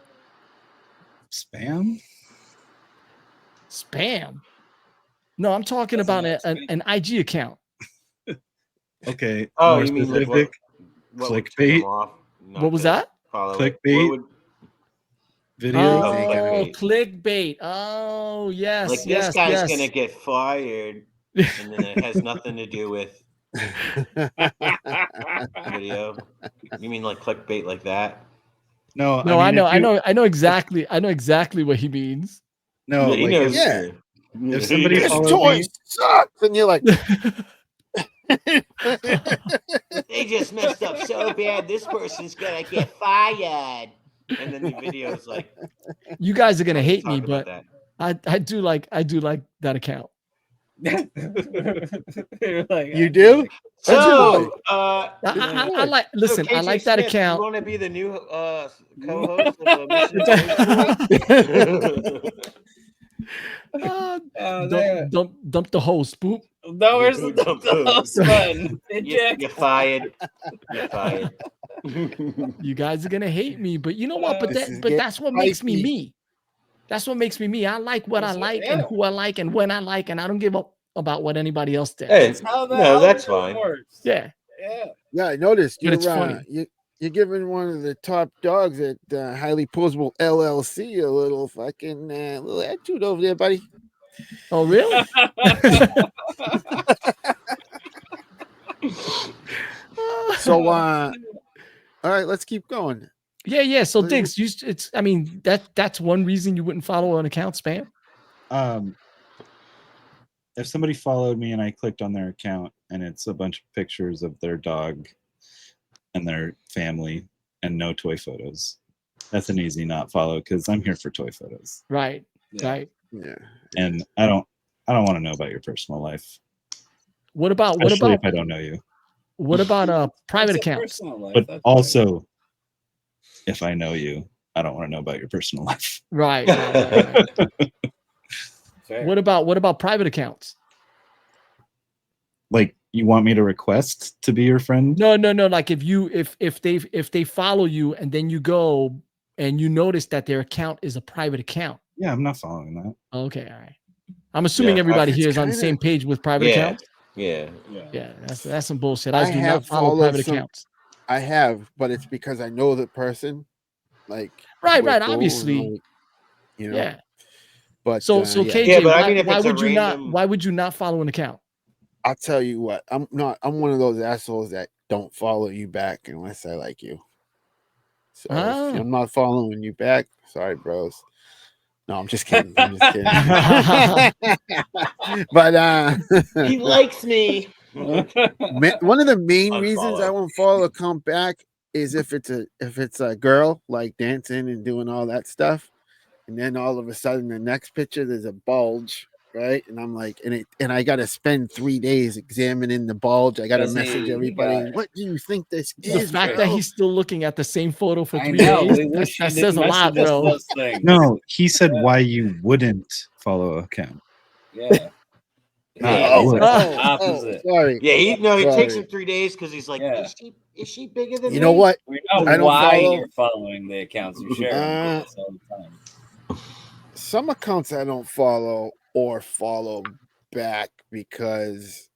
No, I'm talking about an IG account. Okay. Oh, you mean like clickbait? What was that? Clickbait. Video. Oh, clickbait. Oh, yes. Like this guy's gonna get fired, and then it has nothing to do with video. You mean like clickbait like that? No, I know exactly what he means. No, he knows. Yeah. If somebody this toy sucks, and you're like, they just messed up so bad. This person's gonna get fired. And then the video is like, you guys are gonna hate me, but I do like that account. You do? So I like. Listen, I like that account. You want to be the new co-host of Mission Imposable? Dump the host. Boop. No, where's the host button? You're fired. You're fired. You guys are gonna hate me, but you know what? But that's what makes me me. That's what makes me me. I like what I like and who I like and when I like, and I don't give up about what anybody else does. Hey, that's fine. Yeah. I noticed it's funny. You're giving one of the top dogs at Highly Posable LLC a little fucking little attitude over there, buddy. Oh, really? So, all right, let's keep going. Yeah. So, Diggs, that's one reason you wouldn't follow an account, spam. If somebody followed me and I clicked on their account and it's a bunch of pictures of their dog and their family and no toy photos, that's an easy not follow because I'm here for toy photos. Right. Yeah. And I don't want to know about your personal life. What about if I don't know you? What about private accounts? But also, if I know you, I don't want to know about your personal life. Right. What about private accounts? Like, you want me to request to be your friend? No. Like if they follow you and then you go and you notice that their account is a private account. Yeah, I'm not following that. Okay, all right. I'm assuming everybody here is on the same page with private accounts. Yeah. That's some bullshit. I do not follow private accounts. I have, but it's because I know the person. Like right, obviously, Yeah. But so KJ, but I mean, if why it's would a you why would you not follow an account? I'll tell you what, I'm one of those assholes that don't follow you back unless I like you. So if I'm not following you back, sorry, bros. No, I'm just kidding. But he likes me. One of the main reasons I won't follow a account back is if it's a girl like dancing and doing all that stuff, and then all of a sudden the next picture there's a bulge, right? And I'm like, and I got to spend 3 days examining the bulge. I got to message everybody. What do you think this is? The fact that he's still looking at the same photo for 3 days, that says a lot, bro. No, he said why you wouldn't follow an account. Yeah. Opposite. Sorry. Yeah, he takes him 3 days because he's like, is she bigger than me? You know what? We know why you're following the accounts you share all the time. Some accounts I don't follow or follow back because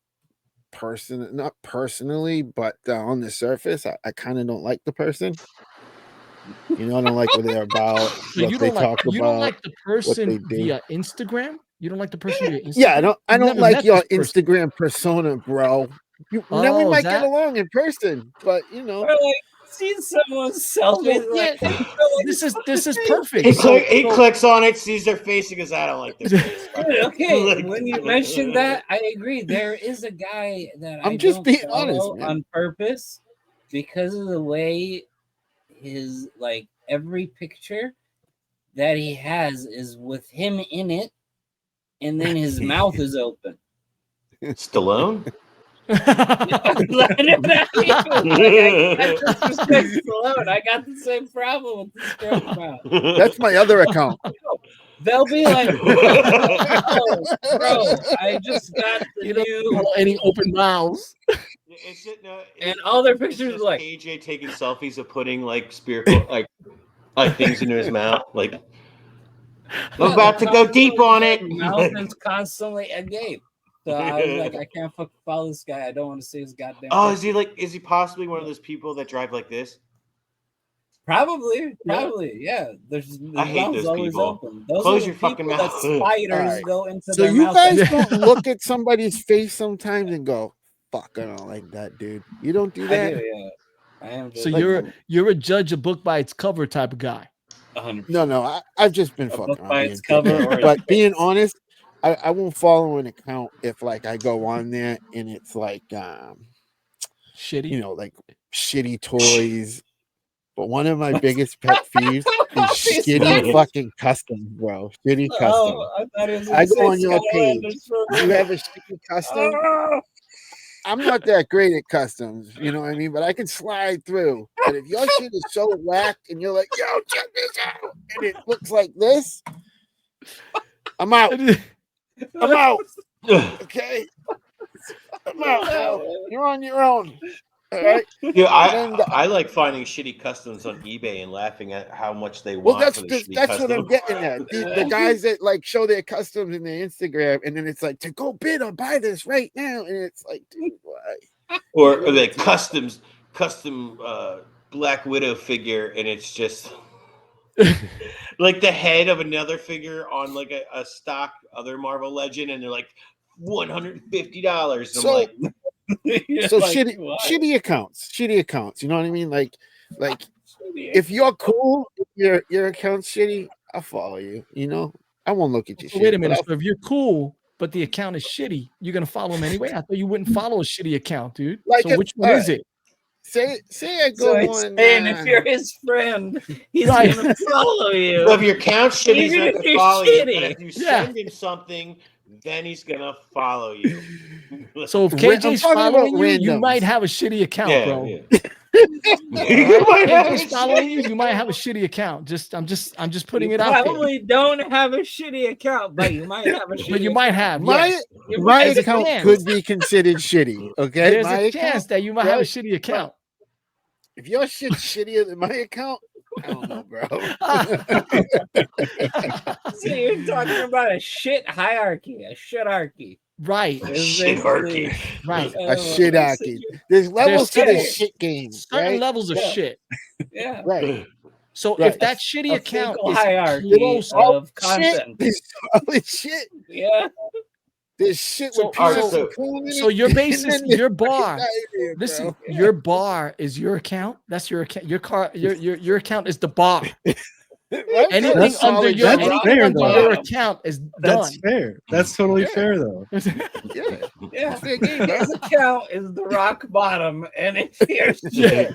not personally, but on the surface, I kind of don't like the person. You know, I don't like what they're about. So you don't like the person via Instagram? You don't like the person via Instagram? Yeah, I don't like your Instagram persona, bro. Then we might get along in person, but you know. Or like seeing someone's selfie. This is perfect. He clicks on it, sees their face, and goes, I don't like this face. Okay, when you mentioned that, I agree. There is a guy that I'm just being honest, on purpose because of the way his every picture that he has is with him in it, and then his mouth is open. Stallone? I got the same problem with this girl's mouth. That's my other account. They'll be like, oh, bro, I just got the new any open mouths. And all their pictures are like AJ taking selfies of putting like spherical like things into his mouth. Like I'm about to go deep on it. Mouth is constantly agape. So I was like, I can't fucking follow this guy. I don't want to see his goddamn. Oh, is he possibly one of those people that drive like this? Probably, yeah. I hate those people. Open. Those Close your fucking mouth. Spiders go into so their you mouth. guys don't look at somebody's face sometimes and go, "Fuck, I don't like that dude." You don't do that. I do, yeah. I am. So you're a judge a book by its cover type of guy. 100%. No, I've just been fucking book by its cover. But being honest, I won't follow an account if like I go on there and it's like shitty, you know, like shitty toys. But one of my biggest pet peeves is shitty fucking customs, bro. Shitty customs. I go on your page. You have a shitty custom. I'm not that great at customs, you know what I mean? But I can slide through. But if your shit is so whack and you're like, yo, check this out, and it looks like this, I'm out. I'm out. Okay. I'm out. You're on your own. All right. Yeah, I like finding shitty customs on eBay and laughing at how much they want. Well, that's what I'm getting at. The guys that like show their customs in their Instagram, and then it's like to go bid or buy this right now, and it's like, dude, why? Or like custom Black Widow figure, and it's just like the head of another figure on like a stock other Marvel Legend, and they're like $150. So, I'm like. So like, shitty accounts, you know what I mean? Like if you're cool, if your account's shitty, I'll follow you, you know? I won't look at your shit. Wait a minute. So if you're cool, but the account is shitty, you're gonna follow him anyway? I thought you wouldn't follow a shitty account, dude. So which one is it? Say I go on. And if you're his friend, he's gonna follow you. So if your account's shitty, he's not gonna follow you. And if you send him something, then he's gonna follow you. So if KJ's following you, you might have a shitty account, bro. Yeah. KJ's following you, you might have a shitty account. I'm just putting it out there. Probably don't have a shitty account, but you might have a shitty. But you might have. My account could be considered shitty. Okay, there's a chance that you might have a shitty account. If your shit's shittier than my account, I don't know, bro. So you're talking about a shit hierarchy, a shitarchy. Right. Shitarchy. Right. A shitarchy. There's levels to this shit game. Certain levels of shit. Yeah. Right. So if that shitty account is hierarchy close of content. There's solid shit. Yeah. There's shit So, with peanuts and cool in it. so your basis, your bar. Here, listen, your bar is your account. That's your account. Your account is the bar. Right? Anything under your account is done. That's fair. That's totally fair, though. Yeah. His account is the rock bottom, and if your shit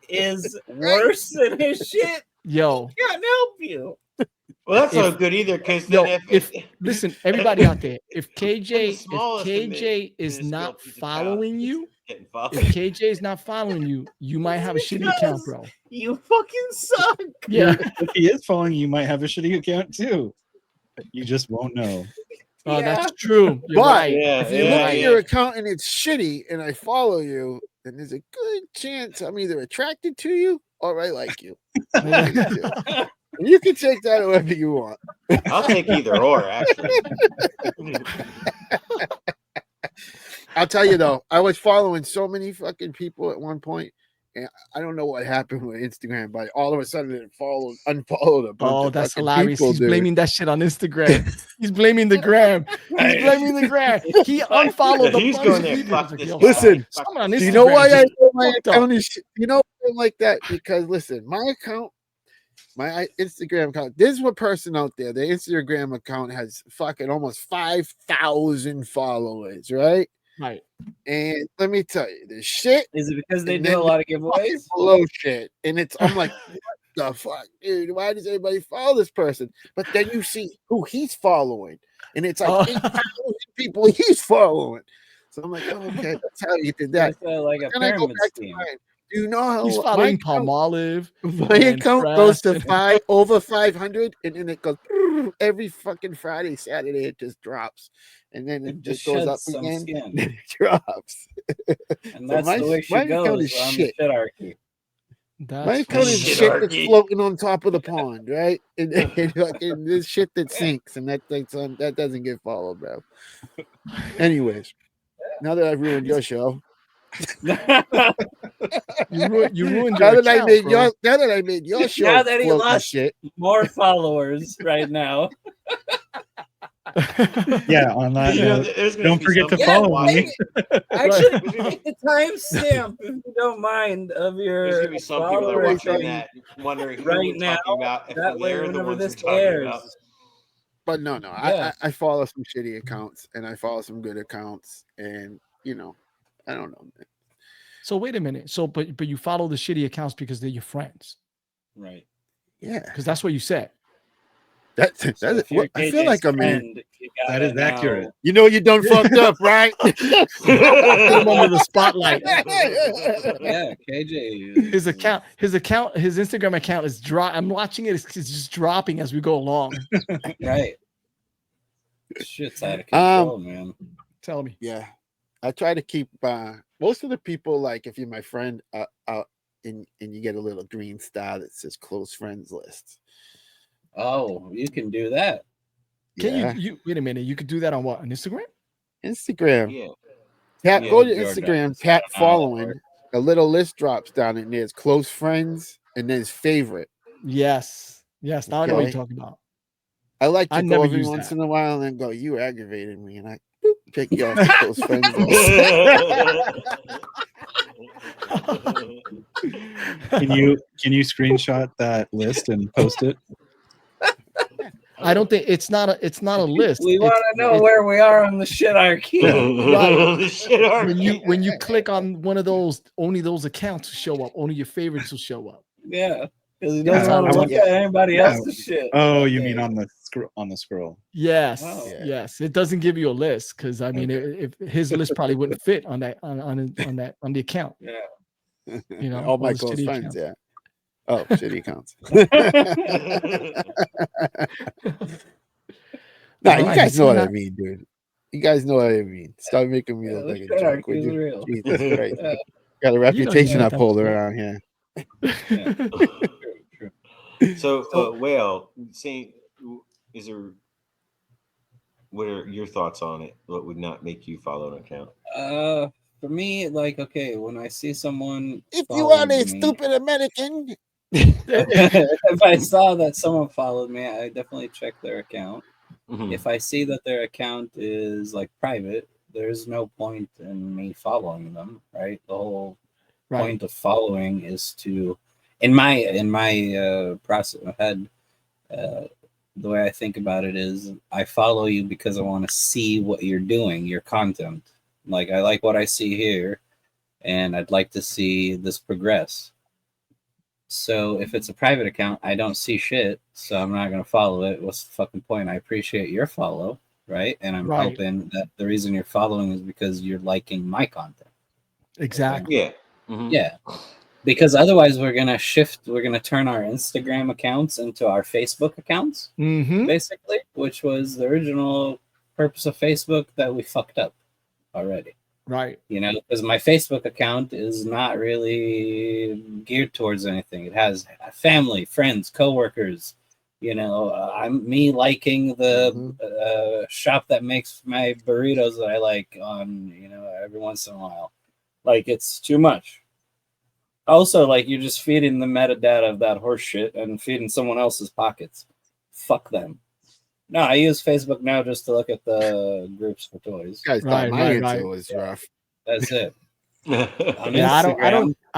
is worse than his shit, yo, he can't help you. Well, that's not good either. Because listen, everybody out there, if KJ is not following you, if KJ is not following you, you might have a shitty account, bro. You fucking suck. Yeah. If he is following you, you might have a shitty account too. You just won't know. Oh, that's true. You're but right. if you look at your account and it's shitty and I follow you, then there's a good chance I'm either attracted to you or I like you. You can take that however you want. I'll take either or, actually. I'll tell you though, I was following so many fucking people at one point, and I don't know what happened with Instagram, but all of a sudden it unfollowed a bunch of that's fucking hilarious. people, He's blaming that shit on Instagram. He's blaming the gram. He's blaming the gram. He unfollowed the bunch of people. Listen, someone on Instagram. Do you know why I know my account is? You know why I'm like that? Because listen, my account. My Instagram account, there's one person out there, the Instagram account has fucking almost 5,000 followers, right? Right. And let me tell you, the shit. Is it because they do a lot of giveaways? Below shit. And I'm like, what the fuck, dude? Why does everybody follow this person? But then you see who he's following, and it's like 8,000 people he's following. So I'm like, oh, okay, that's how you did that. Like a pyramid scheme. Do you know how he's following Palmolive? My account goes to over 500, and then it goes every fucking Friday, Saturday. It just drops, and then it just goes up again. And it drops. And that's the way she goes on the shitarchy. My account is shit that's floating on top of the pond, right? And this shit that sinks, and that doesn't get followed, bro. Anyways, now that I've ruined your show. you ruined your account, now that I made your show. Now that he lost more followers right now. Yeah, on that note, don't forget to follow me. Actually, take the timestamp if you don't mind of your. There's gonna be some people that are watching that wondering who we're talking about. That way, whenever this airs. But no, I follow some shitty accounts and I follow some good accounts, and I don't know. So wait a minute. So but you follow the shitty accounts because they're your friends, right? Yeah, because that's what you said. I feel like I'm in. That is accurate. You know you done fucked up, right? Put him under the spotlight. Yeah, KJ. His Instagram account is I'm watching it. It's just dropping as we go along. Right. Shit's out of control, man. Tell me. Yeah, I try to keep most of the people, like if you're my friend, and you get a little green star that says close friends list. Oh, you can do that. Can you wait a minute? You could do that on what? On Instagram? Instagram. Yeah. Go to Instagram, tap following. A little list drops down, and there's close friends, and there's favorite. Yes. Now I know what you're talking about. I like to go every once in a while and then go, "You aggravated me," and I pick you off the close friends list. Can you screenshot that list and post it? I don't think it's not a list. We want to know where we are on the shitarchy. When you click on one of those, only those accounts will show up. Only your favorites will show up. Yeah, because he doesn't want to look at anybody else's shit. Oh, you mean on the scroll? Yes, yes. It doesn't give you a list because I mean, if his list probably wouldn't fit on the account. Yeah, all my close friends. Yeah. Oh, shitty accounts. Nah, you guys know what I mean, dude. You guys know what I mean. Stop making me look like a joke. Jesus Christ. Got a reputation I pulled around here. So, Whale, see, is there? What are your thoughts on it? What would not make you follow an account? For me, like, okay, when I see someone, if you are a stupid American, if I saw that someone followed me, I definitely check their account. Mm-hmm. If I see that their account is like private, there's no point in me following them, right? The whole point of following is to, in my process head, the way I think about it is I follow you because I want to see what you're doing, your content. Like, I like what I see here, and I'd like to see this progress. So if it's a private account, I don't see shit, so I'm not going to follow it. What's the fucking point? I appreciate your follow, right? And I'm hoping that the reason you're following is because you're liking my content. Exactly. Yeah. Mm-hmm. Yeah. Because otherwise we're going to turn our Instagram accounts into our Facebook accounts, basically, which was the original purpose of Facebook that we fucked up already. Right. You know, because my Facebook account is not really geared towards anything. It has family, friends, coworkers. You know, I'm me liking the shop that makes my burritos that I like on, you know, every once in a while. Like, it's too much. Also, like, you're just feeding the metadata of that horse shit and feeding someone else's pockets. Fuck them. No, I use Facebook now just to look at the groups for toys. Guys thought my answer was rough. That's it. I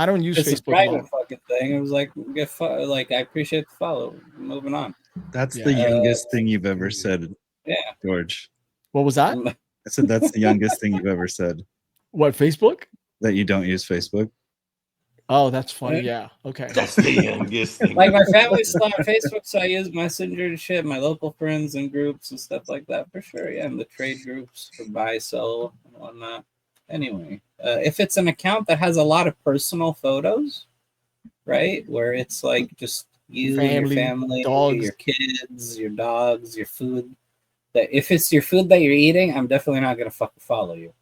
don't use it's Facebook. It's a private fucking thing. It was like, I appreciate the follow. Moving on. That's the youngest thing you've ever said. Yeah, George. What was that? I said that's the youngest thing you've ever said. What, Facebook? That you don't use Facebook. Oh, that's funny. Yeah. Okay. That's the youngest thing. Like, my family's still on Facebook, so I use Messenger and shit, my local friends and groups and stuff like that for sure. Yeah, and the trade groups for buy, sell, and whatnot. Anyway, if it's an account that has a lot of personal photos, right, where it's like just you, your family, dogs, your kids, your dogs, your food. That if it's your food that you're eating, I'm definitely not gonna fucking follow you.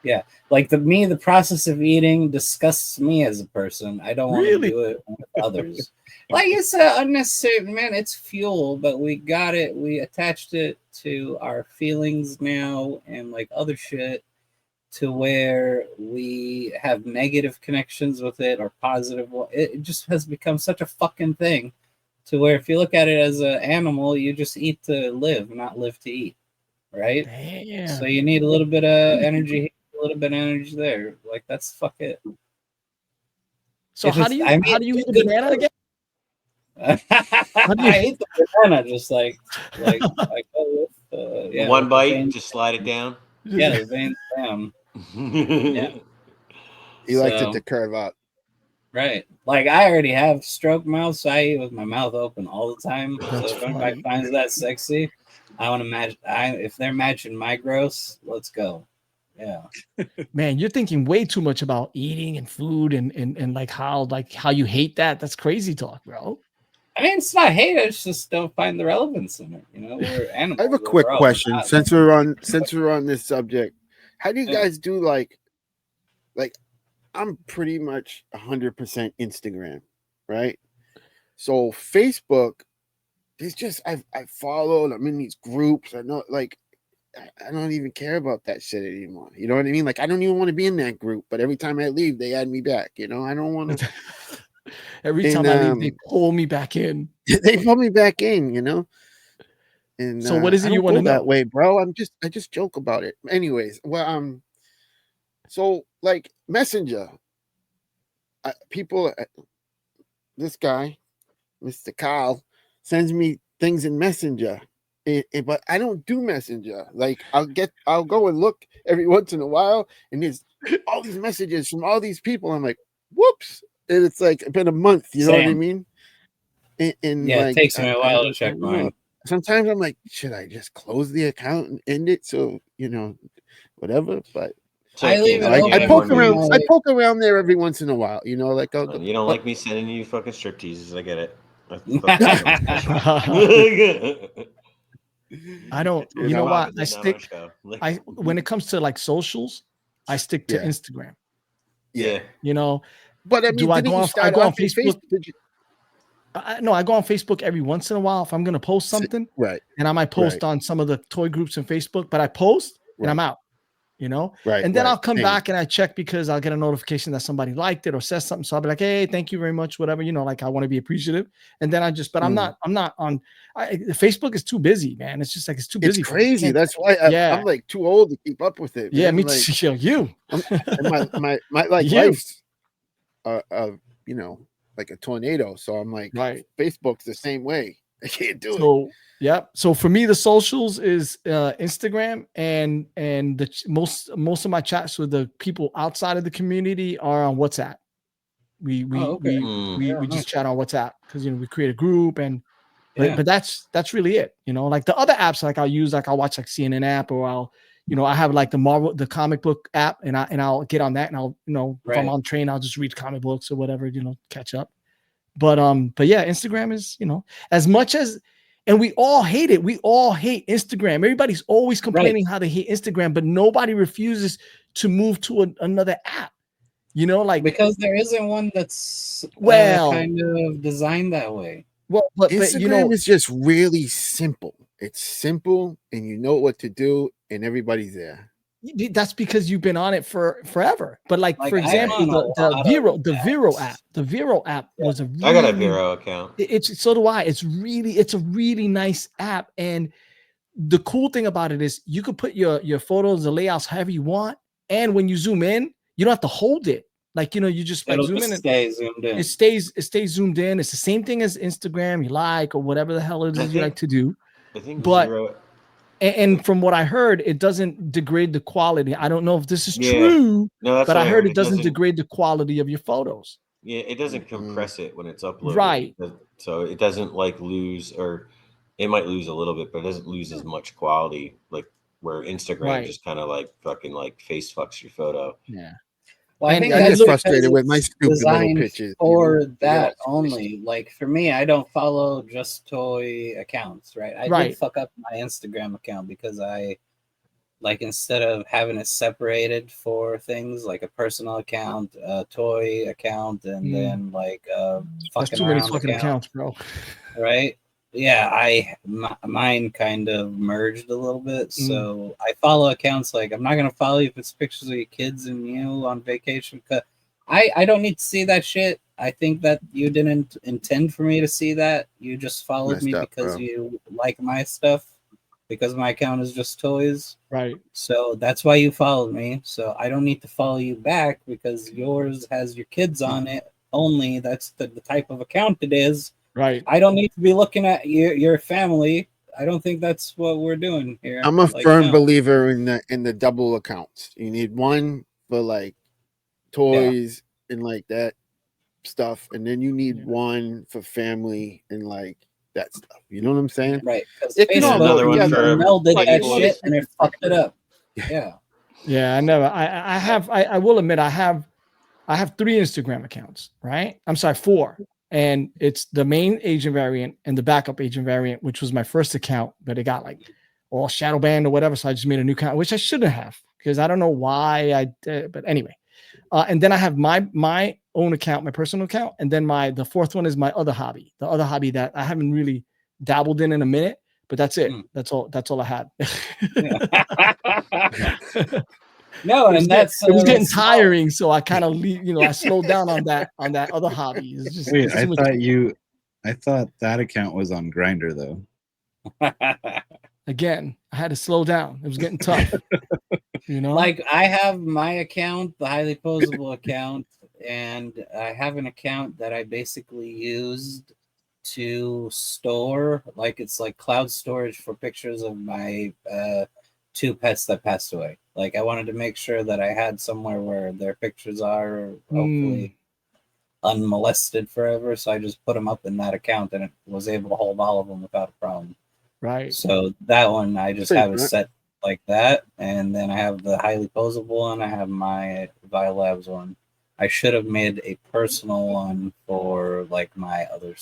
Yeah, like the process of eating disgusts me as a person. I don't want to do it with others. Like, it's unnecessary, man. It's fuel, but we got it. We attached it to our feelings now and like other shit, to where we have negative connections with it or positive. It just has become such a fucking thing, to where if you look at it as an animal, you just eat to live, not live to eat, right? Damn. So you need a little bit of energy. A little bit of energy there, like, that's fuck it. So how do you eat the banana again? I eat the banana just like I go with one bite, just slide it down. Yeah, the veins down. Yeah, he likes it to curve up. Right, like, I already have stroke mouth, so I eat with my mouth open all the time. That's so if anybody finds that sexy, I want to match. If they're matching my gross, let's go. Yeah, man, you're thinking way too much about eating and food and like how you hate that. That's crazy talk, bro. I mean, it's not hate. I just don't find the relevance in it. You know, we're animals. I have a quick question since we're on this subject. How do you guys do like I'm pretty much 100% Instagram, right? So Facebook, it's just I followed. I'm in these groups. I know, like, I don't even care about that shit anymore. You know what I mean? Like, I don't even want to be in that group, but every time I leave, they add me back. You know, I don't want to. Every time I leave, they pull me back in. They pull me back in, you know? And so what is it you want to know? That way, bro. I just joke about it. Anyways, well, so like Messenger, this guy, Mr. Kyle, sends me things in Messenger. But I don't do Messenger. Like, I'll go and look every once in a while, and there's all these messages from all these people. I'm like, whoops. And it's like been a month, you know what I mean? And yeah, like, it takes me a while to check mine. Sometimes I'm like, should I just close the account and end it? So, you know, whatever. But I leave it. I poke around there every once in a while, you know, like I'll go, you don't like me sending you fucking strip teases. I get it. I don't, you know what? When it comes to like socials, I stick to Instagram. Yeah. You know, but I mean, I go on Facebook? No, I go on Facebook every once in a while if I'm gonna post something, right? And I might post on some of the toy groups on Facebook, but I post and I'm out. Right. And then I'll come back and I check because I'll get a notification that somebody liked it or says something. So I'll be like, hey, thank you very much, whatever, like I want to be appreciative. And then I'm not on Facebook is too busy, man. It's just like, it's too busy. It's crazy. That's why I'm like too old to keep up with it. Yeah, me like, too. You. my like life's like a tornado. So I'm like, Facebook's the same way. I can't do it. Yeah. So for me, the socials is Instagram and the most of my chats with the people outside of the community are on WhatsApp. We just chat on WhatsApp because we create a group but that's really it. Like the other apps like I'll use, like I'll watch like CNN app, or I'll I have like the comic book app and I'll get on that and I'll if I'm on train I'll just read comic books or whatever, catch up. But yeah, Instagram is as much as. And we all hate it. We all hate Instagram. Everybody's always complaining how they hate Instagram, but nobody refuses to move to another app. Like because there isn't one that's kind of designed that way. Well, but Instagram is just really simple. It's simple, and you know what to do, and everybody's there. That's because you've been on it for forever. But like for example, the Vero app was a really, I got a Vero account. So do I. It's a really nice app. And the cool thing about it is you could put your photos, the layouts however you want. And when you zoom in, you don't have to hold it. Like, you just like zoom in. It stays zoomed in. It's the same thing as Instagram, you like, or whatever the hell it is you like to do. I think Vero. And from what I heard, it doesn't degrade the quality. I don't know if this is true, but I heard it doesn't degrade the quality of your photos. Yeah, it doesn't compress it when it's uploaded. Right. So it doesn't like lose, or it might lose a little bit, but it doesn't lose as much quality, like where Instagram just kind of like fucking like face fucks your photo. Yeah. Well, I think I'm just frustrated with my stupid little pictures. For that only, like for me, I don't follow just toy accounts, right? I did fuck up my Instagram account because I, like, instead of having it separated for things like a personal account, a toy account, and then like that's too many fucking accounts, bro. Right? Yeah, mine kind of merged a little bit. So I follow accounts like, I'm not gonna follow you if it's pictures of your kids and you on vacation. Cause I don't need to see that shit. I think that you didn't intend for me to see that. You just followed me because you like my stuff, because my account is just toys. Right. So that's why you followed me. So I don't need to follow you back because yours has your kids on it only. That's the type of account it is. Right. I don't need to be looking at your family. I don't think that's what we're doing here. I'm a firm believer in the double accounts. You need one for like toys and like that stuff, and then you need one for family and like that stuff. You know what I'm saying? Right. Another one for melded that shit and it fucked it up. Yeah. Yeah, I never. I will admit I have 3 Instagram accounts. Right. I'm sorry, 4. And it's the main Asian variant and the backup Asian variant, which was my first account, but it got like all shadow banned or whatever. So I just made a new account, which I shouldn't have because I don't know why I did. But anyway, and then I have my own account, my personal account, and then the 4th one is my other hobby, the other hobby that I haven't really dabbled in a minute. But that's it. That's all I had. No, and it was getting tiring, so I kind of I slowed down on that other hobby. It's just, wait, I thought that account was on Grindr though. Again, I had to slow down. It was getting tough. Like I have my account, the Highly Posable account, and I have an account that I basically used to store, like it's like cloud storage for pictures of my 2 pets that passed away. Like I wanted to make sure that I had somewhere where their pictures are hopefully unmolested forever. So I just put them up in that account and it was able to hold all of them without a problem. Right. So that one, I just have it set like that. And then I have the Highly Posable and I have my Biolabs one. I should have made a personal one for like my other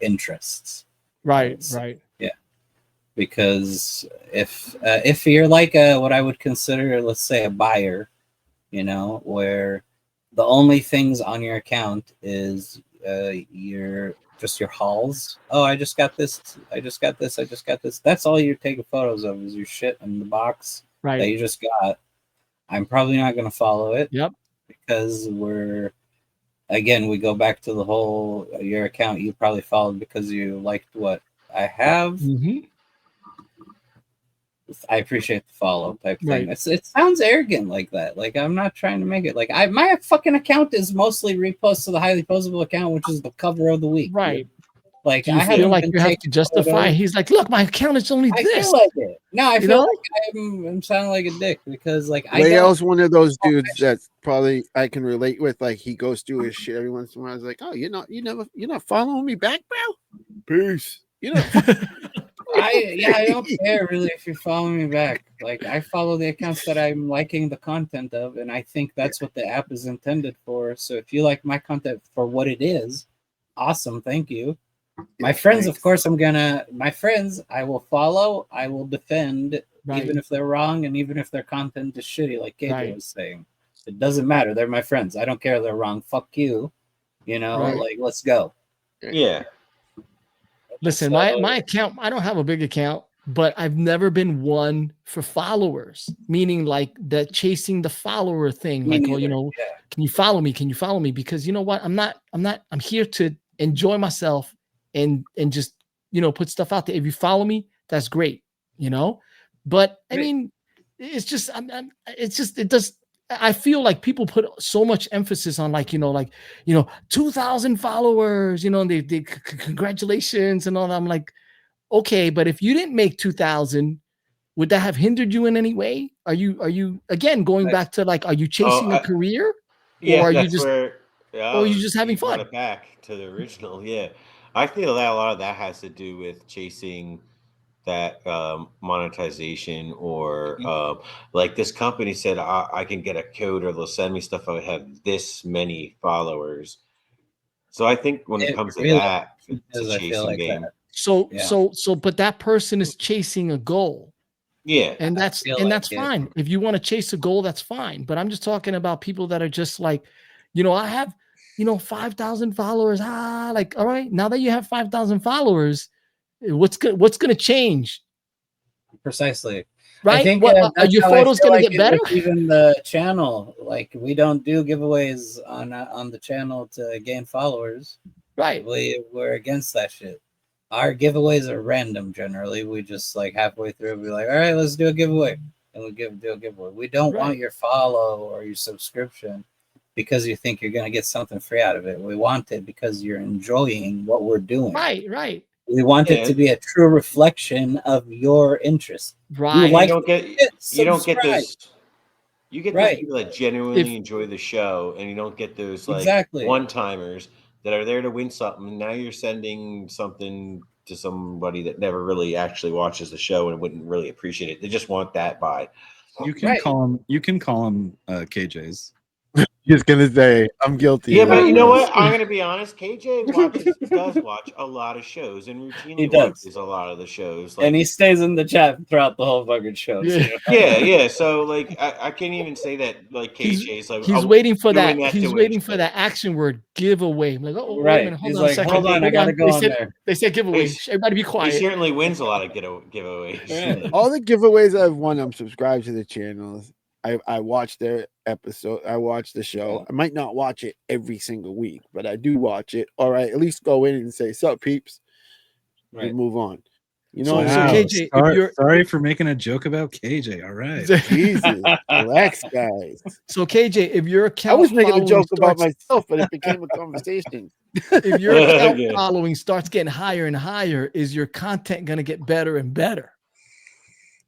interests. Right. Yeah. Because if you're like what I would consider, let's say, a buyer, where the only things on your account is your just your hauls. Oh, I just got this. I just got this. I just got this. That's all you're taking photos of is your shit in the box that you just got. I'm probably not going to follow it. Yep. Because we go back to the whole your account you probably followed because you liked what I have. Mm-hmm. I appreciate the follow type thing. It sounds arrogant like that. Like I'm not trying to make it like my fucking account is mostly reposts to the Highly Posable account, which is the cover of the week. Right. Like I feel like you have to justify. He's like, look, my account is only this. I feel like it. No, I feel like I'm sounding like a dick because like Leo's one of those dudes that probably I can relate with. Like he goes through his shit every once in a while. I was like, oh, you're not following me back, bro. Peace. I don't care really if you're following me back. Like I follow the accounts that I'm liking the content of, and I think that's what the app is intended for. So if you like my content for what it is, awesome, thank you. My friends, of course, I will follow, I will defend, even if they're wrong and even if their content is shitty, like KJ was saying. It doesn't matter. They're my friends. I don't care if they're wrong. Fuck you. Like, let's go. Yeah. Listen, my account, I don't have a big account, but I've never been one for followers, meaning like the chasing the follower thing. Like, can you follow me? Can you follow me? Because you know what? I'm here to enjoy myself and just, put stuff out there. If you follow me, that's great, but I mean, it's just, I feel like people put so much emphasis on 2,000 followers, and they congratulations and all that. I'm like, okay, but if you didn't make 2,000, would that have hindered you in any way? Are you again going back to like, are you chasing a career? Yeah, or are that's you just, where, or are you just having fun? It back to the original. Yeah, I feel that a lot of that has to do with chasing that monetization, or like this company said, I can get a code or they'll send me stuff. I have this many followers. So I think when it comes to that, it's a chasing game. So, but that person is chasing a goal. Yeah. And that's fine. If you want to chase a goal, that's fine. But I'm just talking about people that are just like, I have, 5,000 followers. Like, all right, now that you have 5,000 followers, what's going to change? Precisely. Right. I think are your photos going to get better? Even the channel, like we don't do giveaways on the channel to gain followers. Right. We're against that shit. Our giveaways are random generally. We just like halfway through, we're like, all right, let's do a giveaway. And we do a giveaway. We don't want your follow or your subscription because you think you're going to get something free out of it. We want it because you're enjoying what we're doing. Right. We want it to be a true reflection of your interest. Right. You don't get those. You get those people that genuinely enjoy the show, and you don't get those like one-timers that are there to win something. And now you're sending something to somebody that never really actually watches the show and wouldn't really appreciate it. They just want that buy. You can call them. You can call them KJs. Just gonna say I'm guilty. Yeah, but you know what? I'm gonna be honest. KJ does watch a lot of shows and routinely watches a lot of the shows, and he stays in the chat throughout the whole fucking show. Yeah. So like, I can't even say that like KJ's like he's waiting for that. He's waiting for that action word giveaway. I'm like, wait a minute, hold on a second. Hold on, I gotta go on there. They said giveaway. Everybody be quiet. He certainly wins a lot of giveaways. Yeah. All the giveaways I've won, I'm subscribed to the channels. I watch their episode. I watch the show. I might not watch it every single week, but I do watch it. Or I at least go in and say, "Sup, peeps," and move on. So KJ, sorry for making a joke about KJ. All right, Jesus, relax, guys. So KJ, if your account, I was making a joke about myself, but it became a conversation. If your account following starts getting higher and higher, is your content going to get better and better?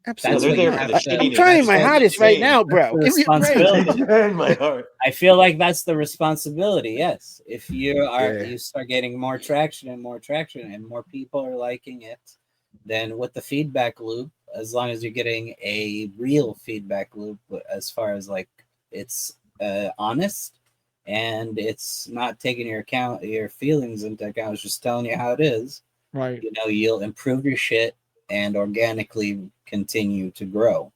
Absolutely. I'm trying my hardest right now, bro. Give me a break. I feel like that's the responsibility. Yes, if you start getting more traction and more people are liking it, then with the feedback loop, as long as you're getting a real feedback loop, as far as like it's honest and it's not taking your feelings into account, it's just telling you how it is. Right. You'll improve your shit and organically continue to grow.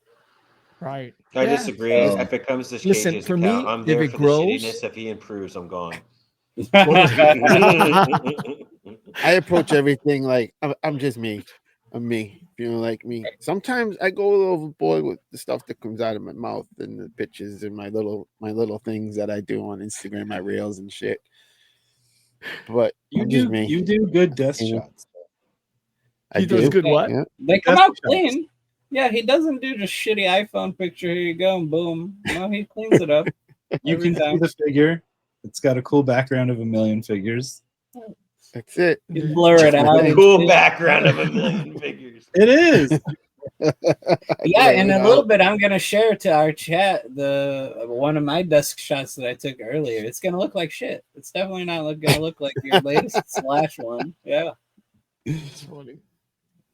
Right. I disagree. If it comes to KJ's for account, me, I'm there if for it grows, the shittiness. If he improves, I'm gone. I approach everything like I'm just me. I'm me, feeling like me. Sometimes I go a little overboard with the stuff that comes out of my mouth and the pictures and my little things that I do on Instagram, my reels and shit. But You I'm just do me. you do good desk shots. He does good what? Yeah. They come out clean. Yeah, he doesn't do just shitty iPhone picture. Here you go, and boom. No, he cleans it up. You can see the figure. It's got a cool background of a million figures. That's it. You blur it out. Cool background of a million figures. It is. Yeah, in a little bit, I'm gonna share to our chat the one of my desk shots that I took earlier. It's gonna look like shit. It's definitely not gonna look like your latest Slash one. Yeah, it's funny.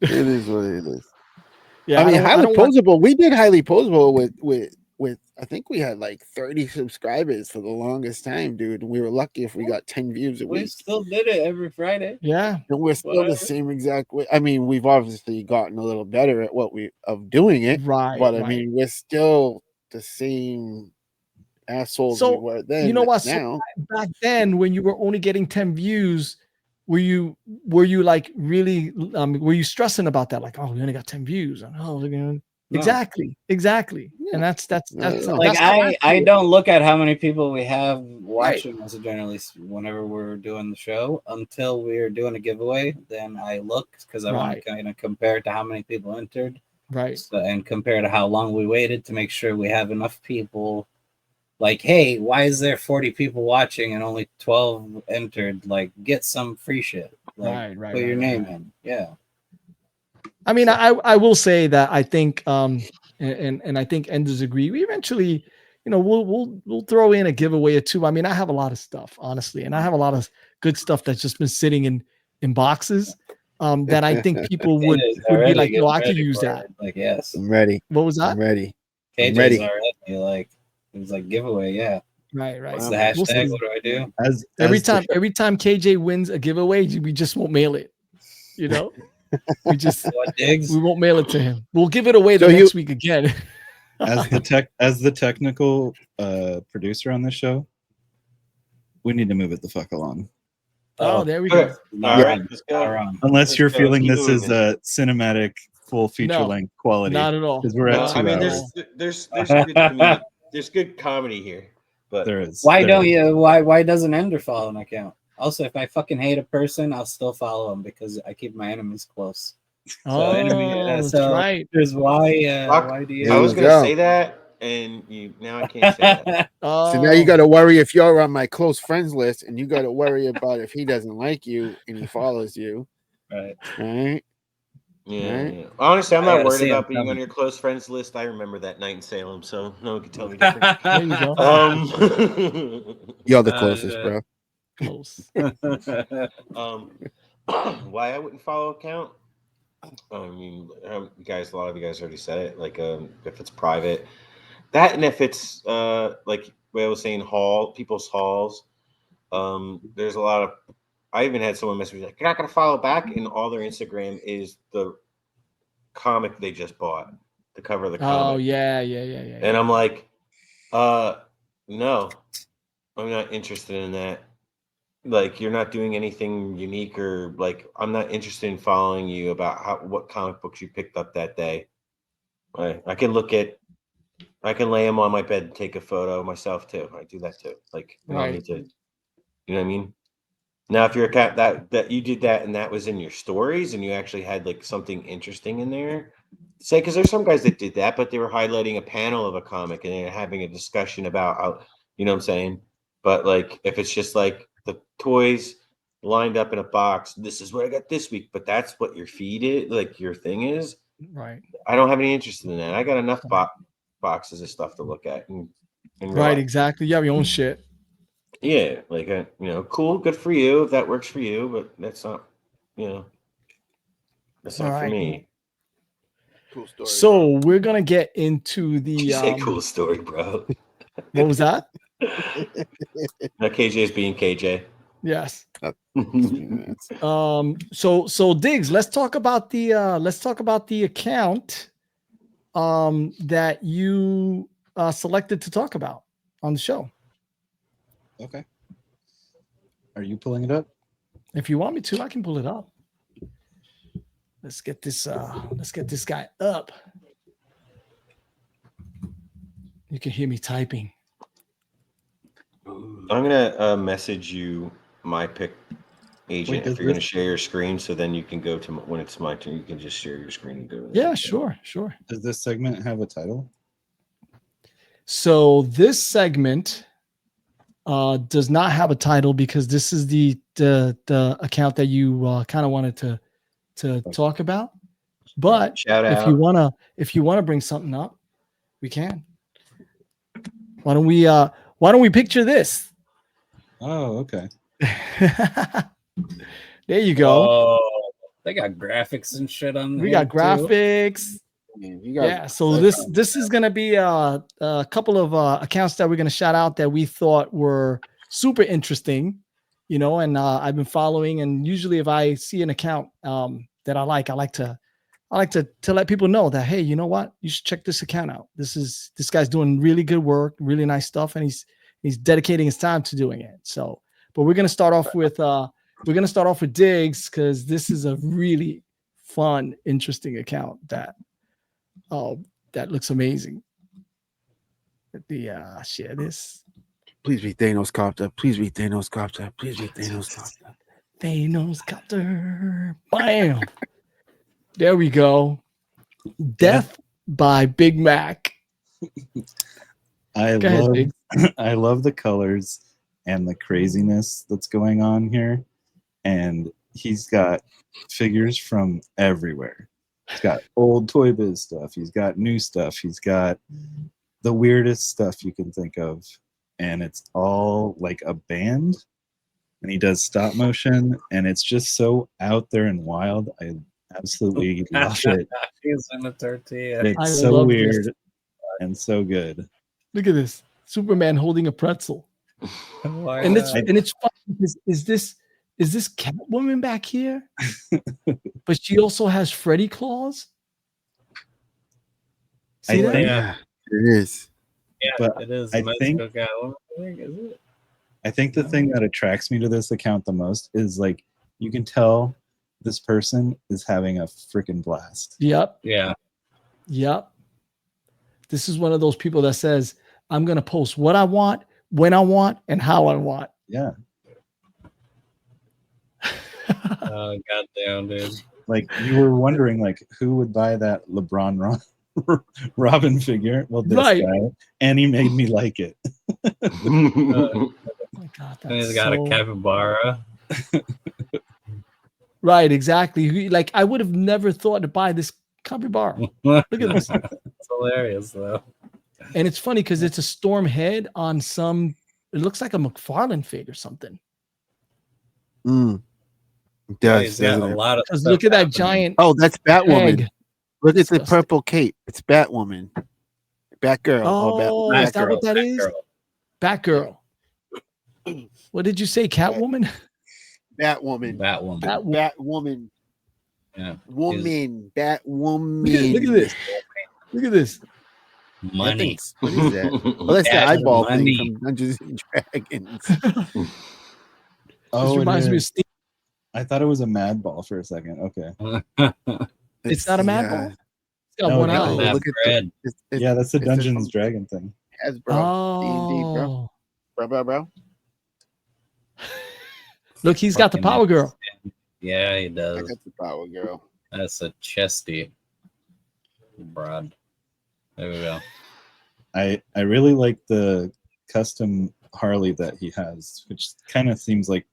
It is what it is. Yeah, I mean, highly posable. We did highly posable with I think we had like 30 subscribers for the longest time, dude. We were lucky if we got 10 views a week. We still did it every Friday. Yeah, and we're still the same exact way. I mean, we've obviously gotten a little better at doing it, right? But I mean, we're still the same assholes we were then. You know what? Now, so back then, when you were only getting 10 views, were you like really? Were you stressing about that? Like, oh, we only got 10 views. Oh, no. Exactly. Yeah. And that's like I don't look at how many people we have watching us generally whenever we're doing the show until we're doing a giveaway. Then I look because I want to kind of compare it to how many people entered, so, and compare to how long we waited to make sure we have enough people. Like, hey, why is there 40 people watching and only 12 entered? Like, get some free shit. Like, put your name in. Yeah. I mean, I will say that I think, and I think Enders agree. We eventually, we'll throw in a giveaway or two. I mean, I have a lot of stuff, honestly, and I have a lot of good stuff that's just been sitting in boxes that I think people would be like, "No, I could use that." Like, yes, I'm ready. What was that? I'm ready. I'm ready. Already, like, it was like giveaway. Yeah. Right. What's the hashtag? What do I do? Every time KJ wins a giveaway, we just won't mail it. We just we won't mail it to him. We'll give it away the next week again. as the technical producer on this show, we need to move it the fuck along. Oh, there we go. All right, let's go. Unless you're feeling this is a cinematic full feature length quality. Not at all. Because we're at 2 hours. There's good comedy here, but there is. Why doesn't Ender follow an account? Also, if I fucking hate a person, I'll still follow them because I keep my enemies close. That's right. There's why do you? I was gonna say that, and now I can't say that. So now you got to worry if you're on my close friends list, and you got to worry about if he doesn't like you and he follows you. Right. Yeah. Honestly, I'm not worried about being on your close friends list. I remember that night in Salem, so no one can tell me different. There you go. You're the closest, bro. Close. Why I wouldn't follow account? I mean, a lot of you guys already said it. Like, if it's private, that, and if it's like what I was saying, people's hauls. There's a lot of. I even had someone message me like, "You're not gonna follow back," and all their Instagram is the comic they just bought, the cover of the comic. Oh yeah. And I'm like, no, I'm not interested in that. Like, you're not doing anything unique, or like, I'm not interested in following you about what comic books you picked up that day. I can lay them on my bed and take a photo myself too. I do that too. Like, I don't need to, you know what I mean? Now, if you're a cat that you did that and that was in your stories and you actually had like something interesting in there, say, because there's some guys that did that, but they were highlighting a panel of a comic and they're having a discussion about how, you know what I'm saying? But like, if it's just like the toys lined up in a box, this is what I got this week, but that's what your feed is, like your thing is. Right. I don't have any interest in that. I got enough boxes of stuff to look at. And right, exactly. You have your own shit. Yeah, like, cool, good for you if that works for you, but that's not, that's not for me. Cool story. So we're gonna get into the. You say cool story, bro. What was that? Now KJ is being KJ. Yes. So Diggs, let's talk about the account that you selected to talk about on the show. Okay. Are you pulling it up? If you want me to, I can pull it up. Let's get this guy up. You can hear me typing. I'm gonna message you my pick agent. Wait, if you're gonna share your screen, so then you can go to when it's my turn. You can just share your screen and go. Yeah, sure. Does this segment have a title? So this segment does not have a title because this is the account that you kind of wanted to talk about. But if you wanna bring something up, we can. Why don't we picture this? Oh, okay. There you go. Oh, they got graphics and shit on. We got graphics. Yeah. So this is gonna be a couple of accounts that we're gonna shout out that we thought were super interesting, you know. And I've been following. And usually, if I see an account that I like to let people know that, hey, you know what, you should check this account out. This guy's doing really good work, really nice stuff, and he's dedicating his time to doing it. So, but we're gonna start off with Diggs because this is a really fun, interesting account that looks amazing. Let me share this. Please be Thanos Copter. Please be Thanos Copter. Please be Thanos Copter. Thanos Copter. Bam. There we go. Death by Big Mac. I love the colors and the craziness that's going on here. And he's got figures from everywhere. He's got old Toy Biz stuff. He's got new stuff. He's got the weirdest stuff you can think of. And it's all like a band. And he does stop motion. And it's just so out there and wild. I absolutely love it. He's in a tortilla. It's so weird and so good. Look at this. Superman holding a pretzel. And it's funny because is this Catwoman back here? But she also has Freddy claws. See that? Yeah, it is. Yeah, but it is. I think the thing that attracts me to this account the most is like you can tell this person is having a freaking blast. Yep. Yeah. Yep. This is one of those people that says, I'm going to post what I want, when I want, and how I want. Yeah. Oh, goddamn, dude. Like you were wondering, like, who would buy that LeBron Robin figure? Well, this guy. And he made me like it. Oh my God, and he's got a capybara. Right, exactly. Like I would have never thought to buy this capybara. Look at this. It's hilarious, though. And it's funny because it's a storm head on some. It looks like a McFarlane fig or something. It does. He's got a lot of stuff. Look at that giant. Oh, that's Batwoman. Egg. Look at the purple cape. It's Batwoman. Batgirl. Oh, is that what that is? Batgirl. What did you say, Catwoman? Batwoman. Batwoman. Yeah. Woman. Batwoman. Look at this. Look at this. Money. What is that? Oh, that's the eyeball thing from Dungeons and Dragons. Oh, this reminds me of Steve. I thought it was a mad ball for a second. Okay. It's not a mad ball. It's got No, one no, eye. Look at Yeah, that's the Dungeons Dragon thing. Hasbro. D&D, bro. Bro. Look, he's got the Power Girl. Yeah, he I does. got the Power Girl. That's a chesty broad. There we go. I really like the custom Harley that he has, which kind of seems like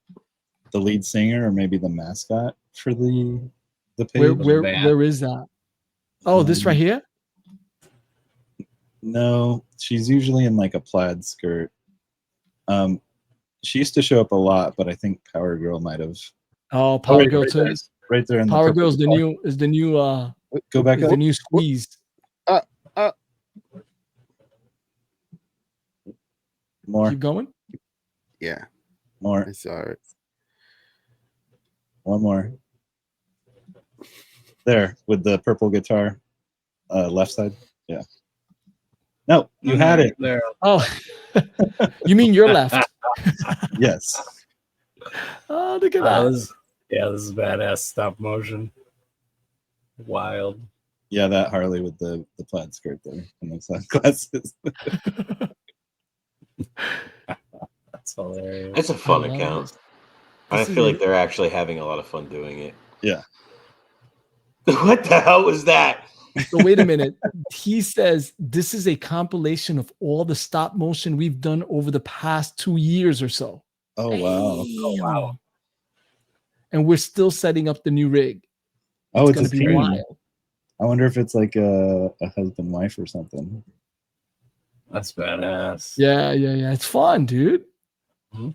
the lead singer or maybe the mascot for the page. Where is that? Oh, this right here? No, she's usually in like a plaid skirt. She used to show up a lot, but I think Power Girl might have. Oh, Power Girl too. Right there in Power Girl is the new go back up. The new squeeze. More. Keep going. Yeah. More. I saw it. One more. There, with the purple guitar, left side. Yeah. No, you had it. There. Oh, you mean your left? Yes. Oh, look at that. This is badass stop motion. Wild. Yeah, that Harley with the plaid skirt there and the sunglasses. That's hilarious. It's a fun account. I feel like they're actually having a lot of fun doing it. Yeah. What the hell was that? So wait a minute. He says this is a compilation of all the stop motion we've done over the past 2 years or so. Oh wow. Oh wow. And we're still setting up the new rig. Oh, it's gonna be wild. I wonder if it's like a husband wife or something. That's badass. Yeah. It's fun, dude. Mm-hmm.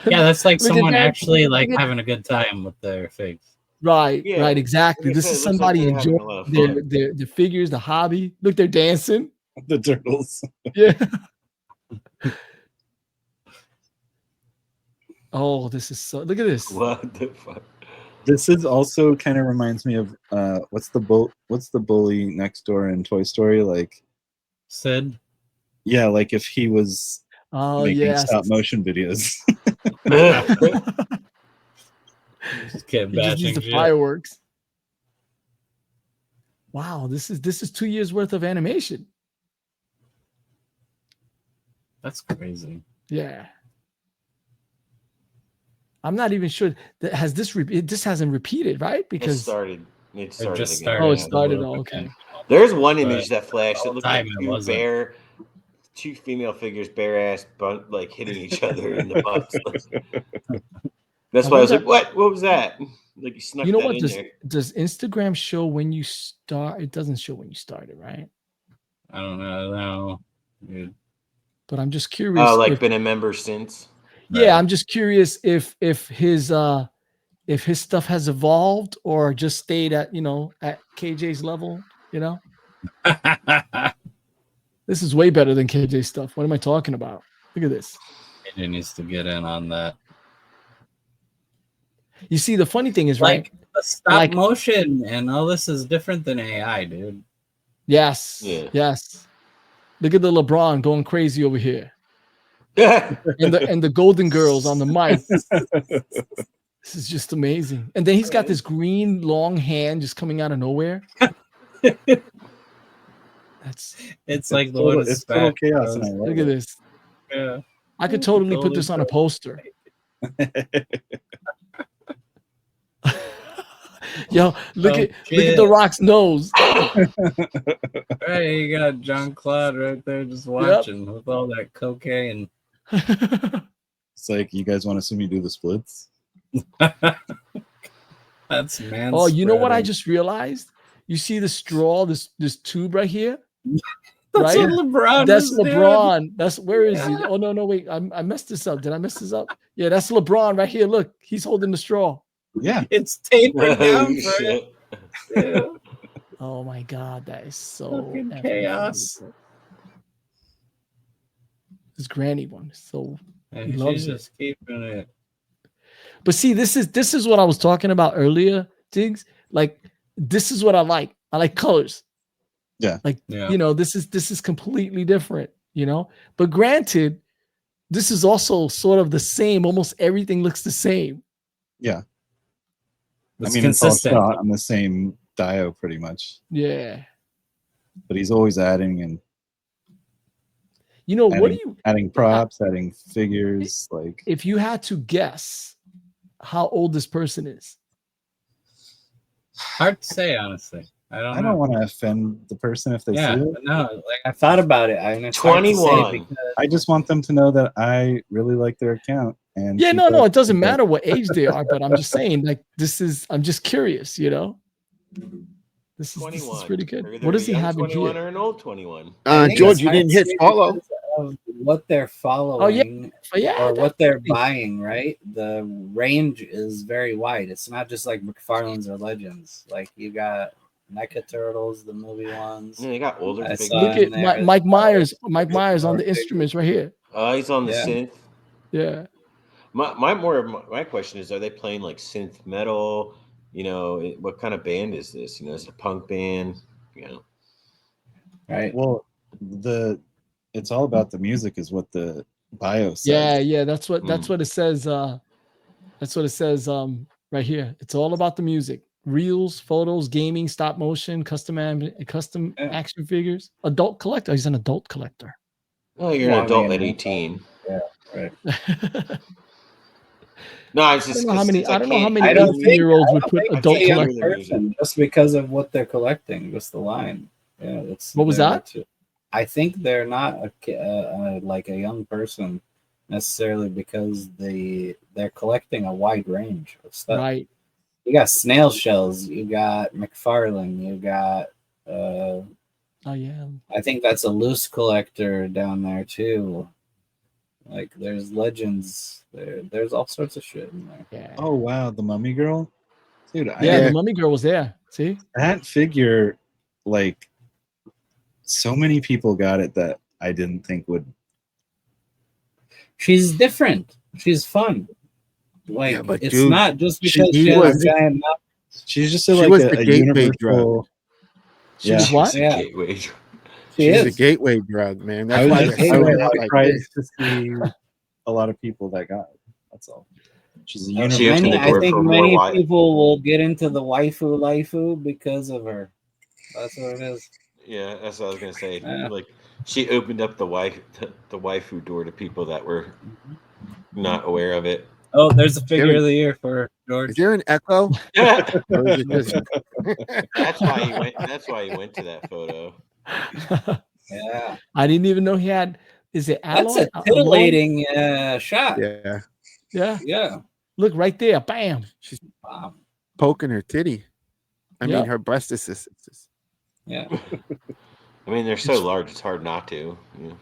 Yeah, that's like someone actually like having a good time with their figs. Right, exactly. This is somebody enjoying their figures, the hobby. Look, they're dancing. The turtles. Yeah. Oh, this is so. Look at this. What the fuck? This is also kind of reminds me of what's the bully next door in Toy Story, like Sid? Yeah, like if he was making stop motion videos. Just use the fireworks. Wow, this is 2 years worth of animation. That's crazy. Yeah. I'm not even sure that has this hasn't repeated, right? Because it started just again. Oh, it started. Oh, okay. There's one image that flashed. It looked like two female figures, bare ass, like hitting each other in the butts. That's why I was like, "What? What was that?" Like you snuck that in there. Does Instagram show when you start? It doesn't show when you started, right? I don't know. Dude. But I'm just curious. Oh, like been a member since. Yeah, I'm just curious if his stuff has evolved or just stayed at at KJ's level. This is way better than KJ's stuff. What am I talking about? Look at this. KJ needs to get in on that. You see, the funny thing is, like the stop motion and all this is different than AI, dude. Yes. Yeah. Yes. Look at the LeBron going crazy over here. and the Golden Girls on the mic. This is just amazing. And then he's got this green long hand just coming out of nowhere. It's like the one it's total chaos. Look at this. Yeah. I could totally put this on a poster. Yo, look at The Rock's nose. Hey, you got John Claude right there just watching with all that cocaine. It's like, you guys want to see me do the splits? That's man. Oh, you know what I just realized? You see the straw, this tube right here? That's right? what LeBron. That's LeBron. Doing. That's where is he? Oh no, wait. I messed this up. Did I mess this up? Yeah, that's LeBron right here. Look, he's holding the straw. Yeah, it's tapered down for it. Yeah. Oh my god, that is so chaos. This Granny one is so. And he loves just keeping it. But see, this is what I was talking about earlier, Diggs. Like, this is what I like. I like colors. Yeah. Like, this is completely different, But granted, this is also sort of the same. Almost everything looks the same. Yeah. It's it's all shot on the same dio pretty much. Yeah. But he's always adding and adding props, adding figures. Like, if you had to guess how old this person is. Hard to say, honestly. I don't want to offend the person if they see it. No, like I thought about it. I 21. I just want them to know that I really like their account. And no, it doesn't matter what age they are, but I'm just saying, like, I'm just curious, This is pretty good. What does he have in here? 21 or an old 21? George, you didn't hit follow. Of what they're following or what they're buying, right? The range is very wide. It's not just like McFarlane's or Legends. Like you got NECA Turtles, the movie ones. Yeah, you got older figures. Look at Mike Myers. Mike Myers on the instruments right here. He's on the synth. Yeah. My question is: are they playing like synth metal? What kind of band is this? Is it a punk band? Right. Well, the it's all about the music, is what the bio says. Yeah. That's what it says. That's what it says. Right here. It's all about the music. Reels, photos, gaming, stop motion, custom action figures. Adult collector. He's an adult collector. Oh, you're an adult at 18. Yeah, right. No, it's just I don't know how many I don't 18-year-olds would put adult collector just because of what they're collecting. Just the line. Yeah, what was that? I think they're not like a young person necessarily because they're collecting a wide range of stuff. Right. You got snail shells. You got McFarlane. You got. Oh yeah. I think that's a loose collector down there too. Like there's legends. There's all sorts of shit in there. Yeah. Oh wow, the Mummy Girl, dude. The Mummy Girl was there. See that figure, like so many people got it that I didn't think would. She's different. She's fun. Like it's dude, not just because she has a giant mouth. She's just a gateway drug. She's what? Yeah. Gateway. She's a gateway drug, man. That's why I was surprised to see a lot of people that got it. That's all. She's a universal. I think many people will get into the waifu because of her. That's what it is. Yeah, that's what I was gonna say. Yeah. Like she opened up the waifu door to people that were not aware of it. Oh, there's a figure of the year for George. Is there an echo? That's why he went to that photo. Yeah, I didn't even know he had. Is it alloy? That's a titillating shot. Yeah. Look right there, bam. She's poking her titty. I mean, her breast assistance. Yeah. I mean, they're so large; it's hard not to. Yeah.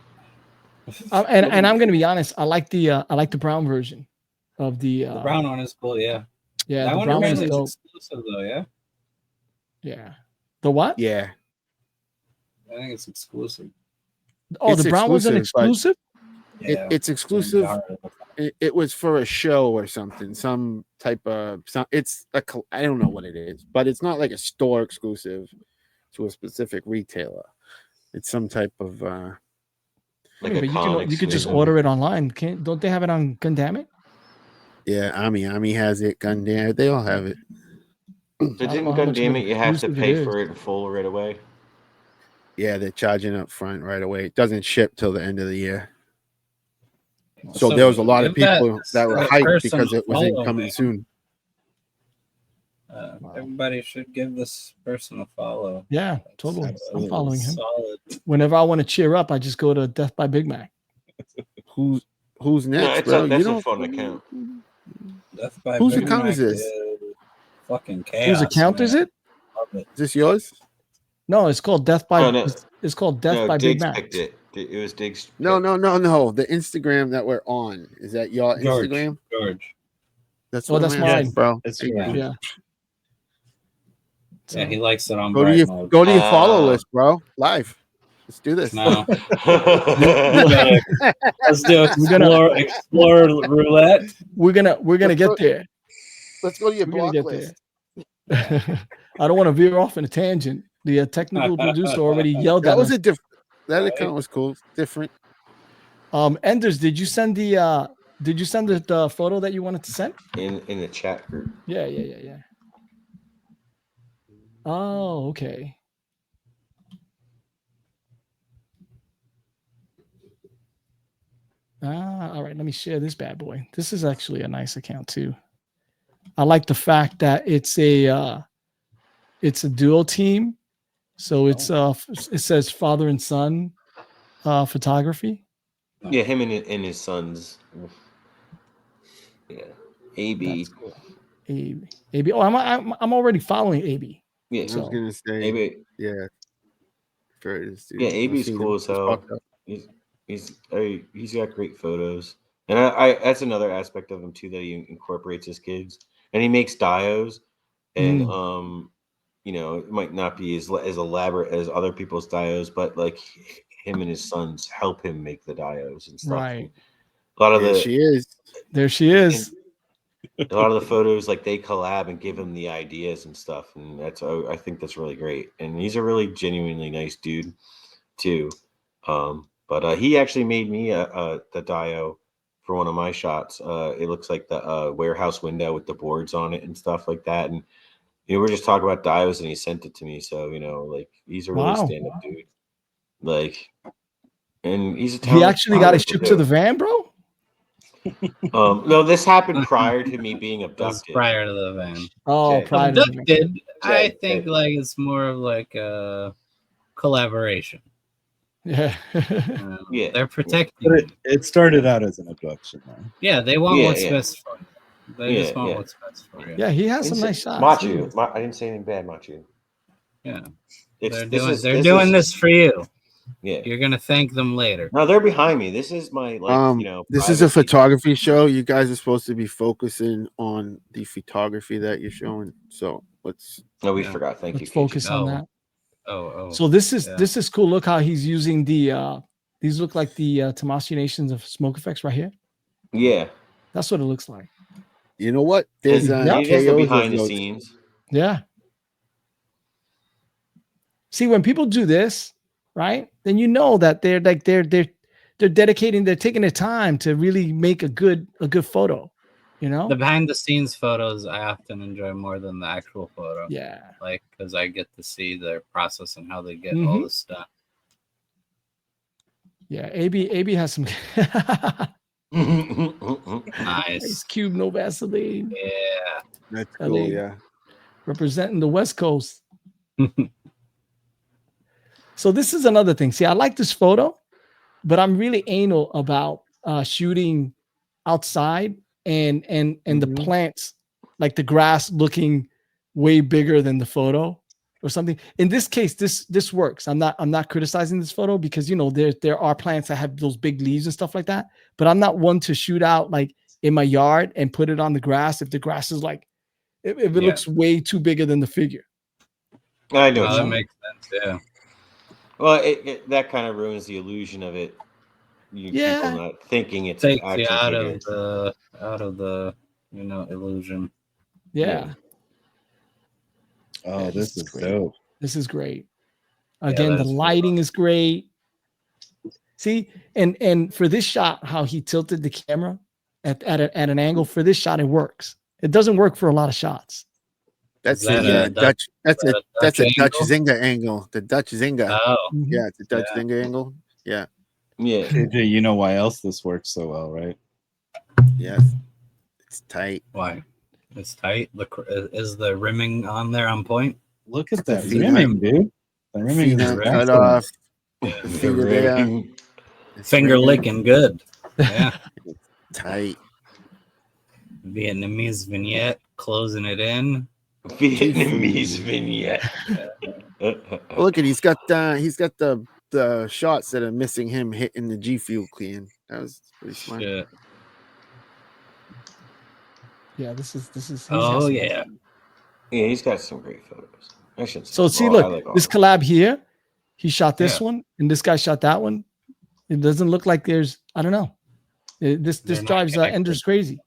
And I'm gonna be honest. I like the brown version of the brown one is cool. Yeah. Yeah. That the one brown is exclusive though. Yeah. Yeah. The what? Yeah. I think it's exclusive. Oh, the brown was an exclusive? Yeah, it's exclusive. It was for a show or something, some type of. It's I don't know what it is, but it's not like a store exclusive to a specific retailer. It's some type of. Like you could just order it online. Don't they have it on Gundam? Yeah, Ami has it. Gundam, they all have it. But didn't Gundam it? You have to pay for it in full right away. Yeah, they're charging up front right away. It doesn't ship till the end of the year. So there was a lot of people that were hyped because it wasn't coming soon. Everybody should give this person a follow. Yeah, totally. I'm following him. Solid. Whenever I want to cheer up, I just go to Death by Big Mac. Who's next, bro? That's a fun account. Death by Whose Big account Mac is this? Fucking chaos. Whose account is it? Is this yours? No, it's called Death by. Oh, no. It's called Death by Big Mac. It was Diggs. No. The Instagram that we're on, is that your Instagram? George. That's that's mine, bro. It's yeah. Yeah, he likes it on go to your follow list, bro. Live. Let's do this. No. Let's do explore roulette. We're gonna get there. Let's go to your block list. I don't want to veer off in a tangent. The technical producer already yelled at us. That account was cool. Different. Enders, did you send the photo that you wanted to send? In the chat group. Yeah. Oh, okay. All right. Let me share this bad boy. This is actually a nice account too. I like the fact that it's a duo team. So it says father and son photography. Yeah, him and his sons. Yeah, AB. Cool. AB. Oh, I'm already following AB. Yeah, I was gonna say AB. Yeah. Yeah, AB's cool as hell. He's got great photos, and I that's another aspect of him too that he incorporates his kids, and he makes dios, and it might not be as elaborate as other people's dios, but like him and his sons help him make the dios and stuff. Right. A lot of there she is. A lot of the photos, like they collab and give him the ideas and stuff, and I think that's really great. And he's a really genuinely nice dude too. But he actually made me the dio for one of my shots. It looks like the warehouse window with the boards on it and stuff like that. And we're just talking about dios, and he sent it to me. So like he's a really stand-up dude. Like, and he's a he actually got it shipped to the van, bro. No, this happened prior to me being abducted. Prior to the van. Oh, prior to the van. I think like it's more of like a collaboration. Yeah. Yeah. They're protecting. But it started out as an abduction, though. Yeah, they want what's best for you. They just want what's best for you. Yeah, he has some nice shots. Machu. I didn't say anything bad, Machu. Yeah. They're doing this for you. Yeah. You're gonna thank them later. No, they're behind me. This is my this is a photography show. You guys are supposed to be focusing on the photography that you're showing. So let's we forgot. Thank you. Focus on that. Oh. So this is cool. Look how he's using the these look like the Tamashii Nations of smoke effects right here. Yeah. That's what it looks like. You know what? There's behind the scenes. Yeah. See, when people do this, right? Then you know that they're dedicating, they're taking their time to really make a good photo. The behind the scenes photos I often enjoy more than the actual photo. Yeah. Like, because I get to see their process and how they get all this stuff. Yeah, AB has some nice. Ice Cube, no Vaseline. Yeah. That's cool, yeah. Representing the West Coast. So this is another thing. See, I like this photo, but I'm really anal about shooting outside and the plants, like the grass looking way bigger than the photo or something. In this case, this works. I'm not criticizing this photo because there are plants that have those big leaves and stuff like that. But I'm not one to shoot out like in my yard and put it on the grass if the grass is like if it looks way too bigger than the figure. I know that makes sense. Yeah. Well, that kind of ruins the illusion of it. People not thinking it's takes you out of the illusion. Yeah. Oh, this is dope. This is great. Again, the lighting is great. See, and for this shot, how he tilted the camera at an angle for this shot, it works. It doesn't work for a lot of shots. That's a Dutch Dutch Zinga angle. The Dutch Zinga. Oh, yeah, it's a Dutch Zinga angle. Yeah. Yeah. KJ, you know why else this works so well, right? Yes. It's tight. Why? It's tight. Is the rimming on there on point? Look at that rimming, dude. The rimming is cut off. Finger licking good. Yeah. Tight. Vietnamese vignette, closing it in. Vietnamese vignette. Look at he's got the shots that are missing him hitting the G Fuel clean. That was pretty smart. Shit. Yeah, this is. Oh yeah. Yeah, he's got some great photos. So see, look, this collab here, he shot this one, and this guy shot that one. It doesn't look like there's, I don't know. This drives Enders crazy.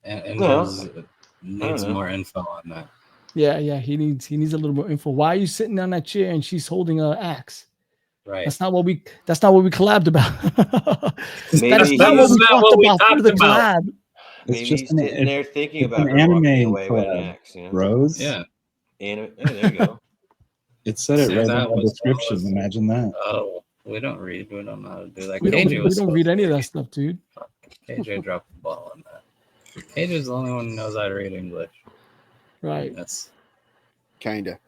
And Enders needs more info on that. Yeah, he needs a little more info. Why are you sitting on that chair and she's holding an axe? Right. That's not what we collabed about. That's not what we talked about through the collab. Maybe he's sitting there thinking about an anime away with an axe, Rose. Yeah. There you go. It said it right in the description. Imagine that. Oh, we don't read. We don't know how to do that. We don't read any of that stuff, dude. KJ dropped the ball on that. KJ's the only one who knows how to read English. Right. That's kinda.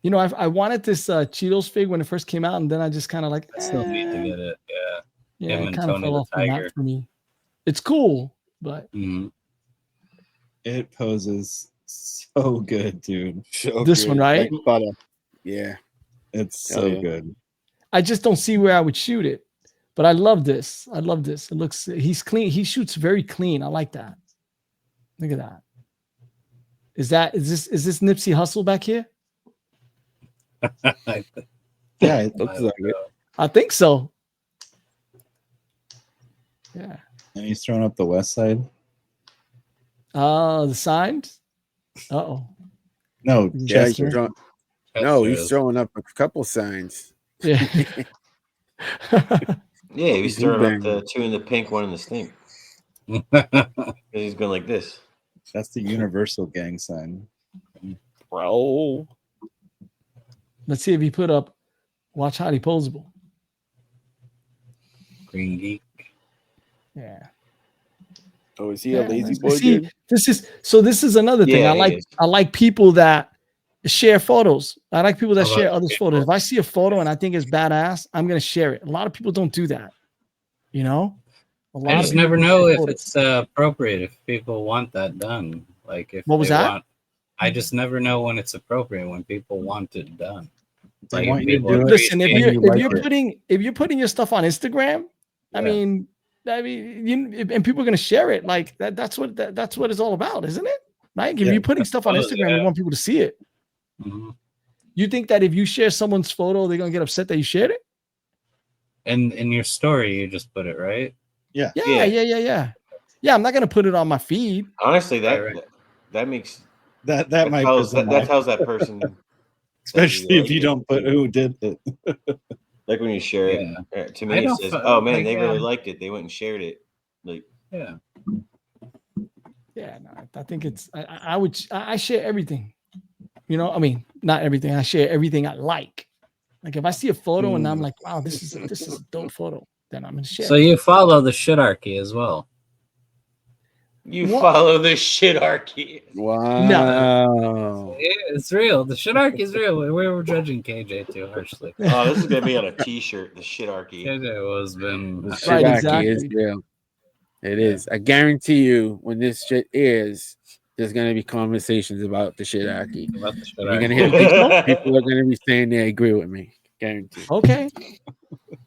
I wanted this Cheetos fig when it first came out, and then I just kind of like still need to get it. Yeah. Yeah, it kind of fell off the map for me. It's cool, but it poses so good, dude. This one, right? Yeah, it's so good. I just don't see where I would shoot it, but I love this. It looks, he's clean. He shoots very clean. I like that. Look at that. Is this Nipsey Hussle back here? Yeah, it looks like it. I think so. Yeah. And he's throwing up the west side. The signs. No, no, he's throwing up a couple signs. Yeah. Yeah, he's throwing up the 2 in the pink, 1 in the stink. He's going like this. That's the universal gang sign. Bro. Let's see if he put up watch Highly Posable. Green Geek. Yeah. Oh, is he a lazy boy? See, dude? this is another thing. Yeah, I like people that share photos. I like people that share others' photos. If I see a photo and I think it's badass, I'm gonna share it. A lot of people don't do that. You know? I just never know if it's appropriate, if people want that done. Like if what was that? I just never know when it's appropriate, when people want it done. Like want you to do listen, if you're putting your stuff on Instagram, I mean, and people are gonna share it. Like that's what it's all about, isn't it? Right? If you're putting stuff on Instagram, you want people to see it. Mm-hmm. You think that if you share someone's photo, they're gonna get upset that you shared it? And in your story, you just put it, right? Yeah. Yeah, I'm not gonna put it on my feed. Honestly, that makes that tells that person, especially if you don't put who did it. Like when you share it, to me it says, "Oh man, they really liked it. They went and shared it." Like, no, I think it's I share everything. You know, I mean, not everything. I share everything I like. Like if I see a photo and I'm like, "Wow, this is a dope photo," then I'm gonna share. So you follow the shitarchy as well. Follow the shitarchy. Wow. No. It's real. The shitarchy is real. We were judging KJ too harshly. Oh, this is gonna be on a t-shirt, the shitarchy. KJ was been the shitarchy is real. It is. I guarantee you when this shit is, there's gonna be conversations about the shitarchy. You're gonna hear people are gonna be saying they agree with me. Guarantee. Okay.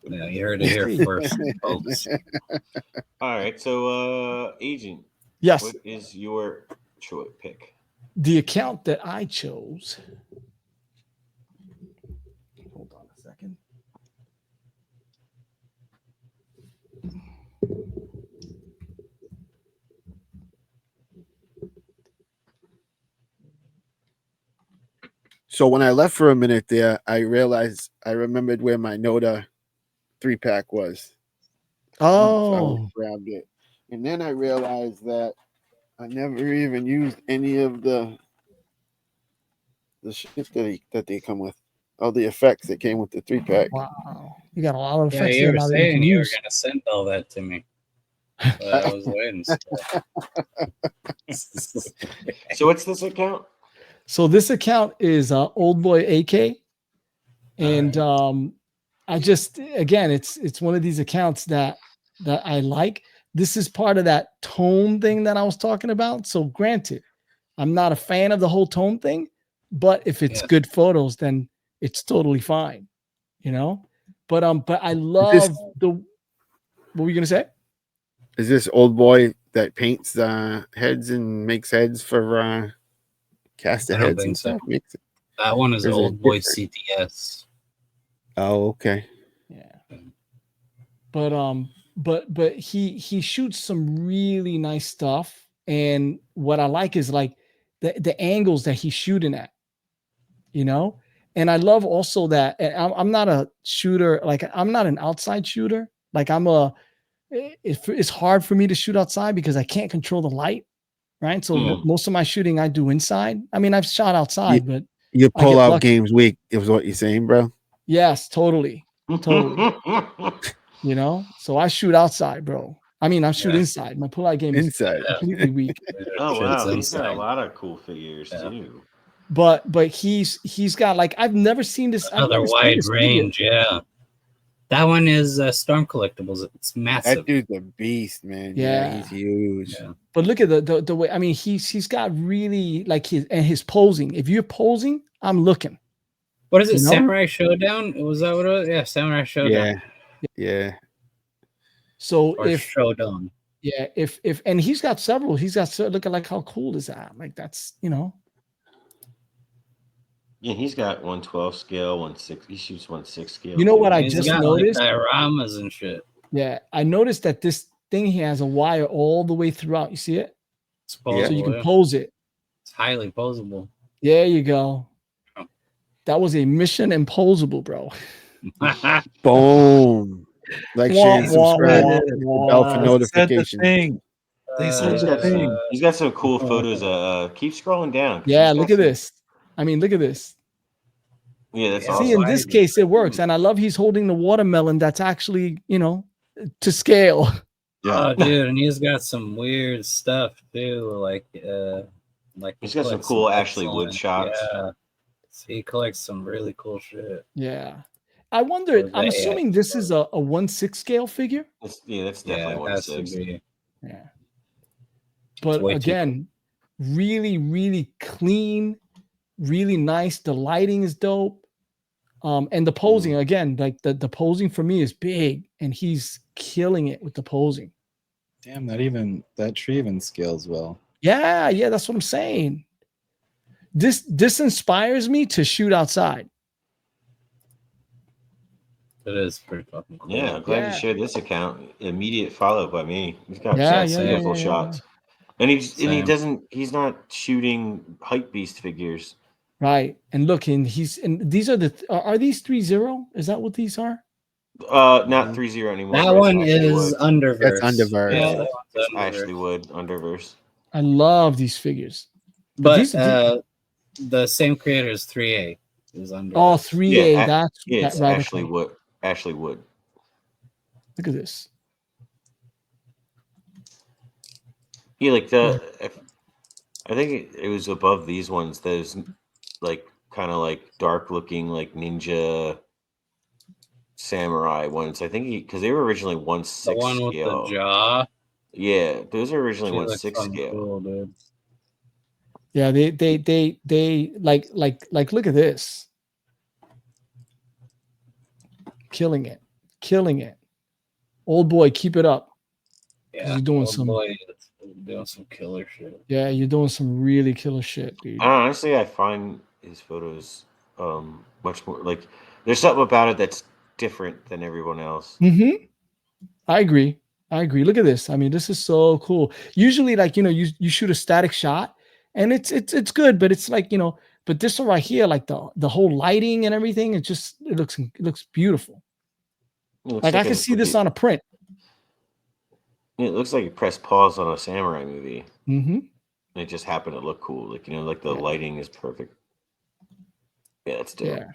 Yeah, you heard it here first, folks. All right, so Agent. Yes. What is your choice pick? The account that I chose. Hold on a second. So when I left for a minute there, I remembered where my Noda 3-pack was. Oh, I grabbed it. And then I realized that I never even used any of the shit that they come with. All the effects that came with the 3-pack. Wow. You got a lot of effects. Yeah, you were saying you were going to send all that to me. But I was waiting. So what's this account? So this account is Old Boy AK. And I just, again, it's one of these accounts that I like. This is part of that tone thing that I was talking about. So granted, I'm not a fan of the whole tone thing, but if it's good photos, then it's totally fine, you know? But I love what were you gonna say? Is this Old Boy that paints heads and makes heads for caster heads and stuff? That one is Old Boy CTS. Oh, okay. Yeah. But he shoots some really nice stuff, and what I like is like the angles that he's shooting at, you know. And I love also that I'm not a shooter, like I'm not an outside shooter. Like it's hard for me to shoot outside because I can't control the light, right? So most of my shooting I do inside. I mean, I've shot outside, but you pull out games weak is what you're saying, bro. Yes, totally. You know, so I shoot outside, bro. I mean, I shoot inside. My pull-out game is completely weak. Oh wow, he's got a lot of cool figures too. But he's got like I've never seen this. Another wide range, That one is Storm Collectibles. It's massive. That dude's a beast, man. Yeah, he's huge. Yeah. But look at the way. I mean, he's got really like his posing. If you're posing, I'm looking. What is it? Samurai Showdown? Was that what it was? Yeah, Samurai Showdown. Yeah. So or Showdown. Yeah, if and he's got several. He's got look at like how cool is that? Like that's Yeah, he's got 112 scale, 160. He shoots 1/6 scale. You know what I just noticed? Like dioramas and shit. Yeah, I noticed that this thing he has a wire all the way throughout. You see it? It's posable, so you can pose it. It's highly posable. There you go. That was a Mission Imposable, bro. Boom. Like, share, and subscribe. Hit the bell for notifications. They said the thing. He's got some cool photos. Keep scrolling down. Yeah, look at this. I mean, look at this. Yeah, that's awesome. See, in this case, it works, and I love he's holding the watermelon. That's actually, to scale. Yeah. Oh, dude, and he's got some weird stuff too, like he's got some cool Ashley Wood shots. Yeah, he collects some really cool shit. Yeah, I wonder. I'm assuming this is a 1/6 scale figure. That's definitely 1/6. Yeah, but again, really, really clean, really nice. The lighting is dope. And the posing again, like the posing for me is big, and he's killing it with the posing. Damn, that tree even scales well. Yeah, that's what I'm saying. This inspires me to shoot outside. It is pretty fucking cool. Yeah, I'm glad you shared this account. Immediate follow by me. He's got beautiful shots. And he's not shooting hype beast figures. Right. And look, and these are are these 3-0? Is that what these are? Not 3-0 anymore. That one is Underverse. That's Underverse. Yeah, that's Ashley Wood, Underverse. I love these figures. But the same creator as 3A is Underverse. Oh, 3A. Yeah, that's right. Ashley Wood. Ashley Wood. Look at this. Yeah, like I think it was above these ones. There's like kind of like dark looking like ninja samurai ones. I think because they were originally 1/6 the one with scale. The jaw. Yeah, those are originally 1/6 scale. Cool, dude. Yeah, they like look at this. Killing it. Old boy, keep it up. Yeah, you're doing doing some killer shit. Yeah, you're doing some really killer shit, dude. Honestly, I find his photos much more like there's something about it that's different than everyone else. Mm-hmm. I agree. Look at this. I mean, this is so cool. Usually, like, you shoot a static shot and it's good, but it's like, but this one right here, like the whole lighting and everything, it looks beautiful. Like I can see this on a print. It looks like you press pause on a samurai movie. Mm-hmm. And it just happened to look cool. Like, like the lighting is perfect. Yeah, it's dope. Yeah.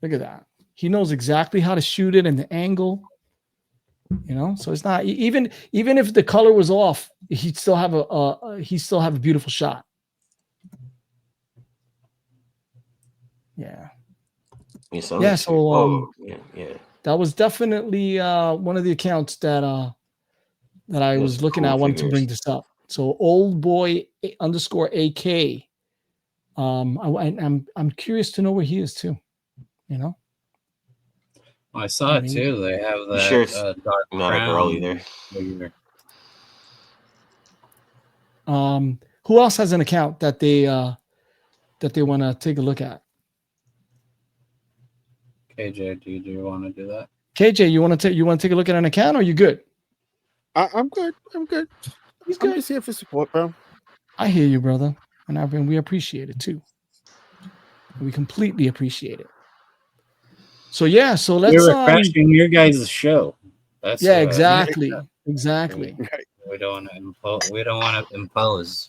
Look at that. He knows exactly how to shoot it and the angle. So it's not even if the color was off, he'd still have a beautiful shot. Yeah. Yeah. So that was definitely one of the accounts that I was looking at. I wanted to bring this up. So old boy _AK. I'm curious to know where he is too. I saw it too. They have that sure it's dark not a girl either. Who else has an account that they want to take a look at? KJ, do you want to do that? KJ, you want to take a look at an account, or are you good? I'm good. He's good. I'm just here for support, bro. I hear you, brother, and we appreciate it too. We completely appreciate it. So yeah, so let's. We're crashing your guys' show. That's exactly. We don't want to impose.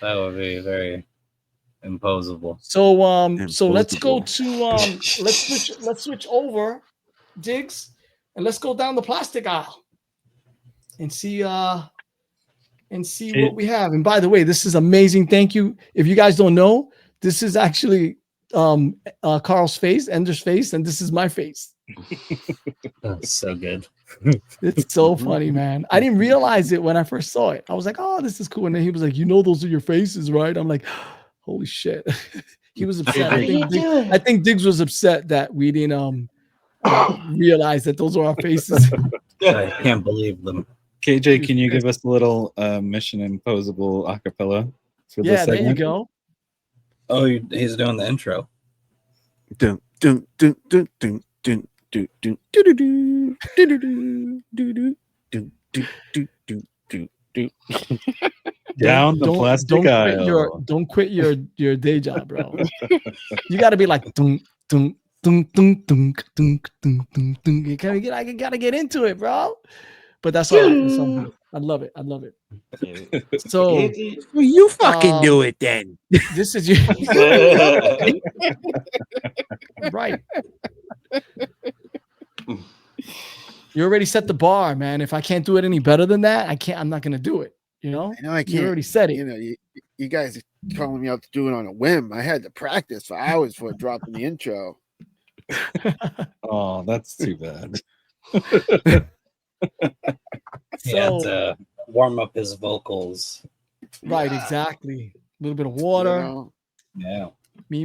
That would be very imposable. So let's go to let's switch over, Diggs, and let's go down the plastic aisle and see what we have. And by the way, this is amazing. Thank you. If you guys don't know, this is actually Carl's face, Ender's face, and this is my face. That's so good. It's so funny, man. I didn't realize it when I first saw it. I was like, oh, this is cool. And then he was like, those are your faces, right? I'm like, holy shit. He was upset. I think Diggs was upset that we didn't realize that those are our faces. I can't believe them. KJ, can you give us a little Mission Imposable acapella for this segment? There you go. Oh, he's doing the intro. Dun, dun, dun, dun, dun, dun, dun, dun, dun, dun, dun, dun. Down the plastic aisle. Don't quit your day job, bro. You got to be like dun, dun, You gotta get into it, bro. But that's all right. I love it. I love it. So well, you fucking do it then. This is you. Right. You already set the bar, man. If I can't do it any better than that, I'm not gonna do it. You know? I know I can't. You already said it. You know, you guys are calling me out to do it on a whim. I had to practice for hours for dropping the intro. Oh, that's too bad. He had to warm up his vocals. Right, exactly. A little bit of water. Yeah. Me.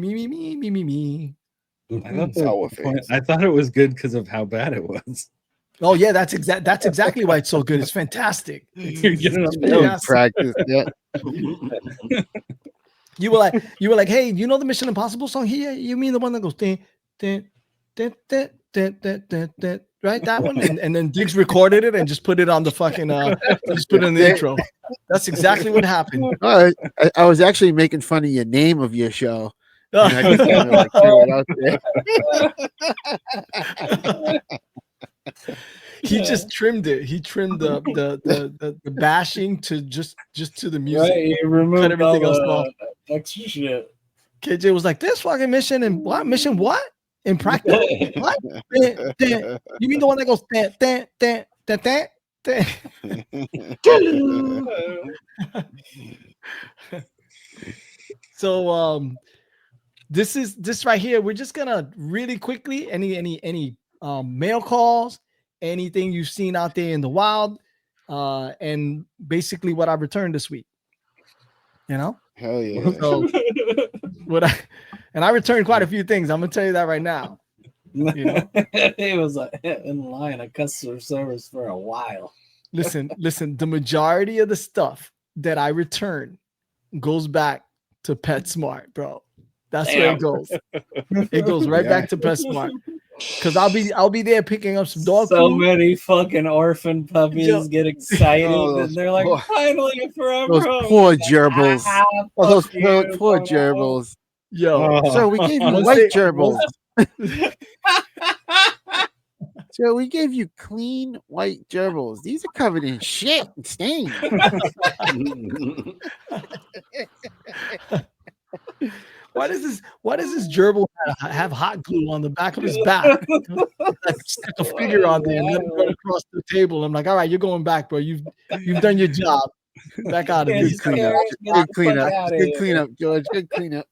I thought it was good because of how bad it was. Oh yeah, that's exactly why it's so good. It's fantastic. You're getting practice. Yeah. You were like, hey, you know the Mission Impossible song here? You mean the one that goes right? That one? And then Diggs recorded it and just put it on the fucking just put it in the intro. That's exactly what happened. I was actually making fun of your name of your show. And I just kind of like threw it out there. He just trimmed it. He trimmed the bashing to just to the music. Right, he removed cut everything all else off. Extra shit. KJ was like, this fucking mission and what? Mission what? In practice? What? You mean the one that goes So this right here, we're just gonna really quickly any mail calls, anything you've seen out there in the wild, and basically what I returned this week. You know? Hell yeah. So I returned quite a few things. I'm gonna tell you that right now. You know? He was in line at customer service for a while. Listen, the majority of the stuff that I return goes back to PetSmart, bro. That's where it goes. It goes right back to PetSmart. Because I'll be there picking up some dog so food. Many fucking orphan puppies get excited and they're like, finally a forever those home. poor gerbils. Those you, poor gerbils. Yo, so we gave you white gerbils. So we gave you clean white gerbils. These are covered in shit and stains. Why does this gerbil have hot glue on the back of his back? Stick a figure on there and let him run across the table. I'm like, all right, you're going back, bro. You've done your job. Back out of here. Good cleanup, George. Good cleanup.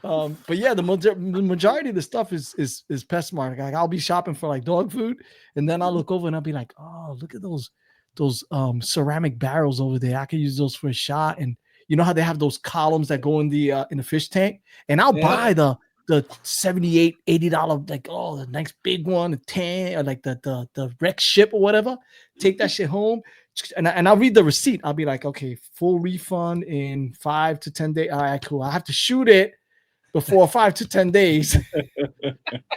But yeah, the majority of the stuff is PetSmart. Like, I'll be shopping for like dog food, and then I'll look over and I'll be like, oh, look at those ceramic barrels over there. I could use those for a shot. And you know how they have those columns that go in the fish tank, and I'll buy the $78, $80 like, oh, the next big one, the 10 or like the wreck ship or whatever. Take that shit home, and I'll read the receipt. I'll be like, okay, full refund in 5 to 10 days. All right, cool. I have to shoot it before 5 to 10 days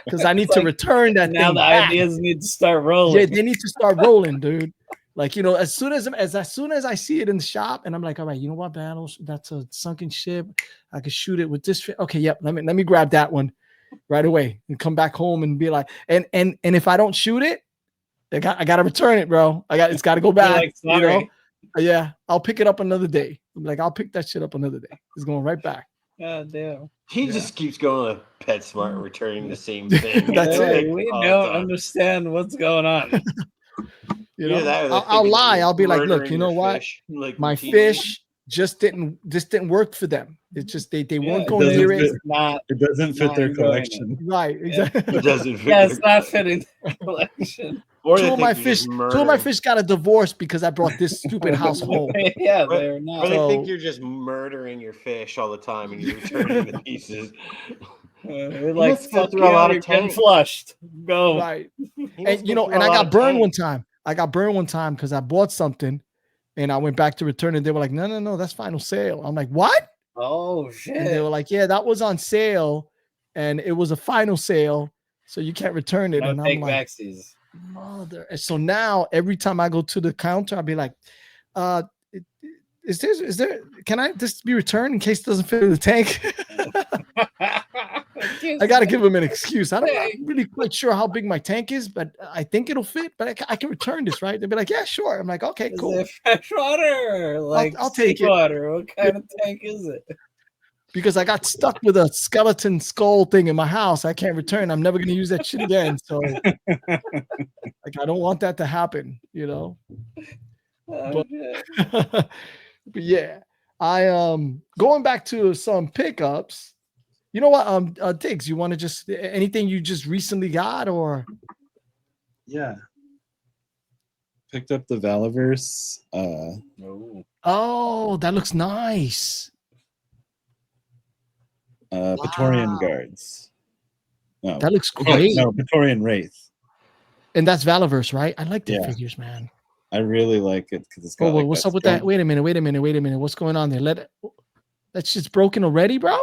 because I need to return that now thing. Now the back. ideas need to start rolling. Yeah, they need to start rolling, dude. Like, you know, as soon as I see it in the shop and I'm like, all right, you know what, battles? That's a sunken ship. I could shoot it with this. Okay, yep. Let me grab that one right away and come back home and be like, and if I don't shoot it, I gotta return it, bro. It's got to go back. Like, you know? Yeah, I'll pick it up another day. I'm like, I'll pick that shit up another day. It's going right back. God damn. He just keeps going to PetSmart, returning the same thing. That's it. We don't understand what's going on. You know, I'll lie. I'll be like, look, you know what? Like my fish just didn't work for them. It's just they weren't going near it. It doesn't fit their collection. Right. Exactly. It doesn't fit. Yeah, it's not fitting their collection. Two of my fish got a divorce because I brought this stupid house home. Yeah, they're not. Or they think you're just murdering your fish all the time and you're returning the pieces. They're like, fuck you, you're getting flushed. Go. Right. And you know, and I got burned one time. Because I bought something and I went back to return it. They were like, no, that's final sale. I'm like, what? Oh, shit. And they were like, yeah, that was on sale and it was a final sale. So you can't return it. No, and I'm like, mother. And so now every time I go to the counter, I'll be like, is there? Can I this be returned in case it doesn't fit in the tank? I gotta give him an excuse. I'm not really quite sure how big my tank is, but I think it'll fit. But I can return this, right? They'll be like, yeah, sure. I'm like, okay, cool. Is it fresh water? Like I'll take it. Water. What kind of tank is it? Because I got stuck with a skeleton skull thing in my house. I can't return. I'm never gonna use that shit again. So, like, I don't want that to happen. You know. Oh, But yeah, I going back to some pickups. You know what, Diggs, you want to just anything you just recently got or? Yeah. Picked up the Valaverse. Oh, that looks nice. Praetorian Guards. No, that looks great. No, Praetorian Wraith. And that's Valaverse, right? I like the figures, man. I really like it because it's got like what's up with that? Wait a minute. What's going on there? That shit's broken already, bro?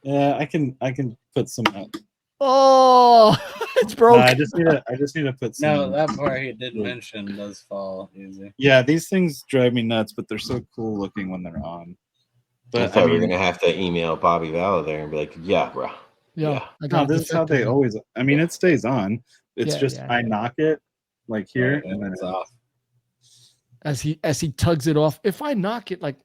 Yeah, I can put some up. Oh, it's broken. No, I just need to put some. No, that part he did mention does fall easy. Yeah, these things drive me nuts, but they're so cool looking when they're on. But I thought we were gonna have to email Bobby Valla there and be like, "Yeah, bro, yeah." No, this is how they always. I mean, it stays on. It's just I knock it like here, and then it's off. As he tugs it off. If I knock it like.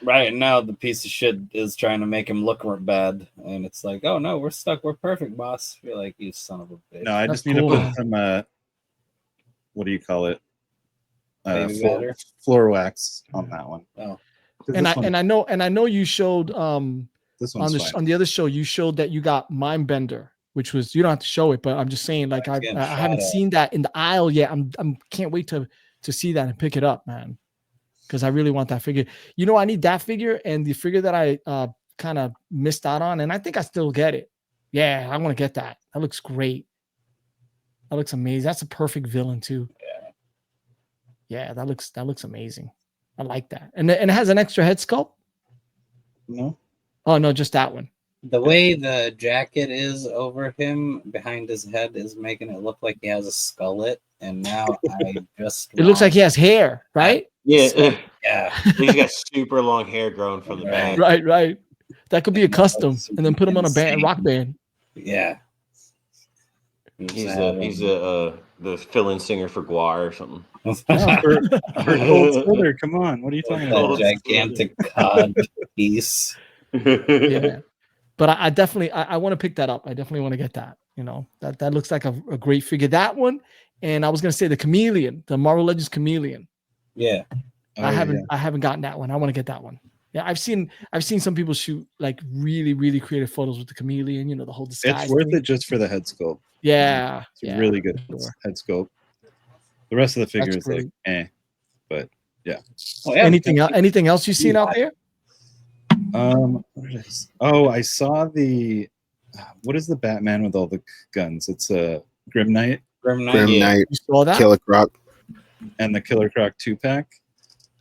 Right now, the piece of shit is trying to make him look bad, and it's like, oh no, we're stuck, we're perfect, boss. You're like, you son of a bitch. No, I just need to put some what do you call it? Floor wax on that one. Oh, and I know you showed this on the other show you showed that you got Mindbender, which was you don't have to show it, but I'm just saying like I haven't seen that in the aisle yet. I'm can't wait to see that and pick it up, man. Because I really want that figure. You know, I need that figure and the figure that I kind of missed out on, and I think I still get it. Yeah, I want to get that. That looks great. That looks amazing. That's a perfect villain too. Yeah, that looks amazing. I like that. And it has an extra head sculpt. No. Oh no, just that one. The way the jacket is over him behind his head is making it look like he has a skullet. And now I just it looks like he has hair, right? Yeah, yeah. He's got super long hair growing from the back. Right. That could be a custom, and then put him on a rock band. Yeah. He's the fill-in singer for Guar or something. For Cold Slither, come on. What are you talking about? Gigantic cod piece. Yeah. But I definitely I want to pick that up. I definitely want to get that. You know, that looks like a great figure. That one, and I was gonna say the Chameleon, the Marvel Legends Chameleon. Yeah. I haven't gotten that one. I want to get that one. Yeah, I've seen some people shoot like really, really creative photos with the Chameleon, you know, the whole disguise. It's worth it just for the head sculpt. Yeah. It's really good head sculpt. The rest of the figure is like but yeah. Oh, yeah. Anything else you've seen out there? I saw the what is the Batman with all the guns? It's a Grim Knight. Grim Knight. You saw that? Killer Croc. And the Killer Croc 2-pack.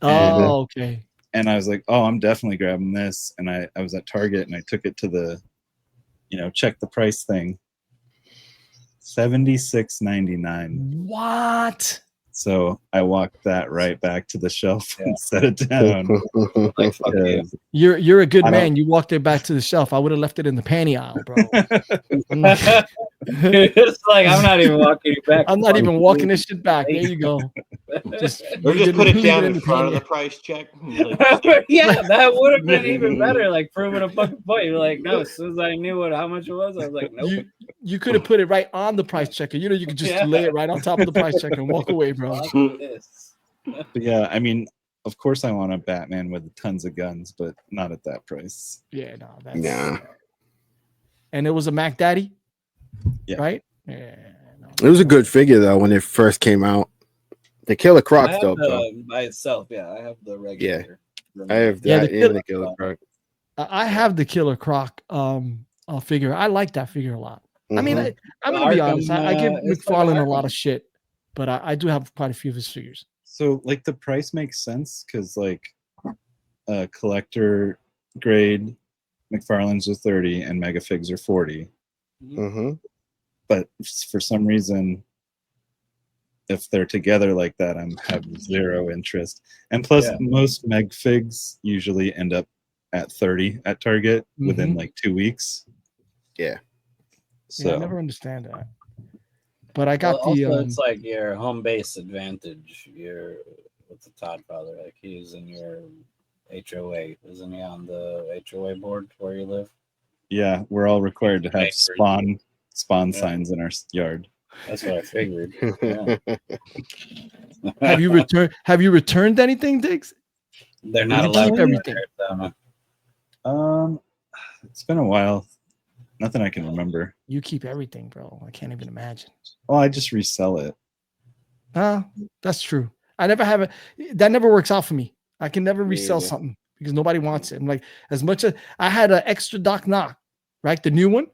Oh, okay. And I was like, oh, I'm definitely grabbing this. And I was at Target and I took it to the, check the price thing. $76.99. What? So I walked that right back to the shelf and set it down. Like, fuck yeah. You're a good man. You walked it back to the shelf. I would have left it in the panty aisle, bro. It's like I'm not even walking it back. I'm not even walking this shit back. There you go. Just put it down in front of the price check. Yeah, that would have been even better. Like proving a fucking point. You're like, no. As soon as I knew how much it was, I was like, nope. You could have put it right on the price checker. You could just lay it right on top of the price checker and walk away, bro. But yeah, I mean, of course I want a Batman with tons of guns, but not at that price. Yeah, no, that's And it was a Mac Daddy, right? Yeah, no. It was a good figure though when it first came out. The Killer Croc's dope though. By itself, I have the regular. Yeah, I have that and the Killer Croc. I have the Killer Croc figure. I like that figure a lot. I mean, I'm gonna be honest. I give McFarlane a lot of shit, but I do have quite a few of his figures. So, like, the price makes sense because, like, collector grade McFarlane's are 30 and Mega Figs are 40. Mm-hmm. But for some reason, if they're together like that, I'm have zero interest. And plus, most meg figs usually end up at 30 at Target within like 2 weeks. Yeah. So yeah, I never understand that. But I got it's like your home base advantage. You're with the Todd father, like he's in your HOA, isn't he on the HOA board where you live? Yeah, we're all required to have spawn signs in our yard. That's what I figured. Yeah. Have you returned anything, Diggs? They're not you allowed keep everything. It's been a while. Nothing I can remember. You keep everything, bro. I can't even imagine. Oh, I just resell it. That's true. I never have it. That never works out for me. I can never resell something because nobody wants it. I'm like, as much as I had an extra Doc Knock, right? The new one,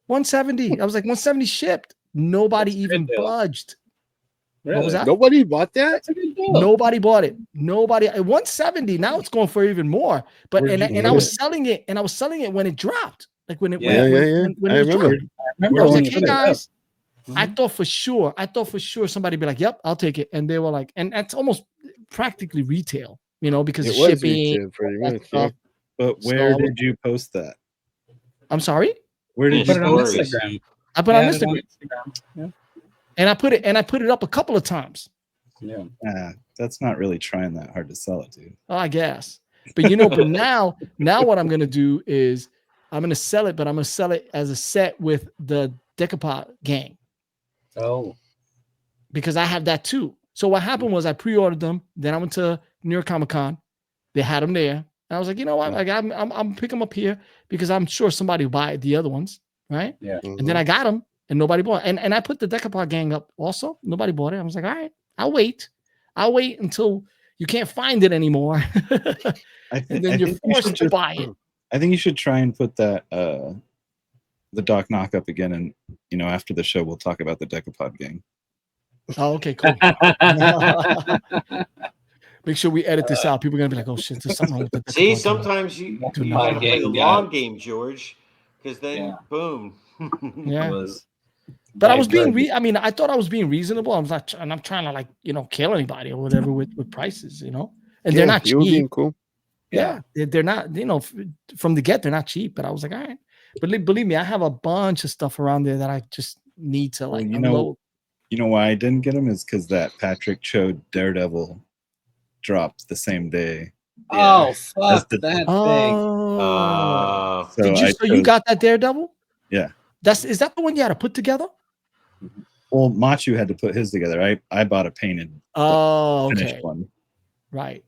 170. I was like, 170 shipped. Nobody even budged. Really? What was that? Nobody bought that? That's a good deal. Nobody bought it. Nobody. 170. Now it's going for even more. But and I was selling it, when it dropped. Like when it when it remember. Dropped. I was like, hey guys, I thought for sure somebody'd be like, yep, I'll take it. And they were like, and that's almost practically retail, because it of was shipping. retail pretty much, yeah. But where did you post that? I'm sorry? Where did you put it on Instagram? I put it on Instagram. Yeah. And I put it up a couple of times. Yeah. That's not really trying that hard to sell it, dude. Oh, I guess. But but now what I'm gonna do is I'm gonna sell it, but I'm gonna sell it as a set with the Decapod gang. Oh. Because I have that too. So what happened was I pre-ordered them. Then I went to New York Comic Con. They had them there. And I was like, you know what? Like I'm picking them up here because I'm sure somebody will buy the other ones, right? Yeah. And then I got them and nobody bought it. And I put the Decapod gang up also. Nobody bought it. I was like, all right, I'll wait until you can't find it anymore. And then you're forced to buy it. I think you should try and put that the Doc Knock up again, and after the show we'll talk about the Decapod gang. Oh, okay, cool. Make sure we edit this out. People are gonna be like, "Oh shit, there's something wrong with the." See, sometimes you gotta play the long game, George, because then boom. Yeah. But I was being I thought I was being reasonable. I was not, and I'm trying to kill anybody or whatever with prices, and they're not cheap. Being cool. Yeah, they're not. From the get, they're not cheap. But I was like, all right. But believe me, I have a bunch of stuff around there that I just need to unload. You know why I didn't get them is because that Patrick Cho Daredevil dropped the same day. Oh, fuck that thing. So you got that Daredevil? Yeah. Is that the one you had to put together? Well, Machu had to put his together. I bought a painted finished one. Right.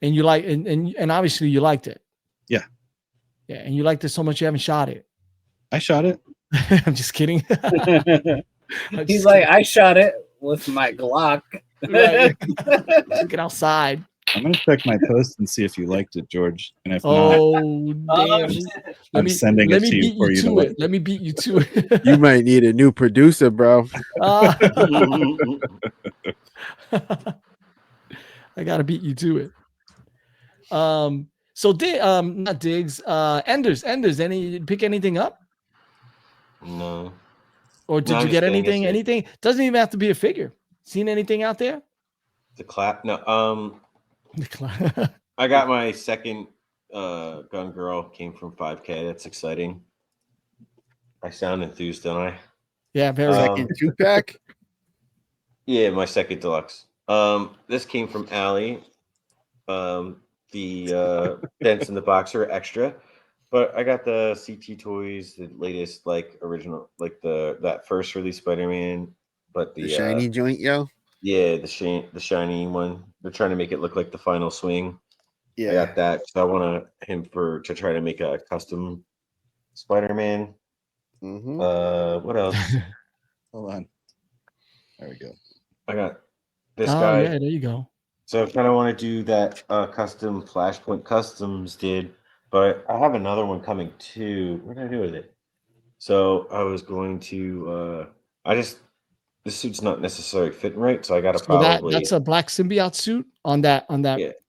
And you and obviously you liked it. Yeah. Yeah, and you liked it so much you haven't shot it. I shot it. I'm just kidding. He's like, I shot it with my Glock. Right. Get outside. I'm gonna check my post and see if you liked it, George. And if not, I'm sending it to you for you to like. Let me beat you to it. You might need a new producer, bro. I gotta beat you to it. So not Diggs, Enders, pick anything up? No. Or did you get anything? Anything? Doesn't even have to be a figure. Seen anything out there? The clap? No. I got my second gun girl, came from 5K. That's exciting. I sound enthused, don't I? Yeah, very. Second 2-pack? Yeah, my second deluxe. This came from Allie. The Dents in the Box are extra, but I got the CT Toys, the latest original, that first release Spider-Man, but the shiny joint, yo. Yeah, the shiny one. They're trying to make it look like the final swing. Yeah, I got that. So I want him to try to make a custom Spider-Man. What else? Hold on. There we go. I got this guy. Yeah, there you go. So I kind of want to do that custom Flashpoint Customs did, but I have another one coming too. What did I do with it? So I was going to this suit's not necessarily fitting right, so I got to probably. That's a black symbiote suit on that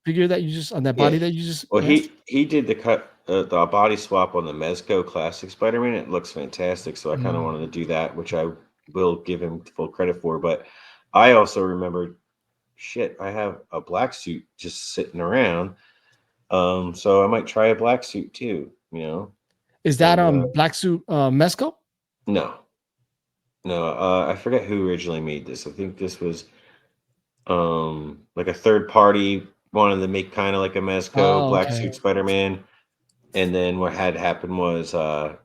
figure that you just on that body that you just. Well, he did the body swap on the Mezco Classic Spider-Man. It looks fantastic, so I kind of wanted to do that, which I will give him full credit for. But I also remembered, shit, I have a black suit just sitting around. So I might try a black suit too, you know. Is that black suit Mesco? No. I forget who originally made this. I think this was like a third party wanted to make kind of like a Mezco black suit Spider-Man. And then what had happened was the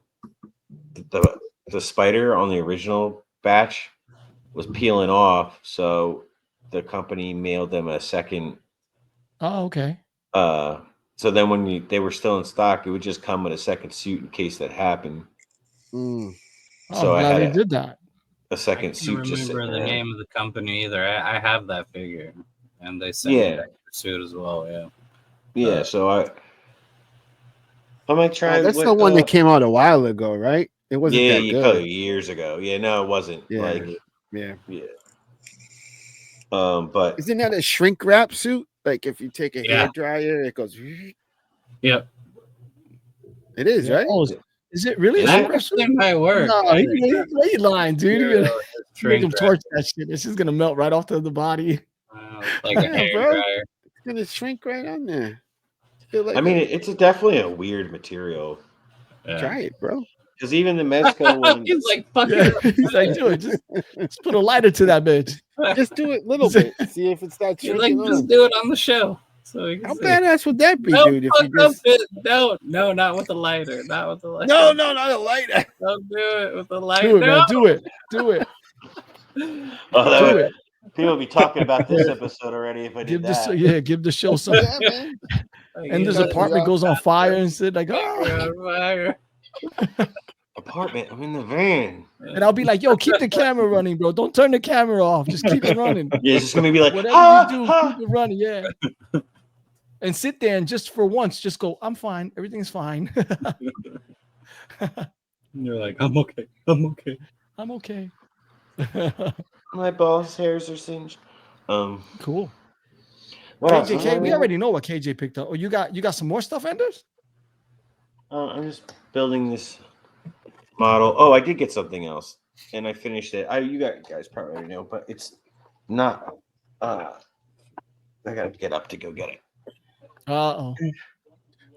spider on the original batch was peeling off, so the company mailed them a second. Oh, okay. So then when they were still in stock, it would just come with a second suit in case that happened. Oh, So I'm glad they did that. A second suit. I can't remember the name of the company either. I have that figure, and they sent me that suit as well. Yeah. So I might try. That's the one that came out a while ago, right? It wasn't that good. Probably years ago. Yeah, no, it wasn't. Yeah. But isn't that a shrink wrap suit? Like if you take a hair dryer, it goes. Yep. It is, right? Oh, is it really? That might work. No, he lying, dude. Make him torch that shit. This is gonna melt right off the body. Like a hair dryer. It's gonna shrink right on there. I mean, it's definitely a weird material. Try it, bro. Because even the Mezco one, he's like, fuck it. He's like, do it. Just put a lighter to that bitch. Just do it a little bit. See if it starts shrinking. Like, just do it on the show. So how badass would that be, dude? If you just... No, not with the lighter. Not with the lighter. No, not a lighter. Don't do it with the lighter. Do it, man. Do it. Do it. Do it. People will be talking about this episode already if I did that. Give the show some. And this apartment goes on fire and shit. Like, fire. Apartment, I'm in the van. And I'll be like, yo, keep the camera running, bro. Don't turn the camera off. Just keep it running. Yeah, it's just gonna be like, whatever you do, keep it running. Yeah. And sit there and just for once, just go, I'm fine. Everything's fine. You're like, I'm okay. I'm okay. I'm okay. My boss hairs are singed. Cool. What KJ, we already know what KJ picked up. Oh, you got some more stuff, Enders? I'm just building this model. Oh, I did get something else, and I finished it. You guys probably already know, but it's not. I gotta get up to go get it. Oh.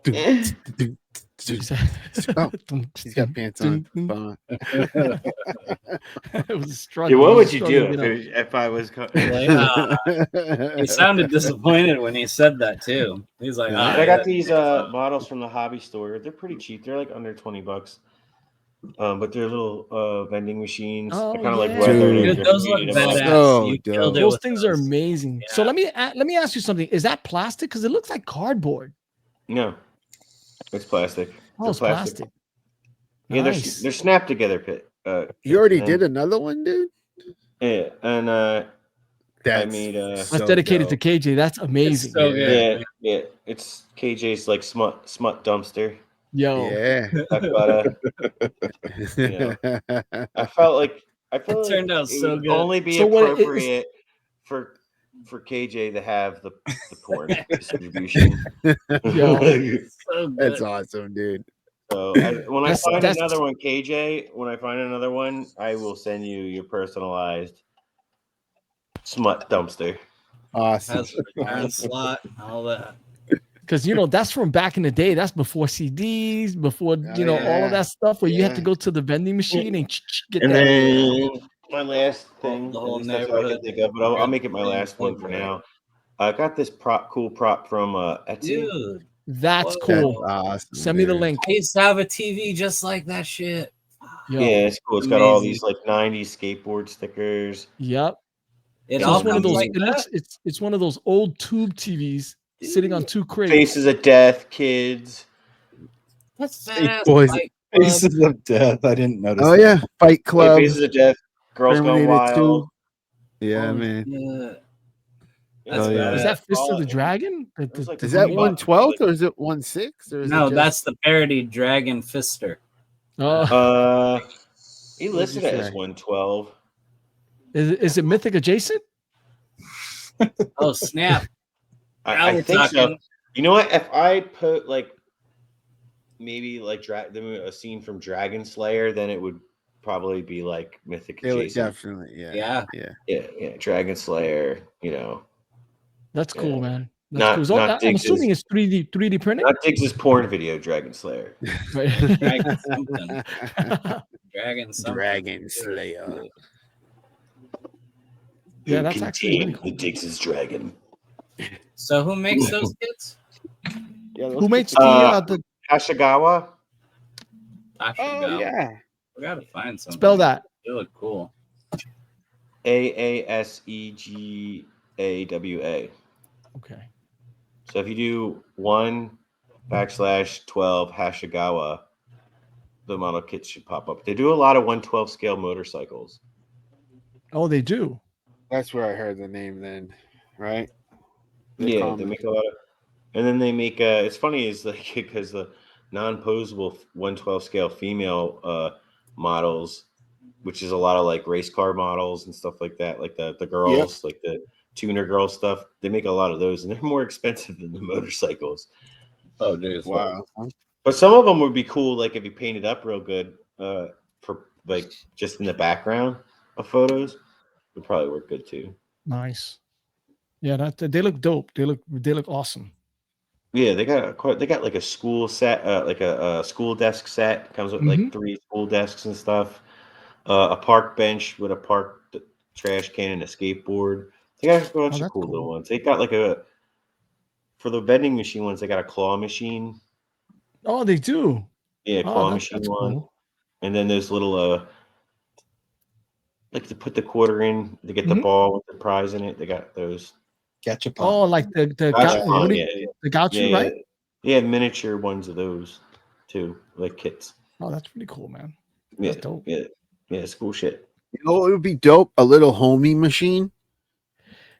He's got pants on. It was a struggle. Yeah, what would you do if I was? He sounded disappointed when he said that too. He's like, I got these models from the hobby store. They're pretty cheap. They're like under $20. But they're little vending machines. Oh, they're kind of like weathered. Those look badass. Those things are amazing. Yeah. So let me ask you something. Is that plastic? Because it looks like cardboard. No, it's plastic. Oh, it's plastic. Yeah, nice. They're snapped together. You already did another one, dude? Yeah, and I made that's dedicated to KJ. That's amazing. So good. Yeah. It's KJ's like smut dumpster. Yo. Yeah. I felt like it turned out so good. Only be appropriate for KJ to have the porn distribution. That's awesome, dude. So when I find another one, KJ, when I find another one, I will send you your personalized smut dumpster. Awesome. Has a return slot, all that. Because that's from back in the day. That's before CDs, before all of that stuff where you had to go to the vending machine and get and that. Then my last thing, the whole that's what I can think of, but I'll make it my last one for now. I got this cool prop from Etsy. Dude, that's cool. Awesome, send me the link. I used to have a TV just like that shit. Yeah, it's cool. It's got all these like 90s skateboard stickers. Yep. It's one of those. It's one of those old tube TVs. Sitting on two crates. Faces of Death, kids. That's badass. Faces of Death. I didn't notice. Oh yeah, Fight Club. Faces of Death. Girls Gone Wild. Yeah, man. Is that Fist of the Dragon? Is that 1/12 or is it 1/6? No, that's the parody Dragon Fister. Oh. He listed it as 1/12. Is it Mythic adjacent? Oh snap! I think so. You know what? If I put maybe a scene from Dragon Slayer, then it would probably be like Mythic adjacent. Definitely, yeah. Dragon Slayer. You know, that's cool, man. That's not cool. So not I'm assuming it's 3D printed. Not Diggs' porn video, Dragon Slayer. Right. Dragon something. Dragon Slayer. Yeah, that's actually really cool. The Diggs' dragon. So who makes those kits? Yeah, Who makes the Ashagawa? Oh yeah. We gotta find something. Spell that. They look cool. AASEGAWA. Okay. So if you do 1/12 Hashagawa, the model kits should pop up. They do a lot of 1/12 scale motorcycles. Oh, they do. That's where I heard the name then, right? They make a lot of, and then they make it's funny is like because the non-posable 1/12 scale female models, which is a lot of like race car models and stuff like that, like the girls, like the tuner girl stuff. They make a lot of those, and they're more expensive than the motorcycles. Oh, dude! Wow. But some of them would be cool, like if you painted up real good for like just in the background of photos, would probably work good too. Nice. Yeah, they look dope. They look awesome. Yeah, they got like a school set, like a school desk set. Comes with like 3 school desks and stuff. A park bench with a park trash can and a skateboard. They got a bunch of cool little ones. They got like for the vending machine ones. They got a claw machine. Oh, they do. Yeah, claw machine one. Cool. And then there's little like to put the quarter in to get the ball with the prize in it. They got those. Gotcha. Oh, like the gotcha, right? Yeah, miniature ones of those too, like kits. Oh, that's pretty cool, man. That's dope. Yeah, it's cool shit. You know, it would be dope. A little homie machine,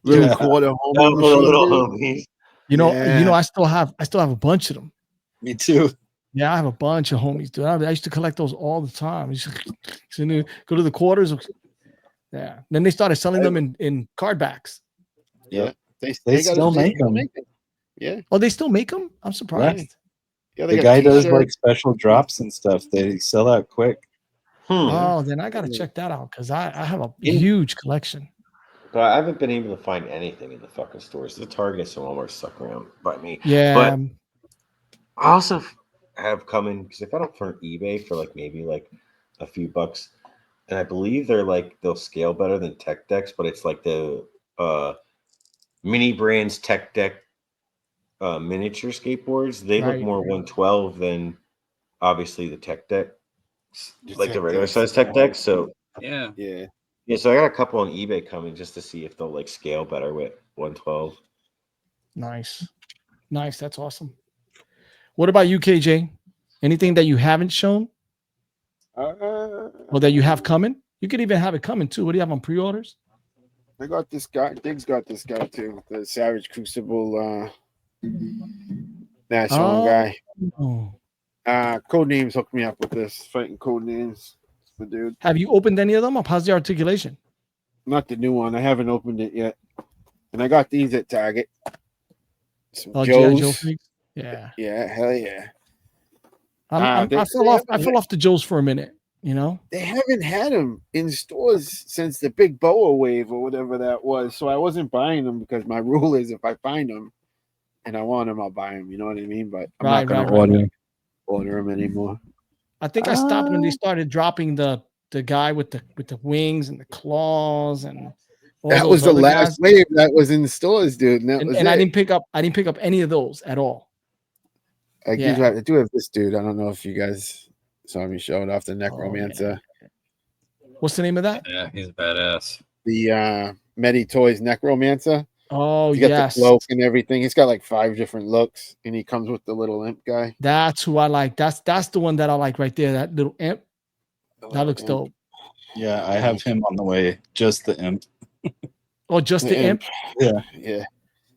quarter homie machine. Little homies. You know, I still have a bunch of them. Me too. Yeah, I have a bunch of homies, dude. I used to collect those all the time. I used to go to the quarters. Yeah. Then they started selling them in card backs. Yeah. They still make them. Yeah. Oh, they still make them? I'm surprised. Yeah, the guy does like special drops and stuff. They sell out quick. Oh, then I got to check that out because I have a huge collection. But I haven't been able to find anything in the fucking stores. The Targets and Walmart suck around by me. Yeah. But I also have come in because I found them for eBay for like maybe like a few bucks. And I believe they'll scale better than Tech Decks, but it's like the Mini Brands Tech Deck miniature skateboards. They look more 112 than obviously the Tech Deck, like the regular size Tech Deck. So yeah. So I got a couple on eBay coming just to see if they'll like scale better with 112. Nice. That's awesome. What about you, KJ? Anything that you haven't shown? Or that you have coming? You could even have it coming too. What do you have on pre-orders? I got this guy. Diggs got this guy too. The Savage Crucible national guy. Codenames hooked me up with this. Fighting Codenames. The dude. Have you opened any of them up? How's the articulation? Not the new one. I haven't opened it yet. And I got these at Target. Some Joe's. Yeah. Yeah, hell yeah. I fell off the Joe's for a minute, you know? They haven't had them in stores since the big BOA wave or whatever that was. So I wasn't buying them because my rule is if I find them and I want them, I'll buy them. You know what I mean? But I'm not going to order them anymore. I think I stopped when they started dropping the guy with the wings and the claws and that was the last wave that was in the stores, dude. And I didn't pick up any of those at all. I do have this dude. I don't know if you guys saw me show it off, the Necromancer. Oh, yeah. What's the name of that? Yeah, he's badass. The Medi Toys Necromancer. Oh, he's got the cloak and everything. He's got like 5 different looks, and he comes with the little imp guy. That's who I like. That's the one that I like right there. That little imp. That looks dope. Yeah, I have him on the way. Just the imp. Oh, just the imp? Yeah.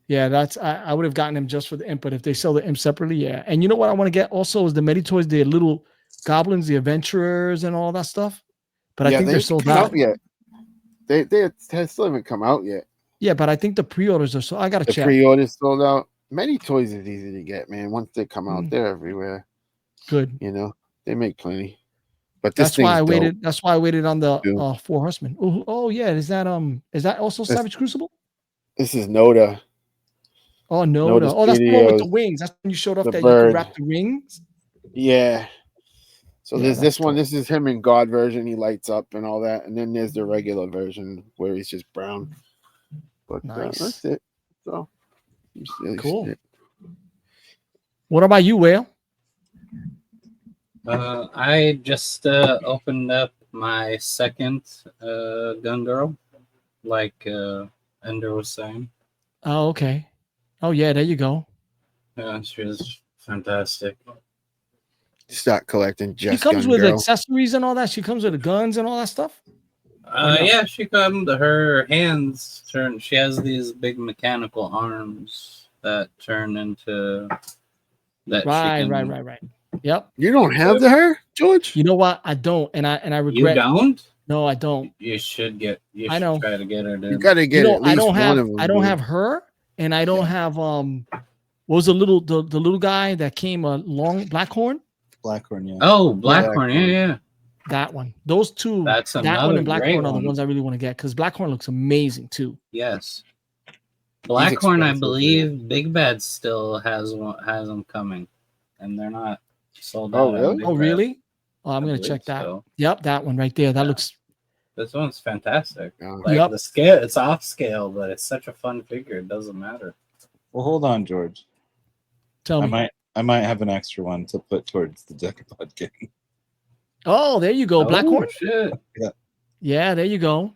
Yeah, that's I would have gotten him just for the imp, but if they sell the imp separately, yeah. And you know what I want to get also is the Medi Toys, the little goblins, the adventurers, and all that stuff. But I think they're sold out yet. They still haven't come out yet. Yeah, but I think the pre-orders are so. I gotta check. The pre-orders sold out. Medi Toys is easy to get, man. Once they come out, they're everywhere. Good. You know, they make plenty. But that's why I waited. That's why I waited on the Four Horsemen. Oh yeah, is that also Savage Crucible? This is Noda. Oh, Noda. Oh, that's the one with the wings. That's when you showed off that bird. You could wrap the rings. Yeah. So there's this one. This is him in God version. He lights up and all that. And then there's the regular version where he's just brown. But that's it. So cool. What about you, Whale? I just opened up my second gun girl, like Ender was saying. Oh, okay. Oh yeah, there you go. Yeah, she was fantastic. Start collecting. She comes with accessories and all that. She comes with the guns and all that stuff. Yeah, she comes. Her hands turn. She has these big mechanical arms that turn into that. Right. Yep. You don't have her, George? You know what? I don't, and I regret. You don't? No, I don't. You should get. You I know. Try to get her. Dude. You got to get at least one of them. I don't have her, and I don't have what was the little guy that came long Blackhorn? Blackhorn, yeah. Oh, Blackhorn, yeah. That one. Those two. That's that one and Blackhorn are the ones I really want to get because Blackhorn looks amazing too. Yes. Blackhorn, I believe Big Bad still has them coming, and they're not sold out. Really? Oh, really? Oh, I'm gonna check that. So. Yep, that one right there. That looks. This one's fantastic. Like the scale, it's off scale, but it's such a fun figure. It doesn't matter. Well, hold on, George. Tell me. I might have an extra one to put towards the Decapod game. Oh, there you go, Blackhorn. Shit. Yeah, there you go.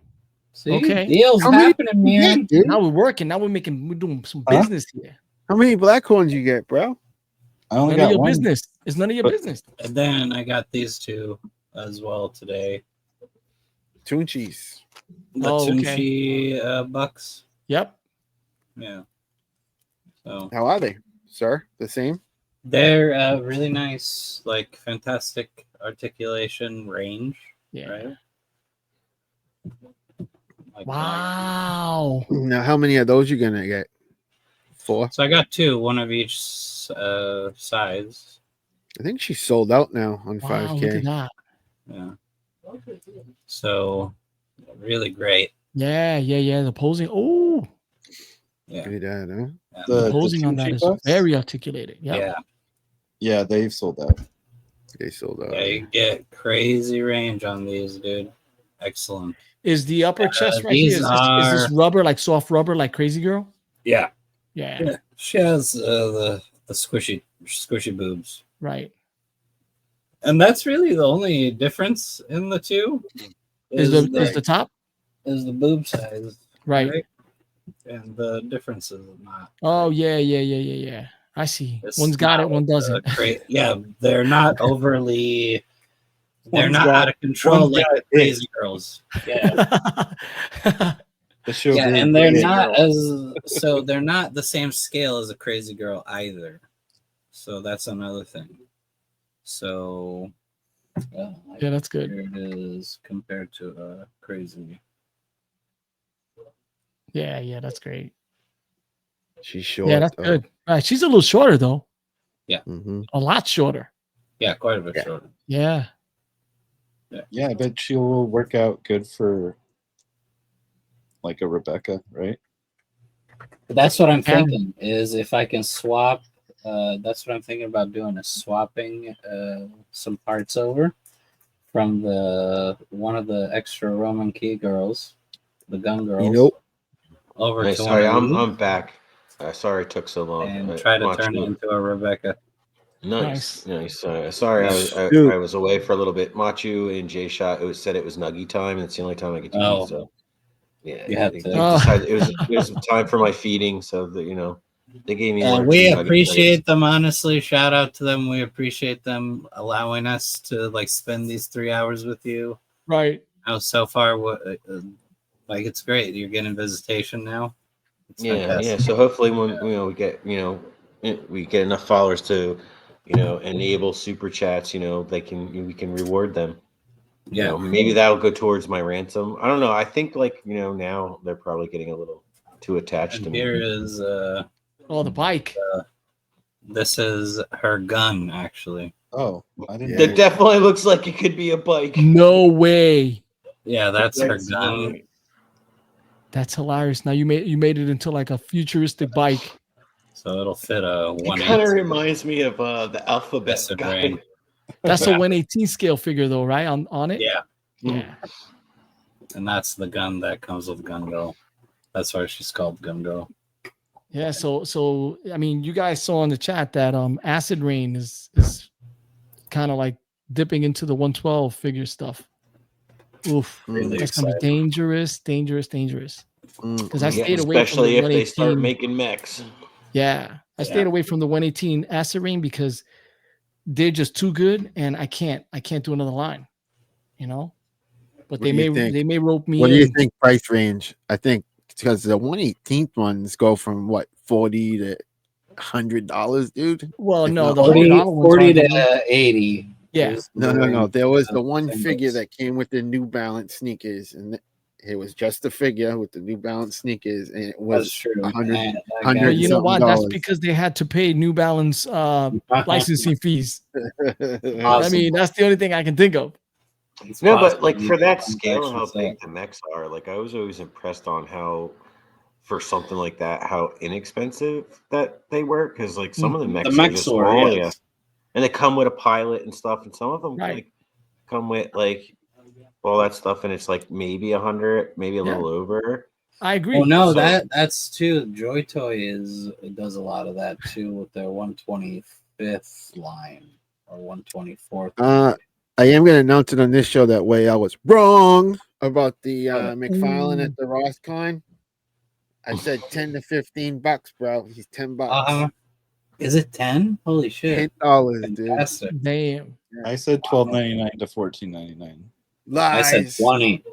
See, okay. Deals happening, man. Now we're working. Now we're doing some business here. How many Blackhorns you get, bro? I only none got of your one. business. It's none of your business. And then I got these two as well today. Toonchies. The Toonchi bucks. Yep. Yeah. So how are they, sir? The same? They're really nice, like fantastic articulation range. Yeah. Right. Like wow. Now, how many of those you gonna get? 4. So I got 2, one of each size. I think she's sold out now on 5K. Look at that. Yeah. So really great. Yeah. The posing. Oh. Yeah. The posing on that is very articulated. Yep. Yeah, they've sold out. They sold out. Yeah, you get crazy range on these, dude. Excellent. Is the upper chest right here? Is this rubber, like soft rubber, like Crazy Girl? Yeah. Yeah. She has the squishy boobs. Right. And that's really the only difference in the two. Is the top? Is the boob size. Right. And the difference is not. Oh, yeah. I see. One's got it, one doesn't. Yeah, they're not overly. They're not out of control like the Crazy Girls. Yeah. And they're not they're not the same scale as a Crazy Girl either. So that's another thing. So yeah, that's good. Here it is compared to Crazy. Yeah, that's great. She's short. Yeah, that's good. Right, she's a little shorter though. Yeah, a lot shorter. Yeah, quite a bit shorter. Yeah. Yeah, I bet she'll work out good for like a Rebecca, right? That's what I'm thinking. Is if I can swap. That's what I'm thinking about doing. Is swapping some parts over from one of the extra Roman key girls, the gun girls. Over to sorry, I'm back. Sorry it took so long. And try to turn it into a Rebecca. Nice. Sorry, I was away for a little bit. Machu and Jay Shot said it was Nuggy time, and it's the only time I get to eat. So yeah, it was time for my feeding. So that they gave me. We appreciate them, honestly. Shout out to them. We appreciate them allowing us to spend these 3 hours with you. Right. So far, it's great. You're getting visitation now. It's fantastic. So hopefully, when we get enough followers to, enable super chats, we can reward them. Yeah, maybe that'll go towards my ransom. I don't know. I think now they're probably getting a little too attached to me. Here is the bike. This is her gun, actually. Oh, I didn't. That definitely looks like it could be a bike. No way. Yeah, that's her gun. That's hilarious. Now you made it into like a futuristic bike. So it'll fit a 1/8. It kind of reminds me of the alphabet guy. That's a 1/18 scale figure, though, right? On it. Yeah. Yeah. And that's the gun that comes with Gun Girl. That's why she's called Gun Girl. Yeah. So I mean, you guys saw in the chat that Acid Rain is kind of like dipping into the 112 figure stuff. Oof, Really that's gonna be dangerous. Because I stayed away from especially the if 118. they start making mechs. Yeah, I stayed away from the 118 Acid Rain because they're just too good, and I can't do another line, you know. But they may rope me. What do you think price range? I think because the 1/18 ones go from what $40 to $100, dude. Well, If no, not the more. 40 to 80. Yeah. No. There was the one figure that came with the New Balance sneakers, and it was just a figure with the New Balance sneakers, and it was $100. But you know what? That's because they had to pay New Balance licensing fees. Awesome. I mean, that's the only thing I can think of. No, but like for that scale and how big the mechs are, like I was always impressed on how, for something like that, how inexpensive that they were. Because like some of the mechs are just small, and they come with a pilot and stuff, and some of them like come with like all that stuff, and it's like maybe 100, maybe a little over. I agree. Oh no, that's too. Joy Toy does a lot of that too with their 125th line or 124th. I am going to announce it on this show that way I was wrong about the McFarlane at the RossCon. I said $10 to $15, bro. He's $10. Is it 10? Holy shit! $10, dude. Damn. I said $12.99 to $14.99. I said 20.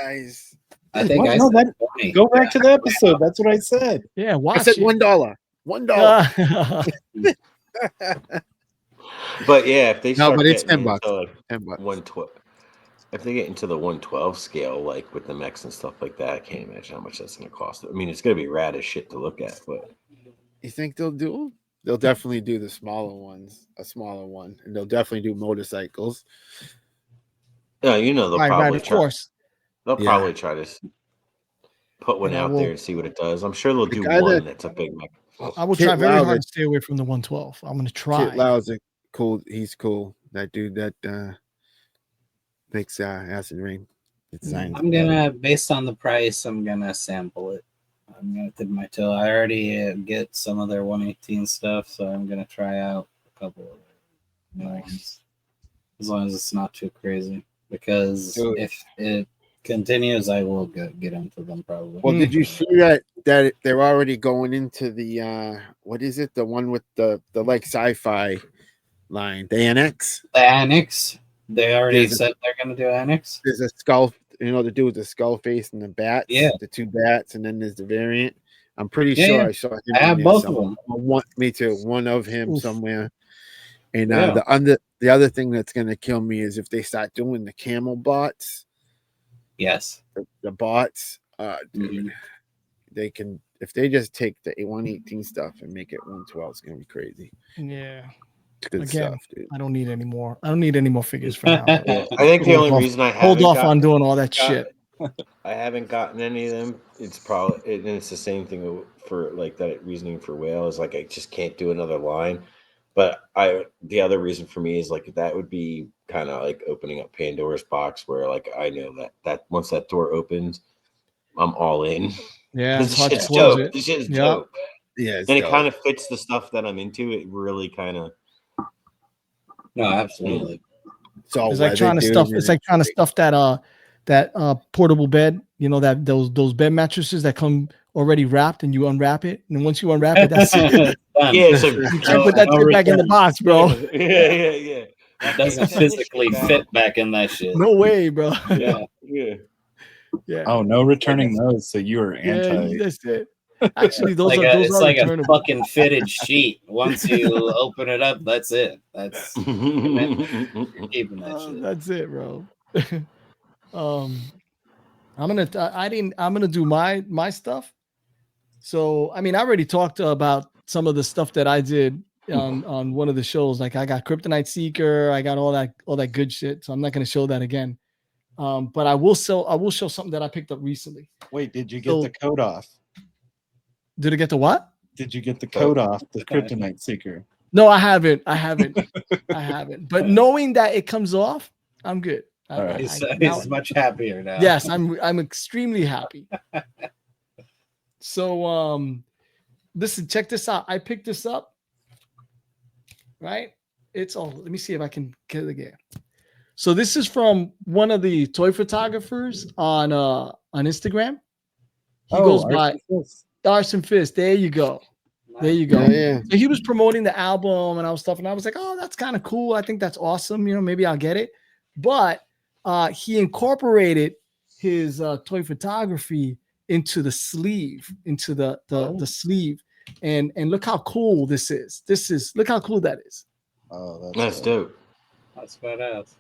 Lies. I think I said 20. Go back to the episode. That's what I said. Yeah, watch I said $1. $1. But yeah, if they start but it's getting $10. into like $10. 112, if they get into the 112 scale, like with the mechs and stuff like that, I can't imagine how much that's going to cost. I mean, it's going to be rad as shit to look at. But you think they'll do them? They'll definitely do the smaller ones, a smaller one, and they'll definitely do motorcycles. Yeah, you know they'll probably of course. They'll probably try to put one out there and see what it does. I'm sure they'll do one that's a big mech. I will try very hard to stay away from the 112. I'm going to try. Kit Lau's cool. He's cool. That dude that makes Acid Rain. I'm gonna, based on the price, I'm gonna sample it. I'm gonna dip my toe. I already get some of their 118 stuff, so I'm gonna try out a couple of new ones, as long as it's not too crazy. Because if it continues, I will get into them probably. Well, did you see that they're already going into the what is it? The one with the like sci-fi line, the Annex. The Annex. They already said they're gonna do Annex. There's a skull, the dude with the skull face and the bats. Yeah, the two bats, and then there's the variant. I'm pretty sure I saw him. I have both of them. Me too. One of him somewhere. And the other thing that's gonna kill me is if they start doing the camel bots. Yes, the bots. Dude, they can, if they just take the 118 stuff and make it 112, it's gonna be crazy. Yeah. Good stuff, dude. I don't need any more. I don't need any more figures for now. I think the only reason I hold off on doing all that shit. I haven't gotten any of them. It's probably, and it's the same thing for like that reasoning for Whale is like I just can't do another line. But the other reason for me is like that would be kind of like opening up Pandora's box where like I know that once that door opens, I'm all in. Yeah, this shit's dope. This shit is dope. Yeah, and it kind of fits the stuff that I'm into. It really kind of. No, absolutely. It's like trying to stuff. It's like trying to stuff that portable bed. You know that those bed mattresses that come already wrapped, and you unwrap it, and once you unwrap it, that's it. Yeah, so you can't put that shit back in the box, bro. Yeah. That doesn't physically fit back in that shit. No way, bro. Yeah. Oh, no returning those. So you are anti. Yeah, that's it. Actually, those it's are like returnable. A fucking fitted sheet. Once you open it up, that's it. That's keeping that shit. That's it, bro. I'm gonna do my stuff. So I mean, I already talked about some of the stuff that I did on one of the shows. Like I got Kryptonite Seeker, I got all that good shit. So I'm not gonna show that again. But I will show something that I picked up recently. Wait, did you get the code off? Did it get the what? Did you get the code off the Kryptonite Seeker? No, I haven't. But knowing that it comes off, I'm good. All right. He's much happier now. Yes, I'm extremely happy. So listen, check this out. I picked this up. Right? Let me see if I can get it again. So this is from one of the toy photographers on Instagram. He goes by Arson Fist. There you go. Yeah. So he was promoting the album and I was like, oh, that's kind of cool. I think that's awesome. Maybe I'll get it. But he incorporated his toy photography into the sleeve, into the sleeve. And look how cool this is. Look how cool that is. Oh, that's dope. That's badass.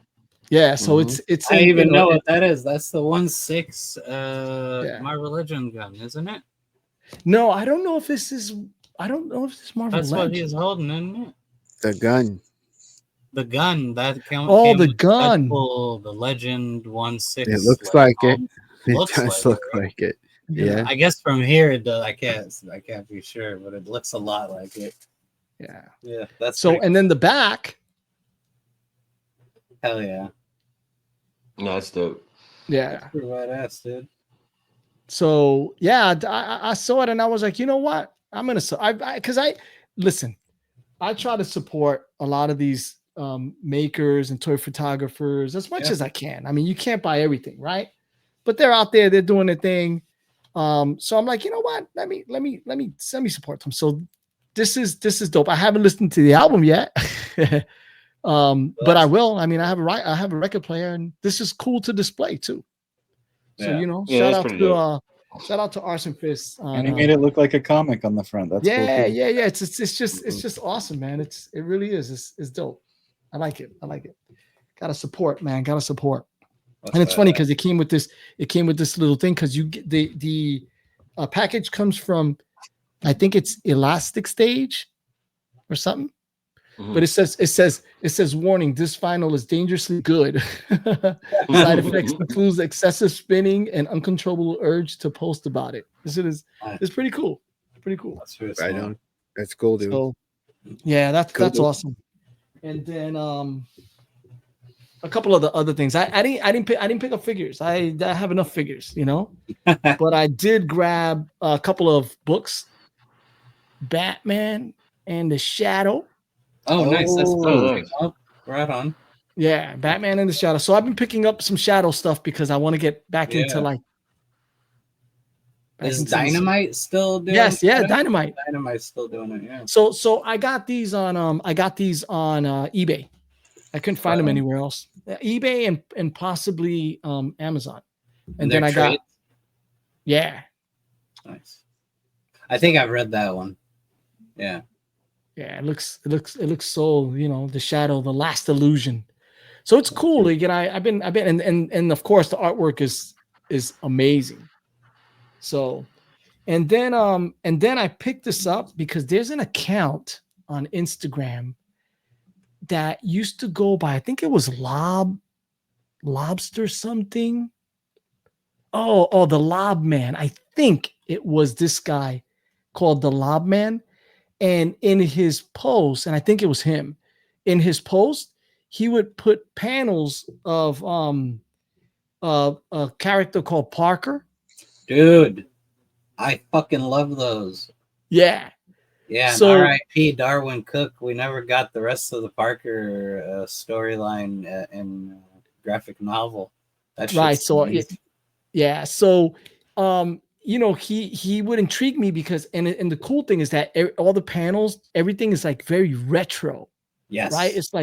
Yeah, so it's. I even know what that is. That's the 1/6 My Religion gun, isn't it? No, I don't know if this is. I don't know if this is Marvel. That's what he's holding, isn't it? The gun. The gun that came. Oh, the gun. Deadpool, the Legend 1/6. It looks like it. It does look like it. Yeah. I guess from here it does. I can't be sure, but it looks a lot like it. Yeah. Yeah. That's so. And then the back. Hell yeah. No, that's dope. Yeah. That's pretty badass, dude. So yeah, I saw it and I was like, you know what? I'm gonna. Because listen. I try to support a lot of these makers and toy photographers as much as I can. I mean, you can't buy everything, right? But they're out there, they're doing their thing. So I'm like, you know what? Let me support them. So this is dope. I haven't listened to the album yet. But I will. I mean, I have a record player, and this is cool to display too. So shout out to Arson Fist. And he made it look like a comic on the front. That's cool. Yeah. It's just awesome, man. It really is. It's dope. I like it. Gotta support, man. Gotta support. And it's funny because it came with this little thing because you get the package comes from, I think it's Elastic Stage or something. Mm-hmm. But it says warning, this vinyl is dangerously good. Side effects includes excessive spinning and uncontrollable urge to post about it. It's pretty cool. Pretty cool. That's right on. That's cool, dude. So, yeah, that's awesome. And then a couple of the other things. I didn't pick up figures. I have enough figures, but I did grab a couple of books. Batman and the Shadow. Oh, nice. That's cool. Right on. Yeah, Batman and the Shadow. So I've been picking up some Shadow stuff because I want to get back into like. Is Dynamite still doing? Yes, Dynamite. Dynamite's still doing it. Yeah. So I got these on eBay. I couldn't find them anywhere else. eBay and possibly Amazon. And then I got. Yeah. Nice. I think I've read that one. Yeah. Yeah, it looks so, the Shadow, the last illusion. So it's cool. Like, I've been and of course the artwork is amazing. So, and then I picked this up because there's an account on Instagram that used to go by, I think it was Lobster something. Oh, the Lob Man. I think it was this guy called the Lob Man. And in his post, and I think it was him, in his post, he would put panels of a character called Parker. Dude, I fucking love those. Yeah. Yeah. So, R.I.P. Darwin Cook. We never got the rest of the Parker storyline in graphic novel. That's right. So yeah. So he would intrigue me because and the cool thing is that all the panels, everything is like very retro. Yes. Right. It's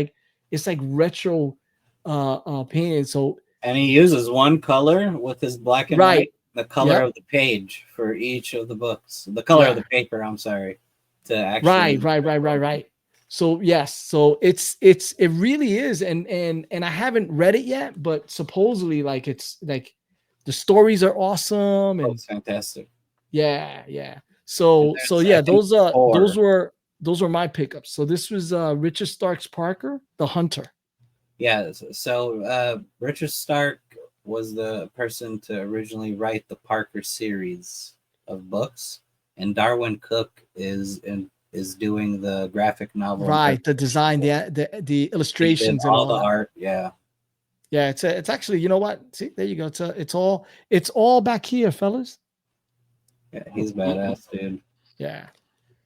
like retro painted. So and he uses one color with his black and white, the color of the page for each of the books, the color of the paper. I'm sorry. To actually right. So yes, so it really is, and I haven't read it yet, but supposedly like it's like. The stories are awesome and it's fantastic. Yeah. So yeah, those were those were my pickups. So this was Richard Stark's Parker, the Hunter. Yeah. So Richard Stark was the person to originally write the Parker series of books, and Darwin Cook is doing the graphic novel. Right, the design, the illustrations, and all the that. art. Yeah. Yeah, it's actually, you know what? See, there you go. It's all back here, fellas. Yeah, he's badass, dude. Yeah.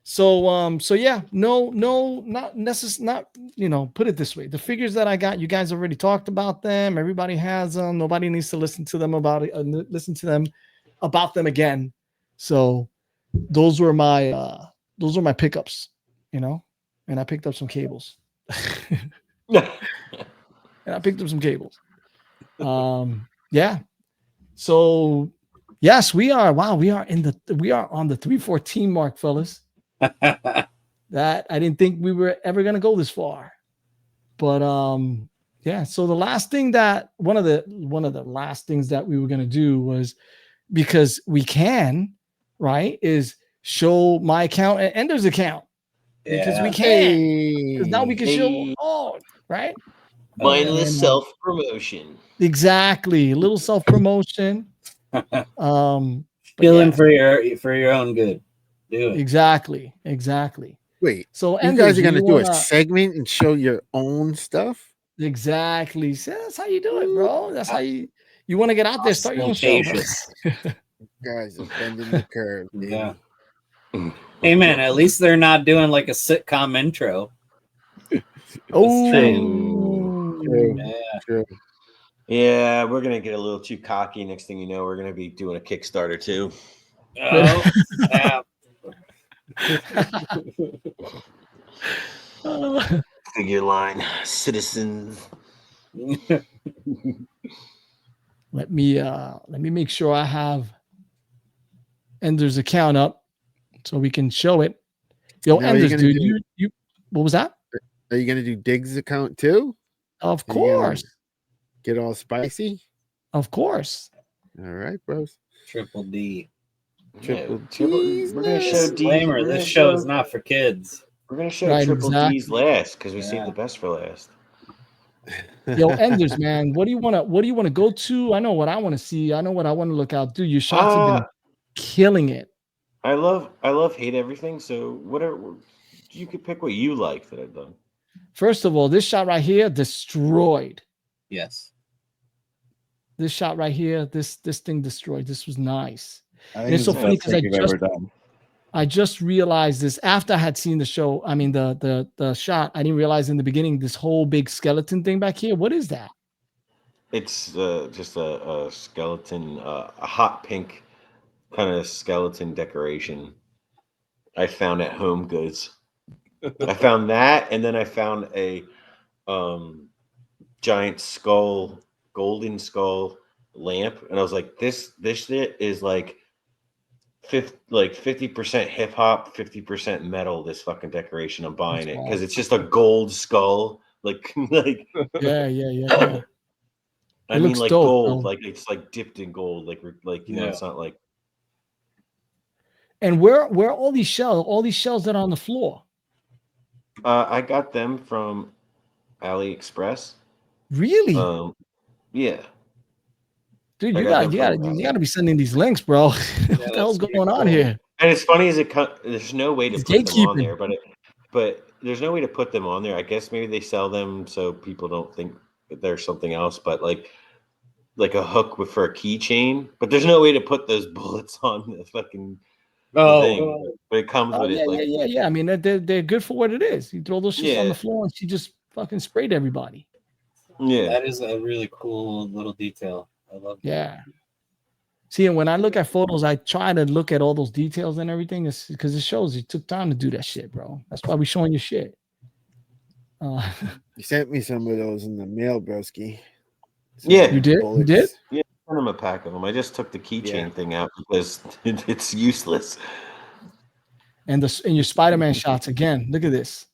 So yeah, not put it this way. The figures that I got, you guys already talked about them. Everybody has them. Nobody needs to listen to them about them again. So those were my pickups, and I picked up some cables. Yeah. So yes, we are on the 314 mark, fellas. That I didn't think we were ever gonna go this far. But yeah, so the last thing that one of the last things that we were gonna do was, because we can, right, is show my account and Ender's account. Because we can. Because now we can show all, right? Mindless self-promotion. Exactly. A little self-promotion. Stealing for your own good. Do it. Exactly. Wait. So you guys are gonna do a segment and show your own stuff? Exactly. So that's how you do it, bro. That's how you want to get out there, start your own show. Guys are bending the curve, dude. Yeah. Hey man, at least they're not doing like a sitcom intro. True. Yeah, we're gonna get a little too cocky. Next thing you know, we're gonna be doing a Kickstarter too. Oh, yeah. Figure line citizens. Let me make sure I have Ender's account up so we can show it. Yo, Ender's, dude, you what was that? Are you gonna do Diggs' account too? Of course. Get all spicy? Of course. All right, bros. Triple D. Triple D's. We're gonna show disclaimer. This show is not for kids. We're gonna show Triple D's last because we saved the best for last. Yo, Enders, man, what do you want to go to? I know what I want to see. I know what I want to look out. Dude, your shots have been killing it. I love hate everything. So whatever, you could pick what you like that I've done. First of all, this shot right here destroyed. Yes. This shot right here, this thing destroyed. This was nice. And it's so funny because I just realized this after I had seen the show. I mean, the shot. I didn't realize in the beginning this whole big skeleton thing back here. What is that? It's just a skeleton, a hot pink kind of skeleton decoration I found at Home Goods. I found that, and then I found a giant skull, golden skull lamp, and I was like, this shit is like 50% hip hop, 50% metal. This fucking decoration, I'm buying it because it's just a gold skull, like yeah. I mean, like dope, gold, bro. Like it's like dipped in gold, like you know, it's not like. And where are all these shells? All these shells that are on the floor. I got them from AliExpress. Really? Yeah. Dude, you gotta be sending these links, bro. What the hell's going on here? And it's funny is there's no way to put them on there, but there's no way to put them on there. I guess maybe they sell them so people don't think that there's something else, but like a hook for a keychain. But there's no way to put those bullets on the fucking thing. But it comes with it. Yeah. I mean, they're good for what it is. You throw those shits on the floor, and she just fucking sprayed everybody. Yeah, that is a really cool little detail. I love that. Yeah. See, and when I look at photos, I try to look at all those details and everything, because it shows you took time to do that shit, bro. That's why we're showing you shit. You sent me some of those in the mail, broski. Yeah, you did. Bullets. You did. Yeah, I sent him a pack of them. I just took the keychain thing out because it's useless. And your Spider-Man shots again. Look at this.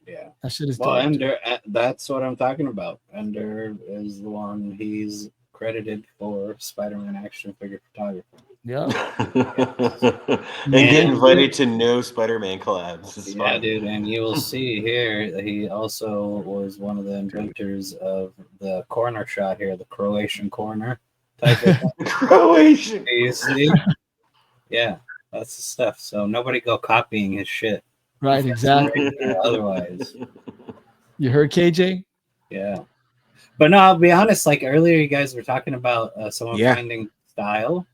Yeah, that shit is. Well, Ender, that's what I'm talking about. Ender is the one. He's credited for Spider-Man action figure photography. Yeah. And get invited to no Spider-Man collabs. This is Yeah, fun. dude, and you will see here that he also was one of the inventors of the corner shot here, the Croatian corner type of Croatian. You see? Yeah, that's the stuff. So nobody go copying his shit. Right, exactly. Otherwise. You heard KJ? Yeah. But no, I'll be honest, like earlier you guys were talking about someone finding style.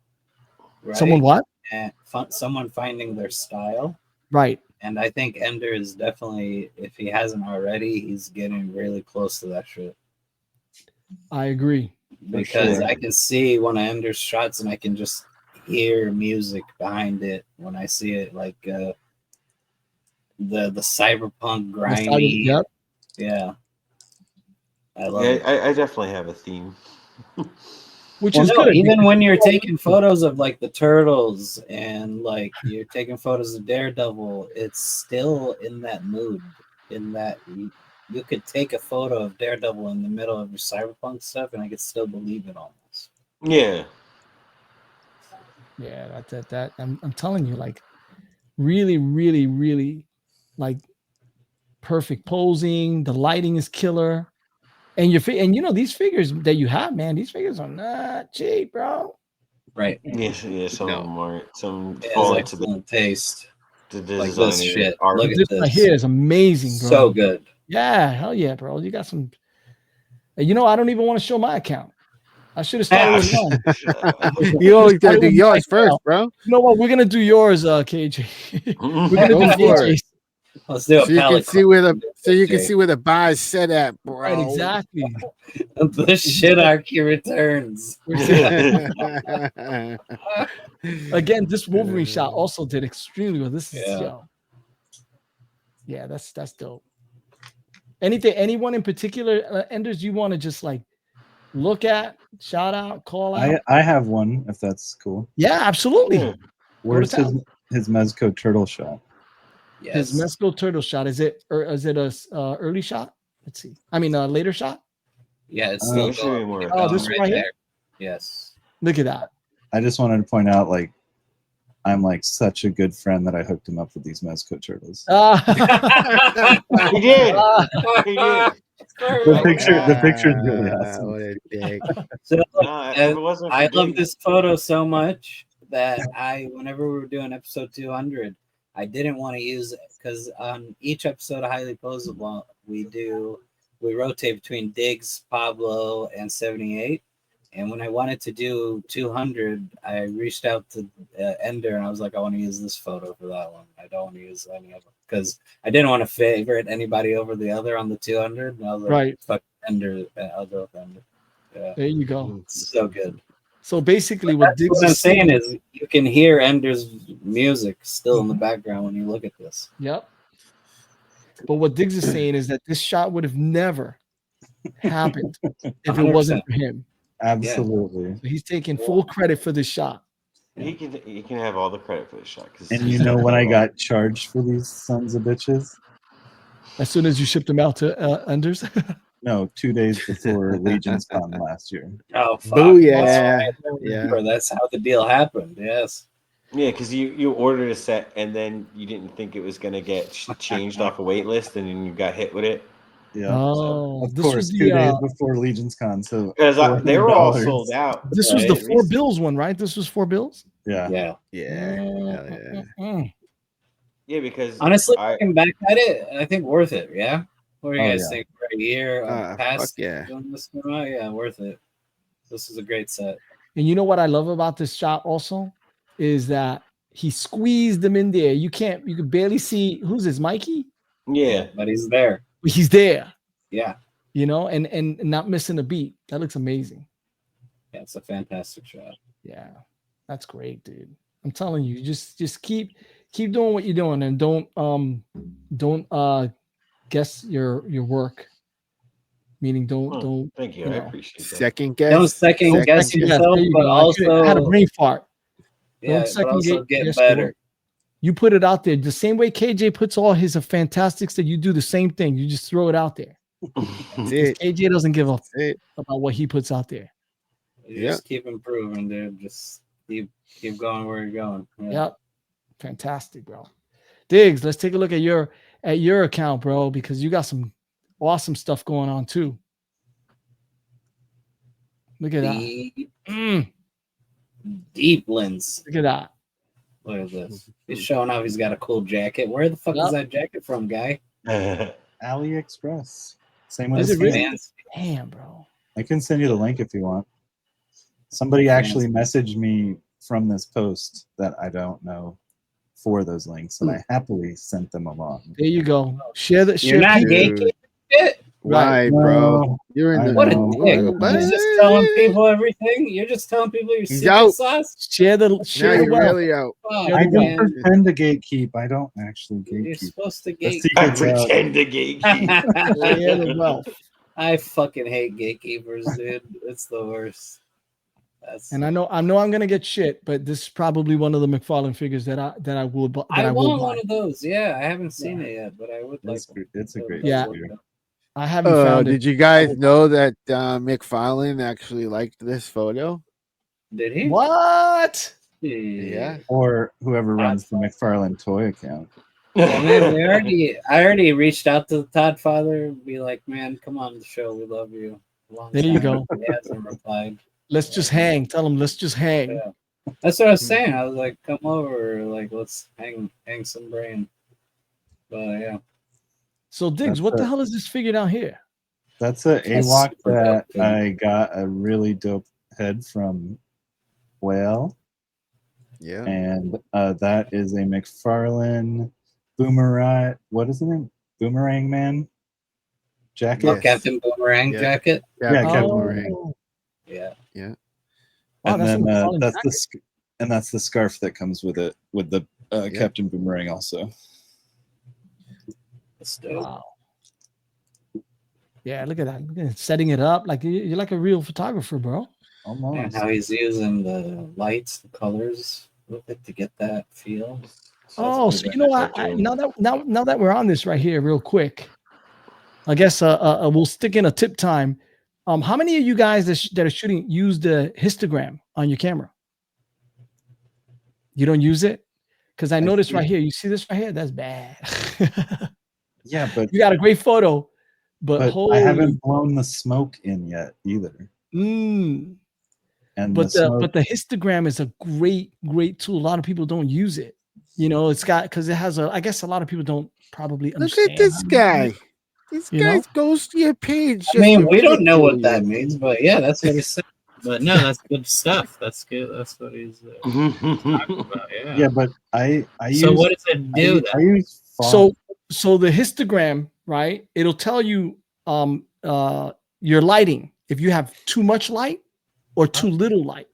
Right? Someone what? And someone finding their style. Right. And I think Ender is definitely, if he hasn't already, he's getting really close to that shit. I agree. Because I can see one of Ender's shots and I can just hear music behind it when I see it, like the cyberpunk grimy. Yep. Yeah. I love it. I definitely have a theme. Which is good. Even when you're taking photos of like the turtles and like you're taking photos of Daredevil, it's still in that mood. In that you could take a photo of Daredevil in the middle of your cyberpunk stuff, and I could still believe it almost. Yeah. Yeah, that I'm telling you, like, really, really, really, like, perfect posing. The lighting is killer. And you know, these figures that you have, man, these figures are not cheap, bro. Right. Yes, some of them aren't. Some fall into the taste. The like this shit. Art. Look at this right here is amazing, bro. So good. Yeah, hell yeah, bro. You got some. You know, I don't even want to show my account. I should have started with mine. You always gotta do yours first, bro. You know what? We're gonna do yours, KJ. We're gonna do KJ's. Let's do so you can see where the bar's set at, bro. Right, exactly. The shit Archie returns. Again, this Wolverine shot also did extremely well. This is yeah, that's dope. Anyone in particular, Enders, you want to just like look at, shout out, call out? I have one, if that's cool. Yeah, absolutely. Yeah. Where's his Mezco turtle shot? Yes. His Mezco turtle shot. Is it a early shot? Let's see. I mean, a later shot. Yeah, it's still going. Oh, this right here. Yes. Look at that. I just wanted to point out, like, I'm like such a good friend that I hooked him up with these Mezco turtles. He did. He did. The picture is really awesome. What a dick. So, I love this photo so much that whenever we were doing episode 200, I didn't want to use it because on each episode of Highly Posable, we rotate between Diggs, Pablo, and 78. And when I wanted to do 200, I reached out to Ender and I was like, I want to use this photo for that one. I don't want to use any of them because I didn't want to favorite anybody over the other on the 200. And I was like, right. Fuck Ender, I'll go with Ender. Yeah. There you go. It's so good. So basically, what I'm saying is you can hear Ender's music still in the background when you look at this. Yep. But what Diggs is saying is that this shot would have never happened if it wasn't for him. Absolutely. So he's taking full credit for this shot. He can have all the credit for the shot. And you know when I got charged for these sons of bitches? As soon as you shipped them out to Enders? No, 2 days before Legion's Con last year. Oh, fuck. Booyah. That's how the deal happened. Yes. Yeah, because you ordered a set and then you didn't think it was going to get changed off a wait list and then you got hit with it. Yeah. Oh, of course, 2 days before Legion's Con. So because they were all sold out. This was the 4 bills one, right? This was 4 bills. Yeah. Yeah, because honestly, looking back at it, I think worth it. Yeah. What do you guys think for a year past doing this? Yeah, worth it. This is a great set. And you know what I love about this shot also is that he squeezed them in there. You could barely see who's this, Mikey? Yeah, but he's there. He's there. Yeah. You know, and not missing a beat. That looks amazing. Yeah, it's a fantastic shot. Yeah. That's great, dude. I'm telling you, just keep doing what you're doing and don't guess your work. Meaning don't thank you. I appreciate that. Second guess. Don't second guess yourself, but also I had a brain fart. Yeah, don't second get better. You put it out there the same way KJ puts all his fantastics that you do the same thing. You just throw it out there. KJ doesn't give a about what he puts out there. You just keep improving, dude. Just Keep going where you're going. Yeah. Yep. Fantastic, bro. Diggs, let's take a look at your account, bro, because you got some awesome stuff going on too. Look at that. Deep lens. Look at that. Look at this. He's showing off he's got a cool jacket. Where the fuck is that jacket from, guy? AliExpress. Same with Is it really? Fancy. Damn, bro. I can send you the link if you want. Somebody actually messaged me from this post that I don't know for those links, and I happily sent them along. There you go. Share that. You're not gatekeeping shit. Right, bro. You're in the what a dick. You're just telling people everything. You're just telling people your secret sauce. Share the. Now you're really out. I don't pretend to gatekeep. I don't actually gatekeep. You're supposed to gatekeep. I pretend to gatekeep. Share the wealth. I fucking hate gatekeepers, dude. It's the worst. And I know I'm gonna get shit, but this is probably one of the McFarlane figures that I will buy. I want one of those. Yeah, I haven't seen it yet, but I would like. It's a great. Yeah, I haven't found it. Did you guys know that McFarlane actually liked this photo? Did he? What? Yeah. Or whoever runs the McFarlane toy account. Well, man, I already reached out to the Todd father and be like, man, come on the show. We love you. There you go. He hasn't replied. Let's just hang. Tell him let's just hang. Yeah. That's what I was saying. I was like, come over, like let's hang some brain. But yeah. So Diggs, what the hell is this figure down here? That's a AWOC that I got a really dope head from Whale. Yeah. And that is a McFarlane Boomerang. What is the name? Boomerang Man jacket. Oh, Captain Boomerang jacket. Yeah, Captain Boomerang. Yeah. Yeah. Wow, and then that's the scarf that comes with it, with the Captain Boomerang also. That's dope. Wow. Yeah, look at that. Look at it. Setting it up like you're like a real photographer, bro. Almost. And how he's using the lights, the colors with it to get that feel. So you know what? Now that we're on this right here, real quick, I guess we'll stick in a tip time. How many of you guys that are shooting use the histogram on your camera? You don't use it? Because I noticed right here. You see this right here? That's bad. Yeah, but you got a great photo, but I haven't blown the smoke in yet either. And but the histogram is a great tool. A lot of people don't use it. You know, it's got because it has I guess a lot of people don't probably understand. Look at this guy. This guy goes to your page. I mean, we don't know what that means, but yeah, that's what he said. But no, that's good stuff. That's good. That's what he's talking about. Yeah. Yeah, but I so what does it do? I use so the histogram, right? It'll tell you your lighting if you have too much light or too little light,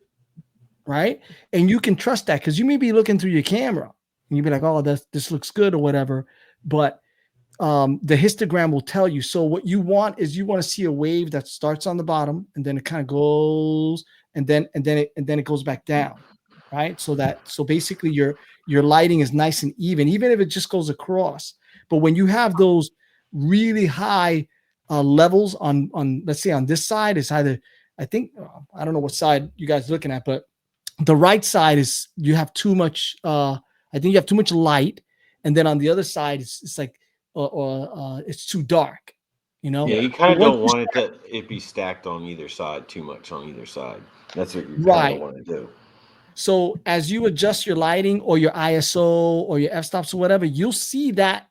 right? And you can trust that because you may be looking through your camera and you'll be like, oh, this looks good or whatever, but the histogram will tell you. So what you want is you want to see a wave that starts on the bottom and then it kind of goes and then it goes back down, right? So basically your lighting is nice and even if it just goes across. But when you have those really high levels on let's say on this side, it's either I think I don't know what side you guys are looking at, but the right side is you have too much. I think you have too much light, and then on the other side it's like it's too dark, you know. Yeah, you kind of don't want it be stacked on either side too much on either side. That's what you kind of want to do. So as you adjust your lighting or your ISO or your f-stops or whatever, you'll see that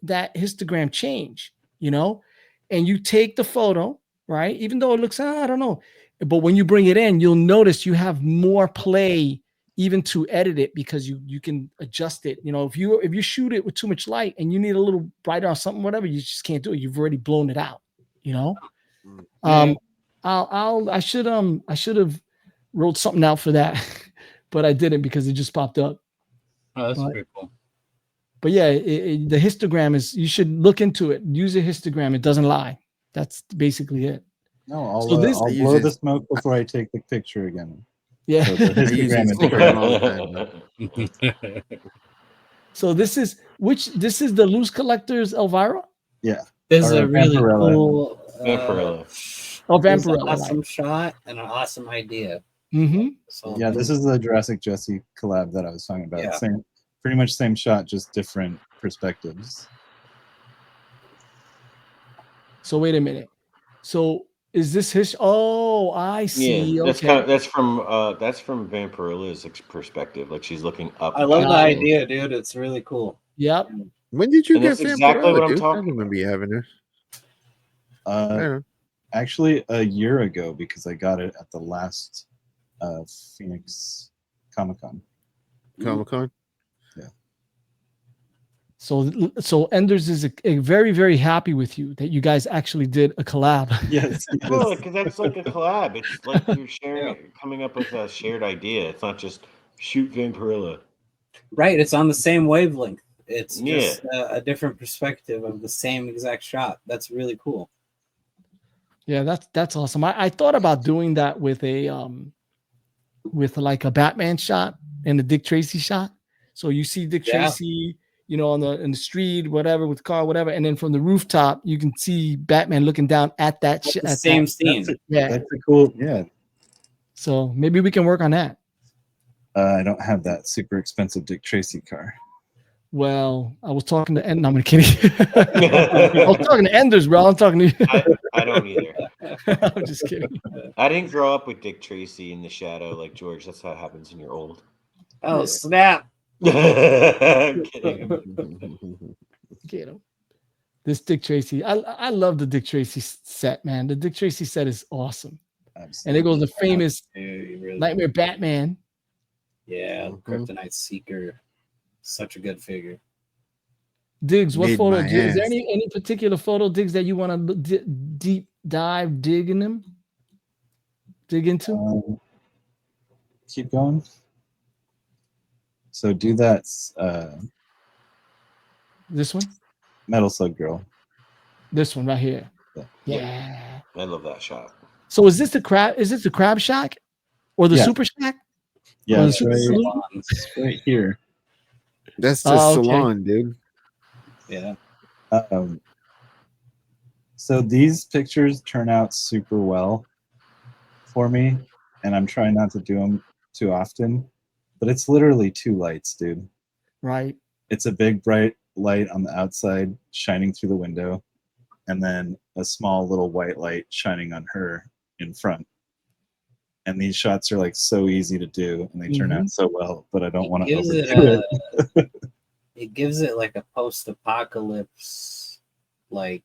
histogram change, you know, and you take the photo, right? Even though it looks, I don't know, but when you bring it in, you'll notice you have more play even to edit it because you can adjust it. You know, if you shoot it with too much light and you need a little brighter or something, whatever, you just can't do it. You've already blown it out, you know? I should have wrote something out for that, but I didn't because it just popped up. Oh, that's pretty cool. But yeah, the histogram you should look into it. Use a histogram. It doesn't lie. That's basically it. No, I'll blow the smoke before I take the picture again. Yeah. So the histogram So this is the Loose Collectors Elvira? Yeah. This is a really cool Vampirella. Vampirella. Awesome shot and an awesome idea. Mm-hmm. Yeah, this is the Jurassic Jesse collab that I was talking about. Yeah. Pretty much same shot, just different perspectives. So wait a minute. So is this his? Oh, I see. Yeah, that's okay. that's from Vampirilla's perspective. Like she's looking up. I love the idea, dude. It's really cool. Yep. When did you get exactly what I'm talking about? I remember you having this. Actually, a year ago, because I got it at the last Phoenix Comic-Con. Comic-Con? Yeah. So Enders is very, very happy with you that you guys actually did a collab. Yes. Because that's like a collab. It's like you're sharing, coming up with a shared idea. It's not just shoot Vampirilla. Right. It's on the same wavelength. It's just a different perspective of the same exact shot. That's really cool. Yeah, that's awesome. I thought about doing that with like a Batman shot and a Dick Tracy shot. So you see Dick Tracy, you know, in the street, whatever, with the car, whatever, and then from the rooftop you can see Batman looking down at that same scene. That's a cool. Yeah. So maybe we can work on that. I don't have that super expensive Dick Tracy car. Well, I was talking to I'm kidding. I was talking to Enders, bro. I'm talking to you. I don't either. I'm just kidding. I didn't grow up with Dick Tracy in the shadow like George. That's how it happens when you're old. Oh, snap. I'm kidding. Get him. This Dick Tracy. I love the Dick Tracy set, man. The Dick Tracy set is awesome. Absolutely. And it goes the famous Nightmare Batman. Yeah, Kryptonite Seeker. Such a good figure. Diggs, what photo? Is there any particular photo, Diggs, that you want to deep dive, dig into? Keep going. So do that. This one? Metal Slug Girl. This one right here. Yeah. I love that shot. So is this the crab? Is this the Crab Shack or the Super Shack? Yeah, it's right here. That's the salon, dude. Yeah. So these pictures turn out super well for me, and I'm trying not to do them too often, but it's literally 2 lights, dude. Right. It's a big bright light on the outside shining through the window, and then a small little white light shining on her in front. And these shots are like so easy to do, and they turn out so well, but I don't want to overdo it. It gives it like a post-apocalypse, like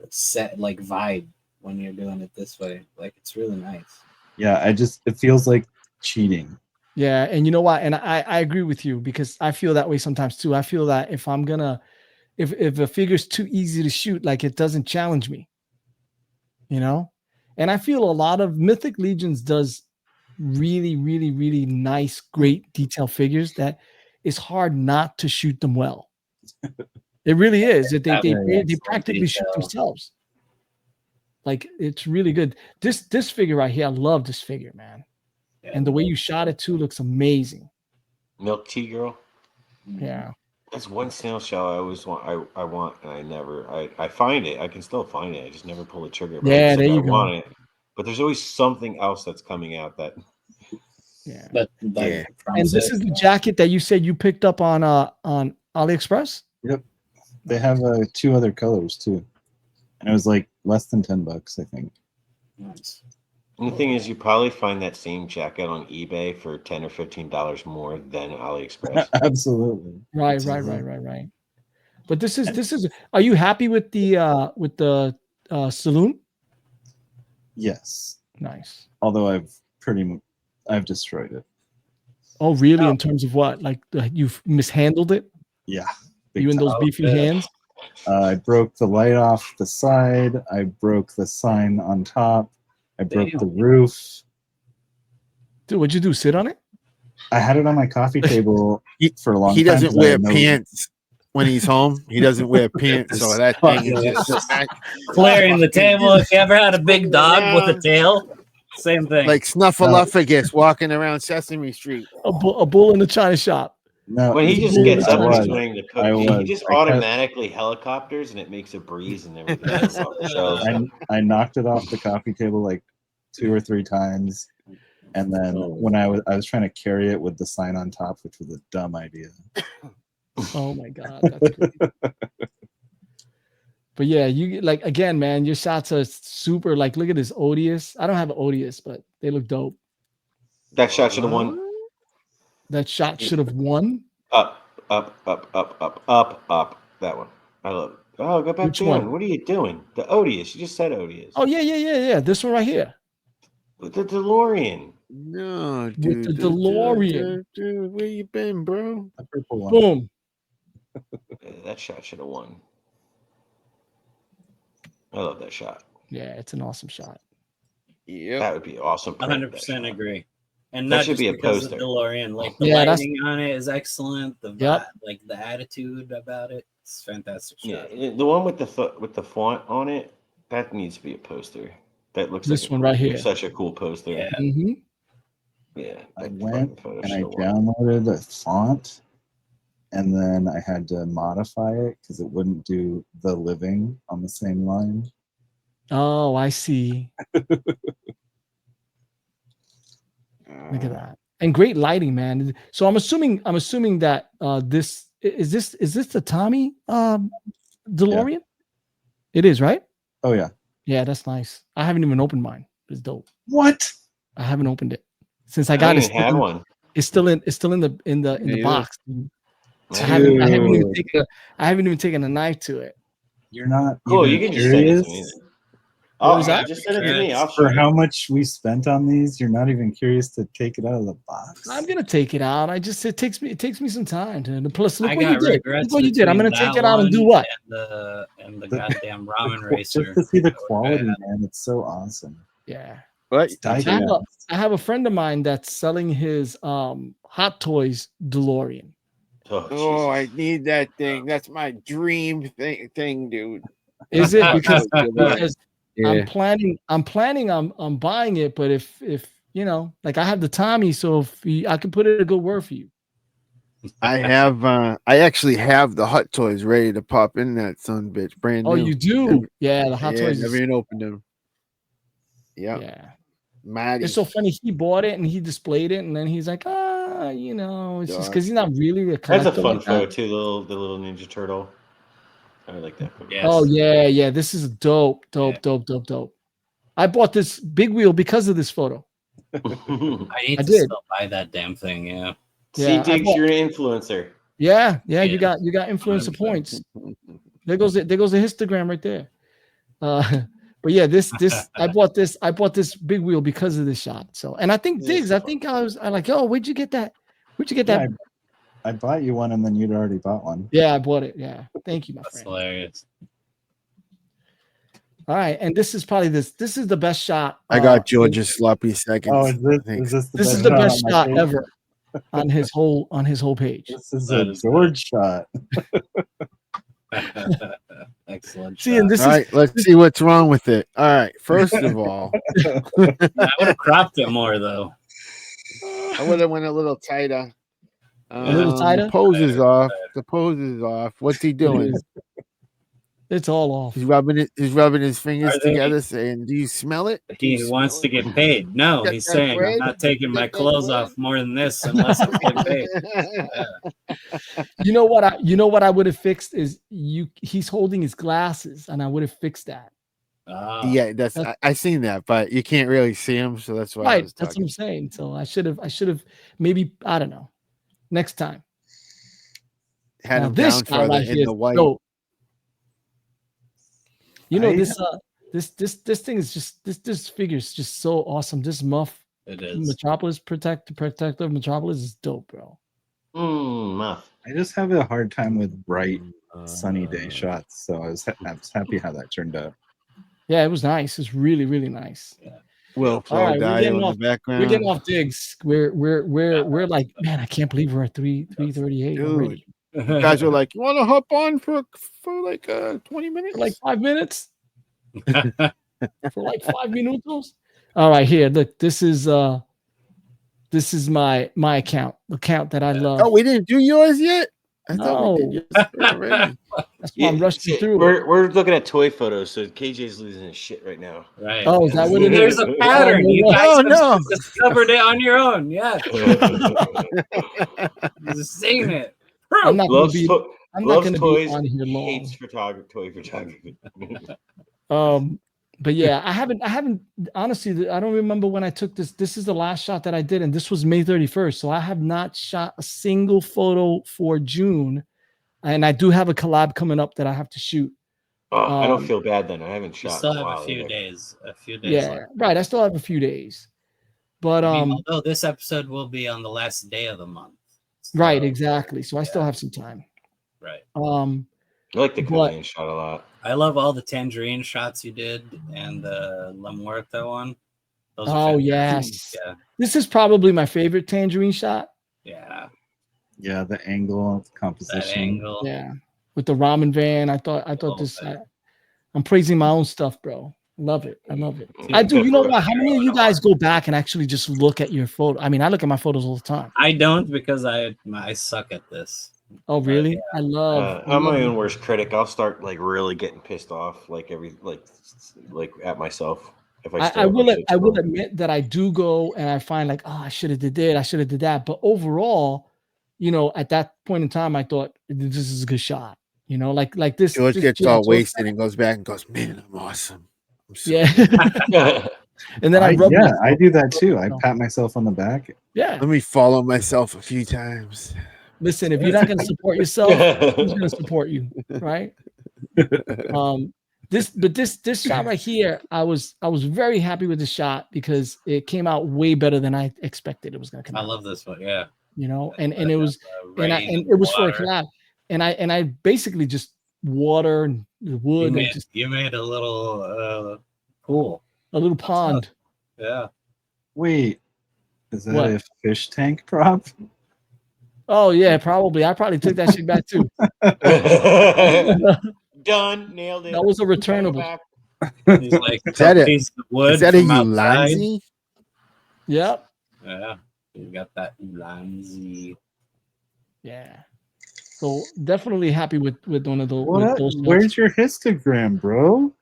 set like vibe when you're doing it this way. Like it's really nice. Yeah, it feels like cheating. Yeah, and you know what? And I agree with you because I feel that way sometimes too. I feel that if I'm gonna, if a figure's too easy to shoot, like it doesn't challenge me. You know? And I feel a lot of Mythic Legions does really, really, really nice, great detail figures that it's hard not to shoot them well. It really is. They practically shoot themselves. Like it's really good. This figure right here, I love this figure, man. Yeah, and the way you shot it too looks amazing. Milk Tea Girl. Yeah. That's one snail shell I always want. I want, and I find it. I can still find it. I just never pull the trigger. Yeah, there you go. Want it, but there's always something else that's coming out that. Yeah. And this is the jacket that you said you picked up on AliExpress. Yep. They have 2 other colors too, and it was like less than $10, I think. Nice. And the thing is, you probably find that same jacket on eBay for $10 or $15 more than AliExpress. Absolutely. Right. But this is. Are you happy with the saloon? Yes. Nice. Although I've destroyed it. Oh, really? In terms of what? Like you've mishandled it? Yeah. You and those beefy hands? I broke the light off the side. I broke the sign on top. I broke the roof. Dude, what'd you do? Sit on it? I had it on my coffee table for a long time. He doesn't wear pants when he's home. He doesn't wear pants, so that thing is just clearing the table. If you ever had a big dog with a tail, same thing. Like Snuffleupagus walking around Sesame Street. A bull in the china shop. No, when he just gets up and doing the cooking, he just automatically helicopters and it makes a breeze and everything. I knocked it off the coffee table like 2 or 3 times. And then when I was trying to carry it with the sign on top, which was a dumb idea. Oh my God, that's great. But yeah, you like again, man, your shots are super like look at this odious. I don't have an odious, but they look dope. That shot should have won. That shot should have won. Up. That one. I love it. Oh, go back Which down. one? What are you doing? The odious. You just said odious. Oh yeah. This one right here. With the DeLorean. No, dude. With the DeLorean. Dude, where you been, bro? The purple one. Boom. That shot should have won. I love that shot. Yeah, it's an awesome shot. Yeah, That would be awesome. 100% agree. And That not should just be a because poster. of DeLorean. Like the lighting on it is excellent. The like the attitude about it, it's fantastic shot. Yeah, the one with the font on it, that needs to be a poster. That looks this like one right here. Such a cool poster. Yeah. Mm-hmm. Yeah. I went and I downloaded a font, and then I had to modify it because it wouldn't do the living on the same line. Oh, I see. Look at that. And great lighting, man. So I'm assuming that this is the Tommy DeLorean? Yeah. It is, right? Oh yeah. Yeah, that's nice. I haven't even opened mine. It's dope. What? I haven't opened it since I got it. It's still in the box. I haven't even taken a knife to it. You're not. Cool. You can just send it to me. Oh, that? Just send it to me. For how much we spent on these, you're not even curious to take it out of the box. I'm gonna take it out. It takes me some time to. Plus, look I what you did. Look what you did. I'm gonna take it out and do what? And the goddamn ramen racer. Just to see the quality, man. It's so awesome. Yeah. But I have a friend of mine that's selling his Hot Toys DeLorean. Oh, I need that thing. That's my dream thing, dude. Is it because yeah. I'm planning on buying it, but if you know, like I have the Tommy, so if I can put it a good word for you. I actually have the Hot Toys ready to pop in that son bitch, brand new. Oh, you do? Yeah, the Hot Toys. Never even opened them. Yep. Yeah. Maddie. It's so funny. He bought it and he displayed it, and then he's like, you know, it's just because he's not really a collector. That's a fun photo too. The little Ninja Turtle. I like that photo. Yes. Oh yeah. This is dope. I bought this big wheel because of this photo. I need to still buy that damn thing. Yeah. See, Diggs, you're an influencer. Yeah. You got influencer points. There goes the histogram right there. But yeah, this I bought this big wheel because of this shot. So, and I think Diggs, I was like, yo, where'd you get that? I bought you one, and then you'd already bought one. Yeah, I bought it. Yeah, thank you, my friend. That's hilarious. All right, and this is probably this is the best shot. I got George's sloppy seconds. Oh, is this is the best shot ever on his whole page. This is a George shot. Excellent. See, and this all right, let's see what's wrong with it. All right, first of all, I would have cropped it more though. I would have went a little tighter. A little tighter. The pose is off. The pose is off. What's he doing? It's all off. He's rubbing his fingers together, saying, "Do you smell it?" He wants to get paid. No, he's saying, bread? "I'm not taking my clothes off more than this unless I'm getting paid." Yeah. You know what I would have fixed is he's holding his glasses, and I would have fixed that. Yeah, I seen that, but you can't really see him, so that's why. Right, that's what I'm saying. So I should have maybe, I don't know, next time. Had him down further in the white. Dope. You know, this thing is just this figure is just so awesome. This muff, it is. Metropolis protector of Metropolis is dope, bro. Muff. I just have a hard time with bright sunny day shots, so I was happy how that turned out. Yeah, it was nice. It's really, really nice. Yeah. Will flow in the background. We're getting off Diggs. We're like, man, I can't believe we're at 3:38 already. You guys are like, you want to hop on for like 20 minutes? For like 5 minutes? For like 5 minutos? All right, here. Look, this is my account, the account that I love. Oh, we didn't do yours yet? I thought we did yours already. That's why I'm rushing through. We're looking at toy photos, so KJ's losing his shit right now. Right. Oh, is that what it is? There's a pattern. You guys no. discovered it on your own. Yeah. Just saying it. I'm not going to be. I'm not going to be toys, on here long. Hates toy photography. But yeah, I haven't honestly. I don't remember when I took this. This is the last shot that I did, and this was May 31st. So I have not shot a single photo for June, and I do have a collab coming up that I have to shoot. Oh, I don't feel bad then. I haven't shot. You still have a few days. Yeah, left. right. I still have a few days, but although this episode will be on the last day of the month. So, right, exactly. So I still have some time. Right. I like the Korean shot a lot. I love all the tangerine shots you did and the La Muerta one. Those yes. Yeah. This is probably my favorite tangerine shot. Yeah. Yeah, the angle, the composition. That angle. Yeah. With the ramen van. I thought this I'm praising my own stuff, bro. Love it. I love it. I do. You know what? How many of you guys go back and actually just look at your photo? I mean, I look at my photos all the time. I don't because I suck at this. Oh, really? Yeah. I love. I'm my own worst critic. I'll start like really getting pissed off, like at myself. If I will admit that I do go and I find like, oh, I should have did that. I should have did that. But overall, you know, at that point in time, I thought this is a good shot. You know, like this. George this gets all wasted and goes back and goes, man, I'm awesome. I'm so And then I do that too. I pat myself on the back. Yeah. Let me follow myself a few times. Listen, if you're not going to support yourself, who's going to support you, right? This shot right here, I was very happy with the shot because it came out way better than I expected it was going to come out. I love this one, yeah. You know, and it was and it was for a collab, and I basically just water and wood. You made a little pool, a little pond. Yeah. Wait, is that a fish tank prop? Oh yeah, probably. I probably took that shit back too. Done, nailed it. That was a returnable. He's like, is that a Ulanzi? Yep. Yeah, you got that Ulanzi. Yeah. So definitely happy with one of those. Where's your histogram, bro?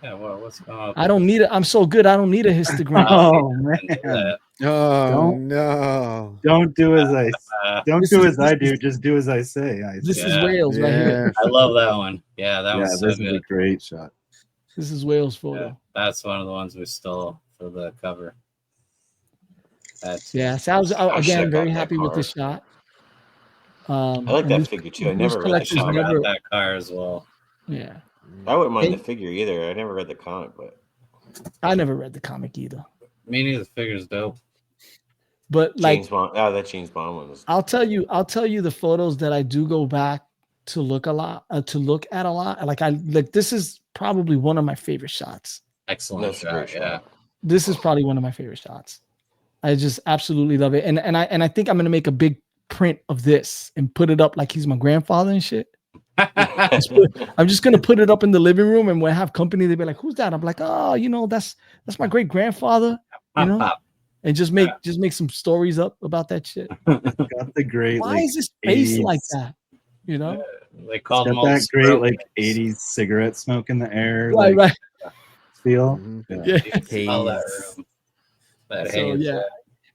Yeah, well, what's going on? I don't need it. I'm so good. I don't need a histogram. Oh man. Oh no! Don't do as I do. Just do as I say. This is Wales right here. I love that one. Yeah, that was so this good. is a great shot. This is Wales photo. Yeah, that's one of the ones we stole for the cover. So I was again very happy with this shot. I like that figure too. I never read the comic. I got that car as well. Yeah. I wouldn't mind the figure either. I never read the comic, but I never read the comic either. Me neither. The figure's dope. But like James Bond, that James Bond one was. I'll tell you the photos that I do go back to look at a lot. Like this is probably one of my favorite shots. Excellent shot. Yeah. This is probably one of my favorite shots. I just absolutely love it. And I think I'm gonna make a big print of this and put it up like he's my grandfather and shit. I'm just gonna put it up in the living room, and when I have company, they'll be like, "Who's that?" I'm like, "Oh, you know, that's my great grandfather." You know, and just make some stories up about that shit. Got the great. Why is his face 80s, like that? You know, they call them that great like 80s cigarette smoke in the air. Right. Feel. Yeah. Smell that room. That haze. Yeah.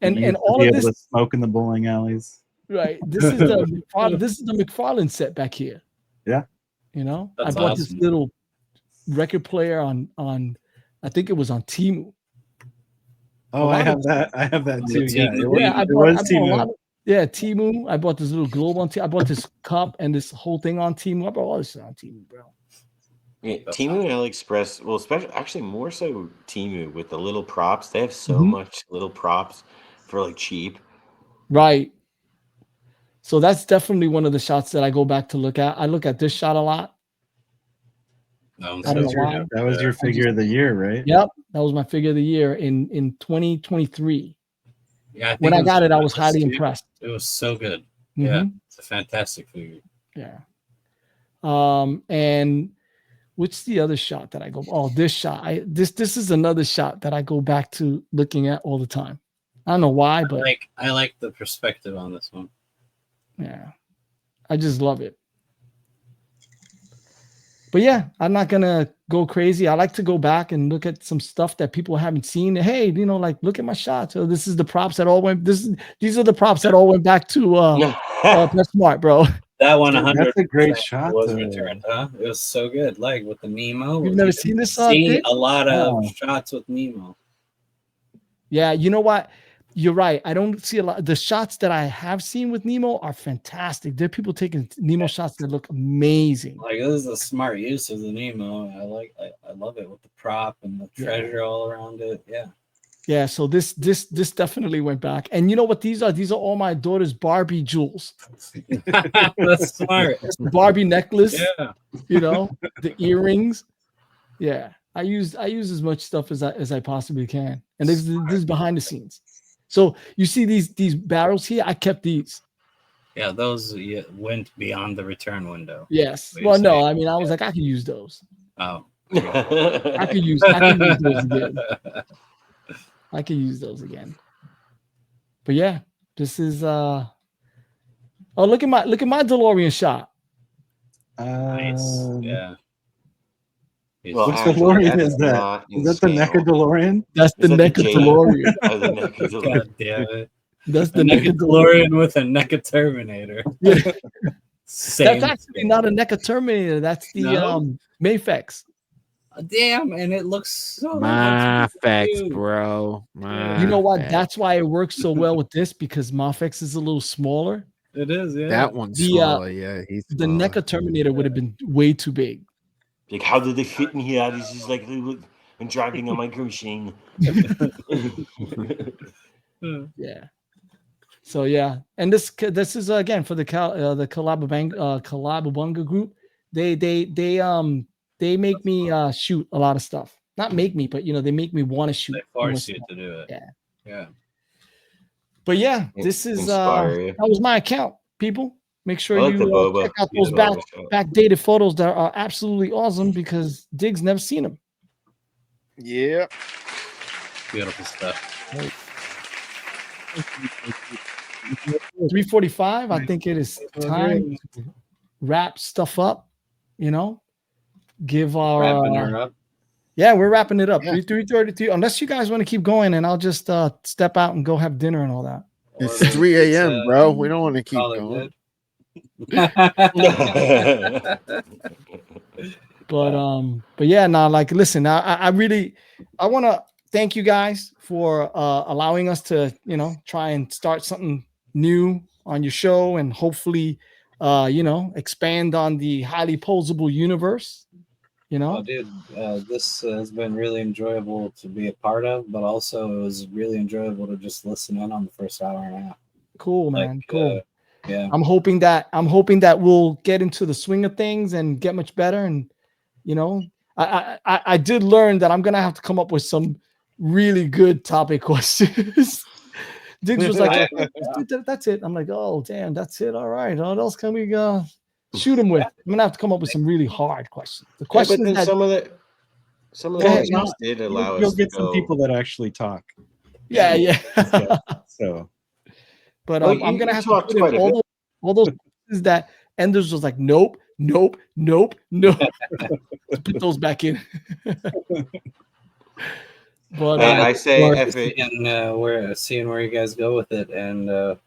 And all of this to smoke in the bowling alleys. Right. This is the McFarlane set back here. Yeah. You know, that's I bought awesome. this little record player on I think it was on Temu. Oh, I have that too. Yeah, it was Temu. Temu. I bought this little globe on Temu. I bought this cup and this whole thing on Temu. I bought all this shit on Temu, bro. Yeah, Temu and AliExpress, well, actually more so Temu with the little props. They have so much little props for like cheap. Right. So that's definitely one of the shots that I go back to look at. I look at this shot a lot. That was your figure of the year, right? Yep, that was my figure of the year in 2023. Yeah, when I got it, I was highly impressed. It was so good. Yeah, it's a fantastic figure. Yeah. And what's the other shot that I go? Oh, this shot. This is another shot that I go back to looking at all the time. I don't know why, but I like the perspective on this one. Yeah, I just love it. But yeah, I'm not gonna go crazy. I like to go back and look at some stuff that people haven't seen. Hey, like look at my shots. So this is the props that all went. These are the props that all went back to Press Smart, bro. That one, Dude, 100. That's a great shot. Was returned, huh? It was so good. Like with the Nemo. You've never seen this? See a lot of shots with Nemo. Yeah, you know what? You're right. I don't see a lot. The shots that I have seen with Nemo are fantastic. There are people taking Nemo shots that look amazing. Like this is a smart use of the Nemo. I love it with the prop and the treasure all around it. Yeah. Yeah. So this definitely went back. And you know what these are? These are all my daughter's Barbie jewels. That's smart. Barbie necklace. Yeah. The earrings. Yeah. I use as much stuff as I possibly can. And this is behind the scenes. So you see these barrels here? I kept these. Yeah, those went beyond the return window. Yes. Well, no, I mean, I was like, I can use those. Oh. I could use those again. I could use those again. But yeah, this is oh, look at my DeLorean shot. Nice. Yeah. Well, which DeLorean is that? Is that the NECA DeLorean? That's the NECA DeLorean. God damn it. That's the NECA DeLorean with a NECA Terminator. Yeah. That's actually not a NECA Terminator. That's the Mafex. Damn, and it looks so Mafex, bro. You know what? That's why it works so well with this, because Mafex is a little smaller. It is, yeah. That one's smaller, yeah. The NECA Terminator would have been way too big. Like, how did they fit in here? This is like I'm driving a micro machine. Yeah. So yeah, and this is again for the Collababunga group. They make me shoot a lot of stuff. Not make me, but they make me want to shoot. They force you to do it. Yeah. But yeah, this is that was my account, people. Make sure you check out those backdated photos that are absolutely awesome, because Diggs never seen them. Yeah. Beautiful stuff. 3:45. I think it is time to wrap stuff up. Give our wrapping her up. Yeah, we're wrapping it up. 3:32. Unless you guys want to keep going, and I'll just step out and go have dinner and all that. It's 3 a.m., bro. We don't want to keep going. But yeah, listen, I really want to thank you guys for allowing us to try and start something new on your show, and hopefully expand on the Highly Posable universe. Oh, dude, this has been really enjoyable to be a part of, but also it was really enjoyable to just listen in on the first hour and a half. Cool, man. Cool. Yeah, I'm hoping that we'll get into the swing of things and get much better. And I did learn that I'm gonna have to come up with some really good topic questions. Diggs was like, "That's it." I'm like, "Oh, damn, that's it. All right. What else can we shoot him with?" I'm gonna have to come up with some really hard questions. The questions but then that some of the questions did allow us. You'll get some people that actually talk. Yeah. So. But I'm gonna have to put in all those pieces that Enders was like, nope. Put those back in. But I say, we're seeing where you guys go with it, and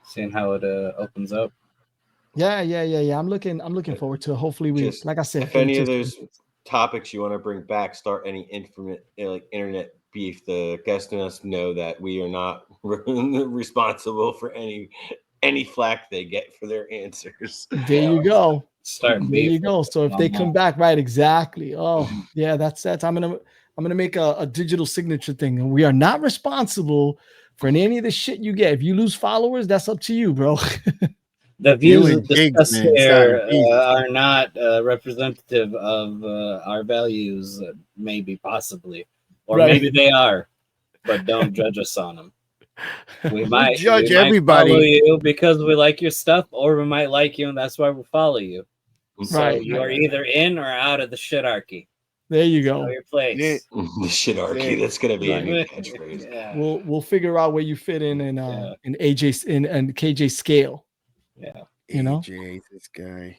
seeing how it opens up. Yeah. I'm looking forward to it. Hopefully, like I said, if any of those topics you want to bring back, start any internet beef, the guests must know that we are not responsible for any flack they get for their answers. There you go. There you go. So if they come back, right, exactly. Oh yeah, that's I'm gonna make a digital signature thing, and we are not responsible for any of the shit you get. If you lose followers, that's up to you, bro. The views discussed here are not representative of our values, maybe, possibly. Or maybe they are, but don't judge us on them. We might judge everybody. Follow you because we like your stuff, or we might like you, and that's why we follow you. So you are either in or out of the shitarchy. There you go. Know your place. The shitarchy. That's gonna be a new catchphrase. Yeah. We'll figure out where you fit in AJ and KJ scale. Yeah. AJ, this guy.